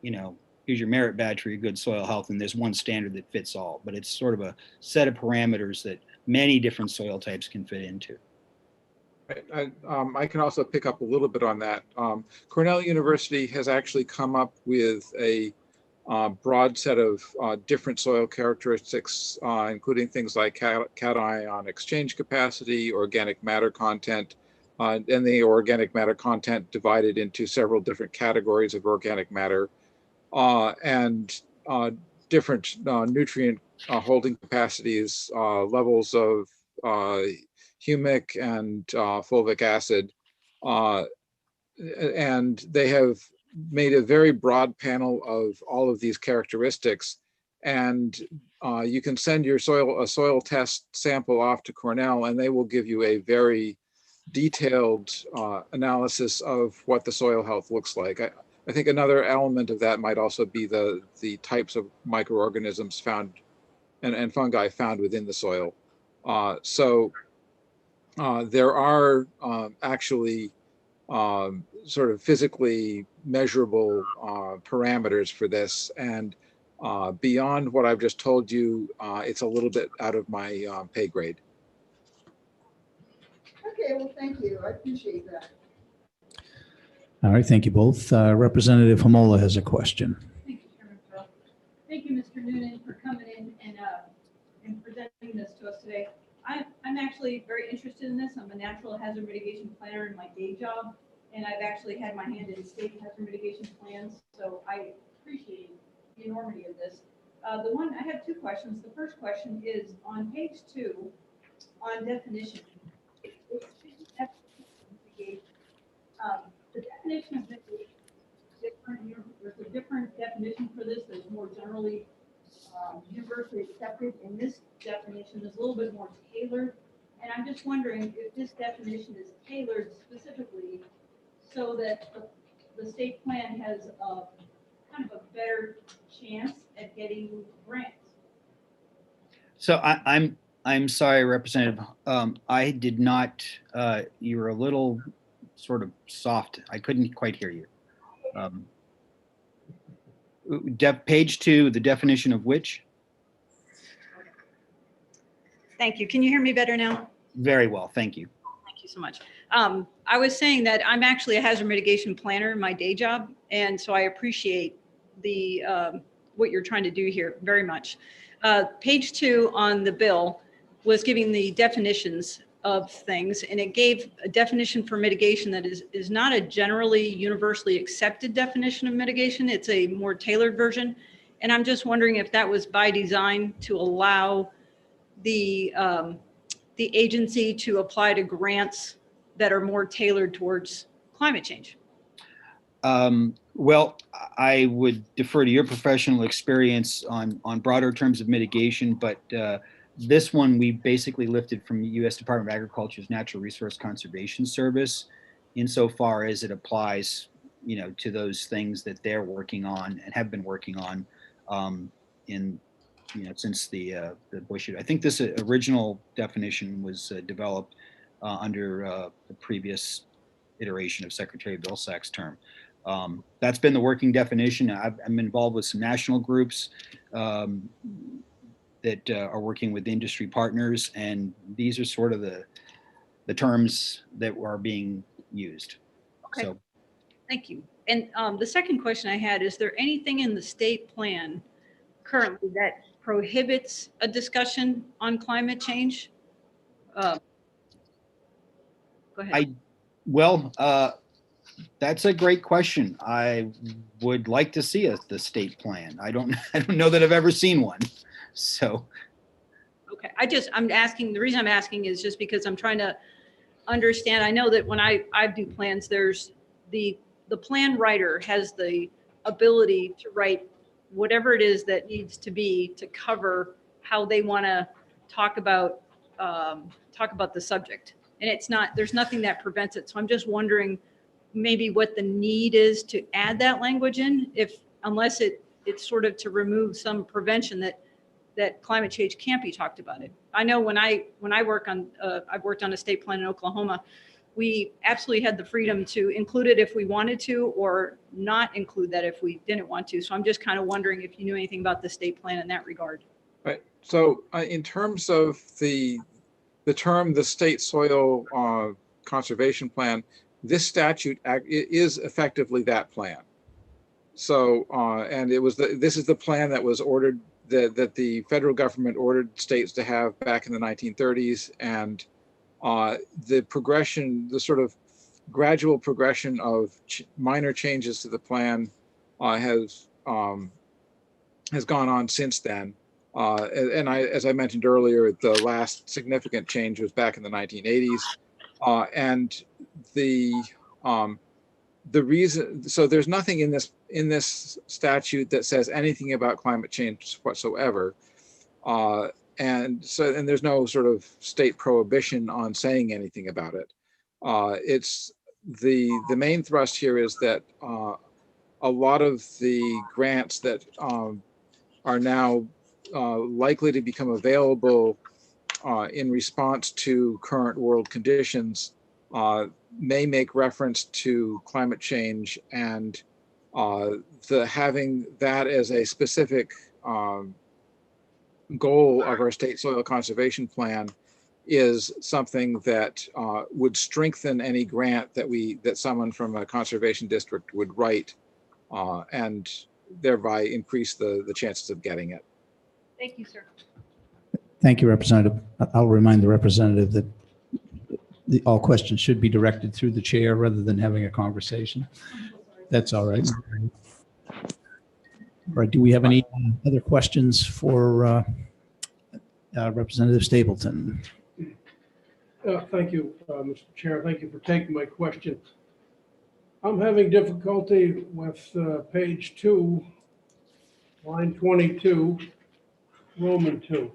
merit badge for your good soil health, and there's one standard that fits all, but it's sort of a set of parameters that many different soil types can fit into. I can also pick up a little bit on that. Cornell University has actually come up with a broad set of different soil characteristics, including things like cation exchange capacity, organic matter content, and the organic matter content divided into several different categories of organic matter, and different nutrient holding capacities, levels of humic and fulvic acid. And they have made a very broad panel of all of these characteristics, and you can send your soil test sample off to Cornell, and they will give you a very detailed analysis of what the soil health looks like. I think another element of that might also be the types of microorganisms found and fungi found within the soil. So there are actually sort of physically measurable parameters for this, and beyond what I've just told you, it's a little bit out of my pay grade. Okay, well, thank you. I appreciate that. All right, thank you both. Representative Hamola has a question. Thank you, Chairman Farrell. Thank you, Mr. Noonan, for coming in and presenting this to us today. I'm actually very interested in this. I'm a natural hazard mitigation planner in my day job, and I've actually had my hand in state hazard mitigation plans, so I appreciate the enormity of this. I have 2 questions. The first question is on page 2 on definition. The definition of mitigation is different. There's a different definition for this that's more generally universally accepted, and this definition is a little bit more tailored. And I'm just wondering if this definition is tailored specifically so that the state plan has a kind of a better chance at getting grants. So I'm sorry, Representative. I did not, you were a little sort of soft. I couldn't quite hear you. Page 2, the definition of which? Thank you. Can you hear me better now? Very well, thank you. Thank you so much. I was saying that I'm actually a hazard mitigation planner in my day job, and so I appreciate the what you're trying to do here very much. Page 2 on the bill was giving the definitions of things, and it gave a definition for mitigation that is not a generally universally accepted definition of mitigation. It's a more tailored version, and I'm just wondering if that was by design to allow the agency to apply to grants that are more tailored towards climate change. Well, I would defer to your professional experience on broader terms of mitigation, but this one we basically lifted from the U.S. Department of Agriculture's Natural Resource Conservation Service, insofar as it applies, to those things that they're working on and have been working on since the Bush year. I think this original definition was developed under the previous iteration of Secretary Vilsack's term. That's been the working definition. I'm involved with some national groups that are working with industry partners, and these are sort of the terms that are being used. Okay, So, thank you. And the second question I had, is there anything in the state plan currently that prohibits a discussion on climate change? Go ahead. That's a great question. I would like to see the state plan. I don't know that I've ever seen one. So. Okay, I'm asking, the reason I'm asking is just because I'm trying to understand. I know that when I do plans, there's the plan writer has the ability to write whatever it is that needs to be to cover how they want to talk about the subject. And there's nothing that prevents it. So I'm just wondering maybe what the need is to add that language in, unless it's sort of to remove some prevention that climate change can't be talked about it. I know when I work on, I've worked on a state plan in Oklahoma, we absolutely had the freedom to include it if we wanted to, or not include that if we didn't want to. So I'm just kind of wondering if you knew anything about the state plan in that regard. Right. So in terms of the term, the state soil conservation plan, this statute is effectively that plan. So, and this is the plan that was ordered, that the federal government ordered states to have back in the 1930s, and the progression, the sort of gradual progression of minor changes to the plan has gone on since then. And as I mentioned earlier, the last significant change was back in the 1980s. And the reason, so there's nothing in this statute that says anything about climate change whatsoever. And there's no sort of state prohibition on saying anything about it. It's the main thrust here is that a lot of the grants that are now likely to become available in response to current world conditions may make reference to climate change, and having that as a specific goal of our state soil conservation plan is something that would strengthen any grant that someone from a conservation district would write, and thereby increase the chances of getting it. Thank you, sir. Thank you, Representative. I'll remind the representative that all questions should be directed through the chair rather than having a conversation. That's all right. All right. Do we have any other questions for Representative Stapleton? Thank you, Mr. Chair. Thank you for taking my question. I'm having difficulty with page 2, line 22, Roman 2.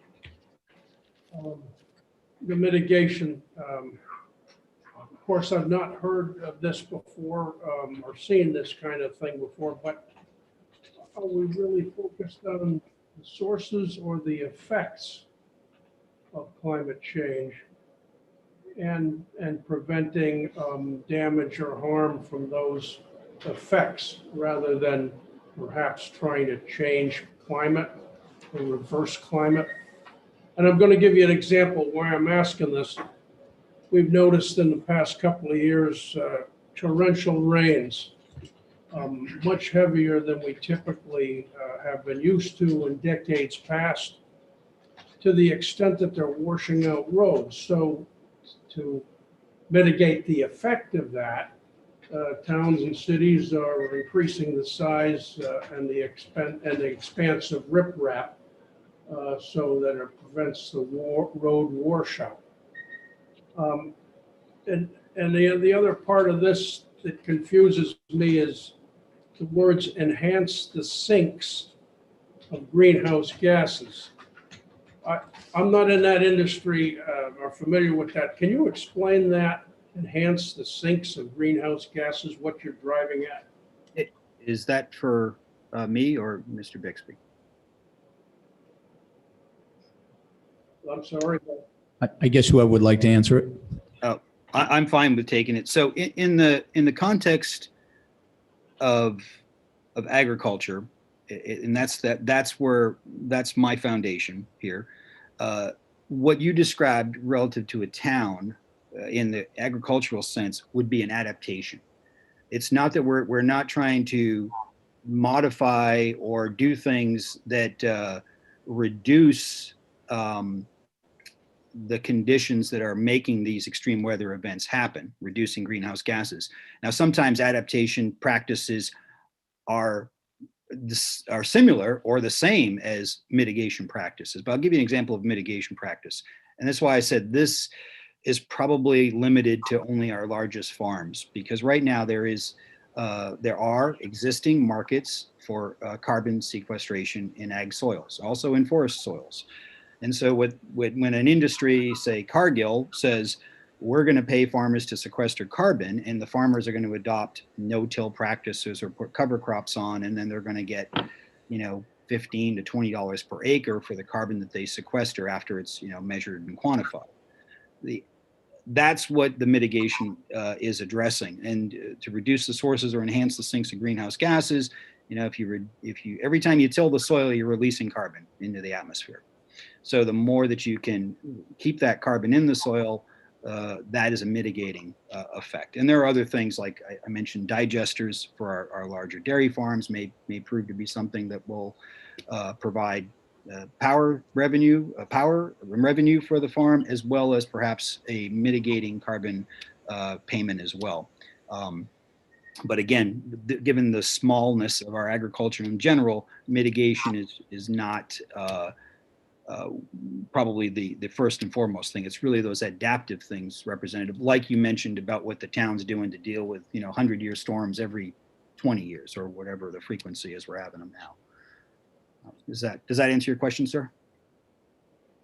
The mitigation. Of course, I've not heard of this before or seen this kind of thing before, but are we really focused on the sources or the effects of climate change and preventing damage or harm from those effects rather than perhaps trying to change climate or reverse climate. And I'm going to give you an example why I'm asking this. We've noticed in the past couple of years torrential rains, much heavier than we typically have been used to in decades past, to the extent that they're washing out roads. So to mitigate the effect of that, towns and cities are increasing the size and the expanse of riprap so that it prevents the road washout. And the other part of this that confuses me is the words enhance the sinks of greenhouse gases. I'm not in that industry or familiar with that. Can you explain that? Enhance the sinks of greenhouse gases, what you're driving at? Is that for me or Mr. Bixby? I'm sorry. I guess whoever would like to answer it. Oh, I'm fine with taking it. So in the context of agriculture, and that's my foundation here. What you described relative to a town in the agricultural sense would be an adaptation. It's not that we're not trying to modify or do things that reduce the conditions that are making these extreme weather events happen, reducing greenhouse gases. Now, sometimes adaptation practices are similar or the same as mitigation practices, but I'll give you an example of mitigation practice. And that's why I said this is probably limited to only our largest farms, because right now there are existing markets for carbon sequestration in ag soils, also in forest soils. And so when an industry, say Cargill, says, we're going to pay farmers to sequester carbon, and the farmers are going to adopt no-till practices or put cover crops on, and then they're going to get, $15 to $20 per acre for the carbon that they sequester after it's, measured and quantified. That's what the mitigation is addressing. And to reduce the sources or enhance the sinks of greenhouse gases, if you every time you till the soil, you're releasing carbon into the atmosphere. So the more that you can keep that carbon in the soil, that is a mitigating effect. And there are other things like I mentioned, digesters for our larger dairy farms may prove to be something that will provide power revenue for the farm, as well as perhaps a mitigating carbon payment as well. But again, given the smallness of our agriculture in general, mitigation is not probably the first and foremost thing. It's really those adaptive things, Representative, like you mentioned about what the town's doing to deal with 100-year storms every 20 years or whatever the frequency is we're having them now. Does that answer your question, sir?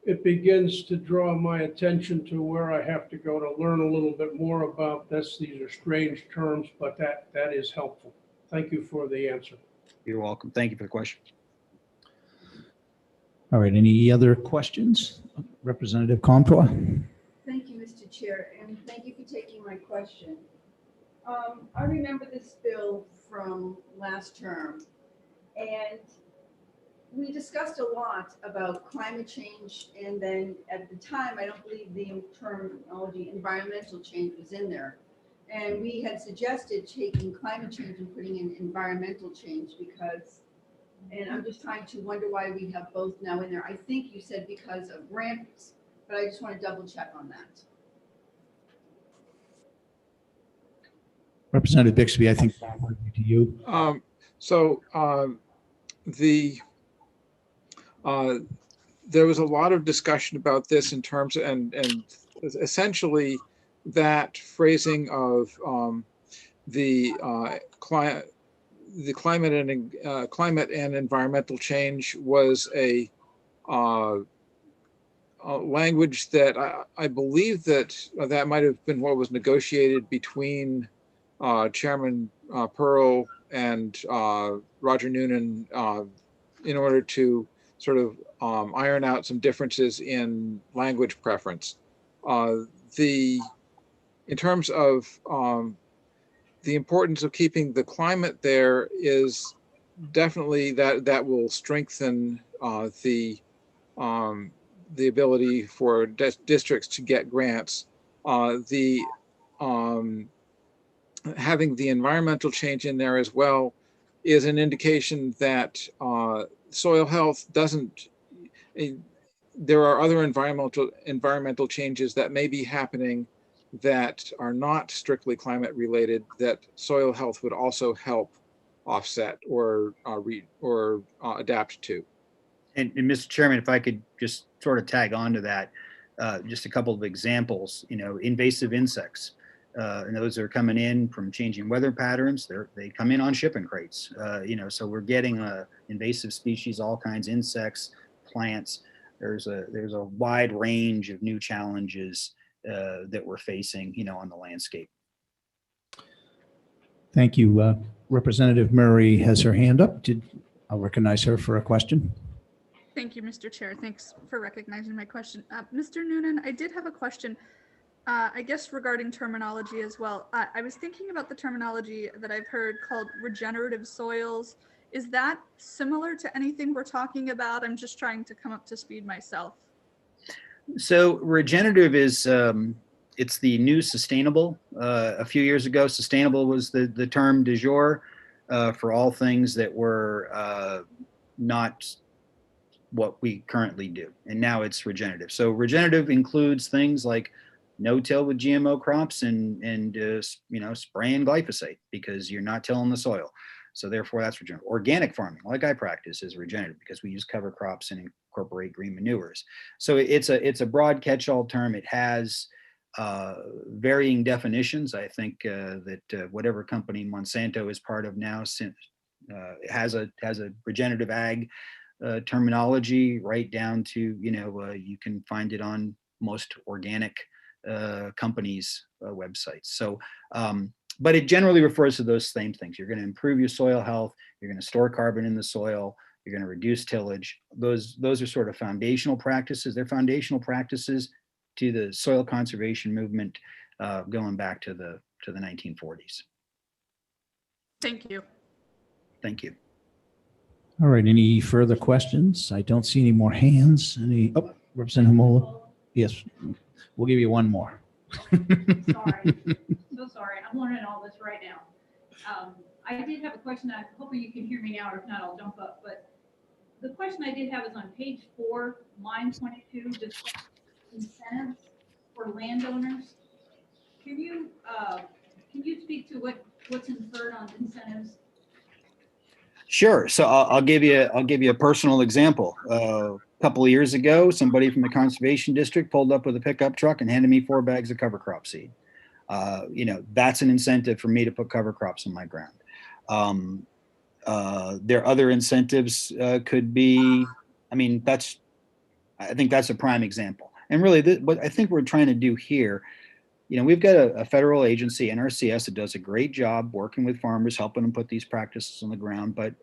It begins to draw my attention to where I have to go to learn a little bit more about this. These are strange terms, but that is helpful. Thank you for the answer. You're welcome. Thank you for the question. All right, any other questions? Representative Comtois. Thank you, Mr. Chair, and thank you for taking my question. I remember this bill from last term, and we discussed a lot about climate change, and then at the time, I don't believe the terminology environmental change was in there. And we had suggested taking climate change and putting in environmental change because, and I'm just trying to wonder why we have both now in there. I think you said because of ramps, but I just want to double check on that. Representative Bixby, I think to you. There was a lot of discussion about this in terms of, and essentially that phrasing of the climate and environmental change was a language that I believe that might have been what was negotiated between Chairman Pearl and Roger Noonan in order to sort of iron out some differences in language preference. In terms of the importance of keeping the climate there is definitely that will strengthen the ability for districts to get grants. Having the environmental change in there as well is an indication that soil health doesn't. There are other environmental changes that may be happening that are not strictly climate related that soil health would also help offset or adapt to. And Mr. Chairman, if I could just sort of tag on to that, just a couple of examples, invasive insects. And those are coming in from changing weather patterns. They come in on shipping crates, so we're getting invasive species, all kinds of insects, plants. There's a wide range of new challenges that we're facing, on the landscape. Thank you. Representative Murray has her hand up. I'll recognize her for a question. Thank you, Mr. Chair. Thanks for recognizing my question. Mr. Noonan, I did have a question, I guess regarding terminology as well. I was thinking about the terminology that I've heard called regenerative soils. Is that similar to anything we're talking about? I'm just trying to come up to speed myself. So regenerative is, it's the new sustainable. A few years ago, sustainable was the term du jour for all things that were not what we currently do. And now it's regenerative. So regenerative includes things like no-till with GMO crops and spraying glyphosate because you're not tilling the soil. So therefore that's regenerative. Organic farming, like I practice, is regenerative because we use cover crops and incorporate green manures. So it's a broad catch-all term. It has varying definitions. I think that whatever company Monsanto is part of now has a regenerative ag terminology right down to, you can find it on most organic companies' websites. So, but it generally refers to those same things. You're going to improve your soil health. You're going to store carbon in the soil. You're going to reduce tillage. Those are sort of foundational practices. They're foundational practices to the soil conservation movement going back to the 1940s. Thank you. Thank you. All right. Any further questions? I don't see any more hands. Representative Mola? Yes. We'll give you one more. Sorry. So sorry. I'm learning all this right now. I did have a question. I'm hoping you can hear me now, or if not, I'll jump up. But the question I did have is on page 4, line 22, just incentives for landowners. Can you speak to what's inferred on incentives? Sure. So I'll give you a personal example. A couple of years ago, somebody from the conservation district pulled up with a pickup truck and handed me 4 bags of cover crop seed. That's an incentive for me to put cover crops on my ground. There are other incentives could be, I think that's a prime example. And really what I think we're trying to do here, we've got a federal agency, NRCS, that does a great job working with farmers, helping them put these practices on the ground. But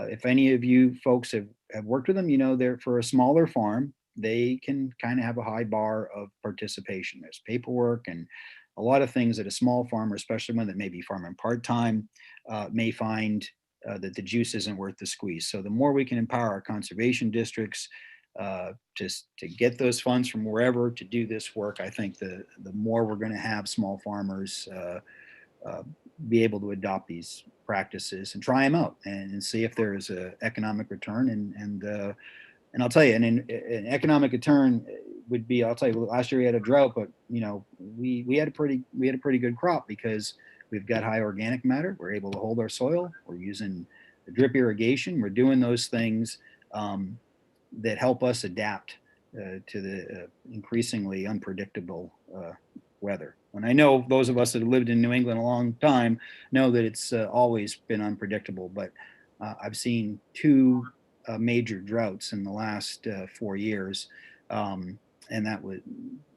if any of you folks have worked with them, they're for a smaller farm, they can kind of have a high bar of participation. There's paperwork and a lot of things that a small farmer, especially one that may be farming part-time, may find that the juice isn't worth the squeeze. So the more we can empower our conservation districts to get those funds from wherever to do this work, I think the more we're going to have small farmers be able to adopt these practices and try them out and see if there is an economic return. And I'll tell you, an economic return would be, I'll tell you, last year we had a drought, but we had a pretty good crop because we've got high organic matter. We're able to hold our soil. We're using the drip irrigation. We're doing those things that help us adapt to the increasingly unpredictable weather. And I know those of us that have lived in New England a long time know that it's always been unpredictable, but I've seen 2 major droughts in the last 4 years, and that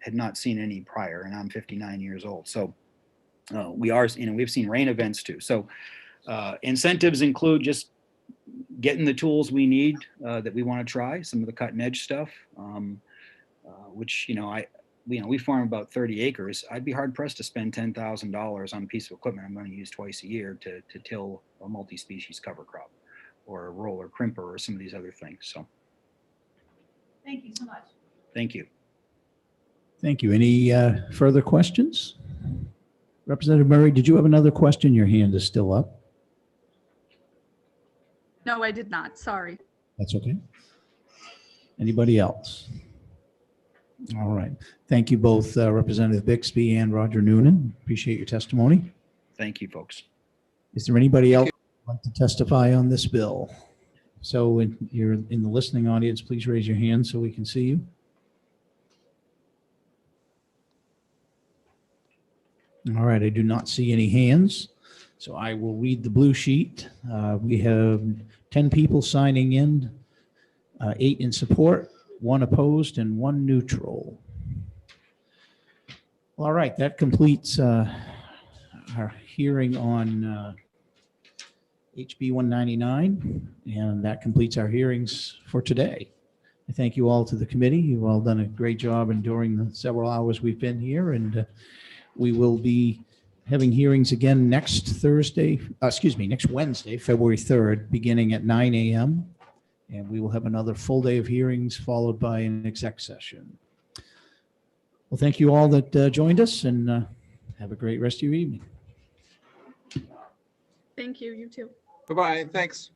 had not seen any prior, and I'm 59 years old. So we've seen rain events too. So incentives include just getting the tools we need that we want to try, some of the cutting edge stuff, which, we farm about 30 acres. I'd be hard pressed to spend $10,000 on a piece of equipment I'm going to use twice a year to till a multi-species cover crop or a roller crimper or some of these other things. So Thank you so much. thank you. Thank you. Any further questions? Representative Murray, did you have another question? Your hand is still up. No, I did not. Sorry. That's okay. Anybody else? All right. Thank you both, Representative Bixby and Roger Noonan. Appreciate your testimony. Thank you, folks. Is there anybody else who'd like to testify on this bill? So when you're in the listening audience, please raise your hand so we can see you. All right, I do not see any hands, so I will read the blue sheet. We have 10 people signing in, 8 in support, 1 opposed, and 1 neutral. All right, that completes our hearing on HB 199, and that completes our hearings for today. I thank you all to the committee. You've all done a great job during the several hours we've been here, and we will be having hearings again next Wednesday, February 3rd, beginning at 9 a.m. And we will have another full day of hearings followed by an exec session. Well, thank you all that joined us, and have a great rest of your evening. Thank you. You too. Bye-bye. Thanks.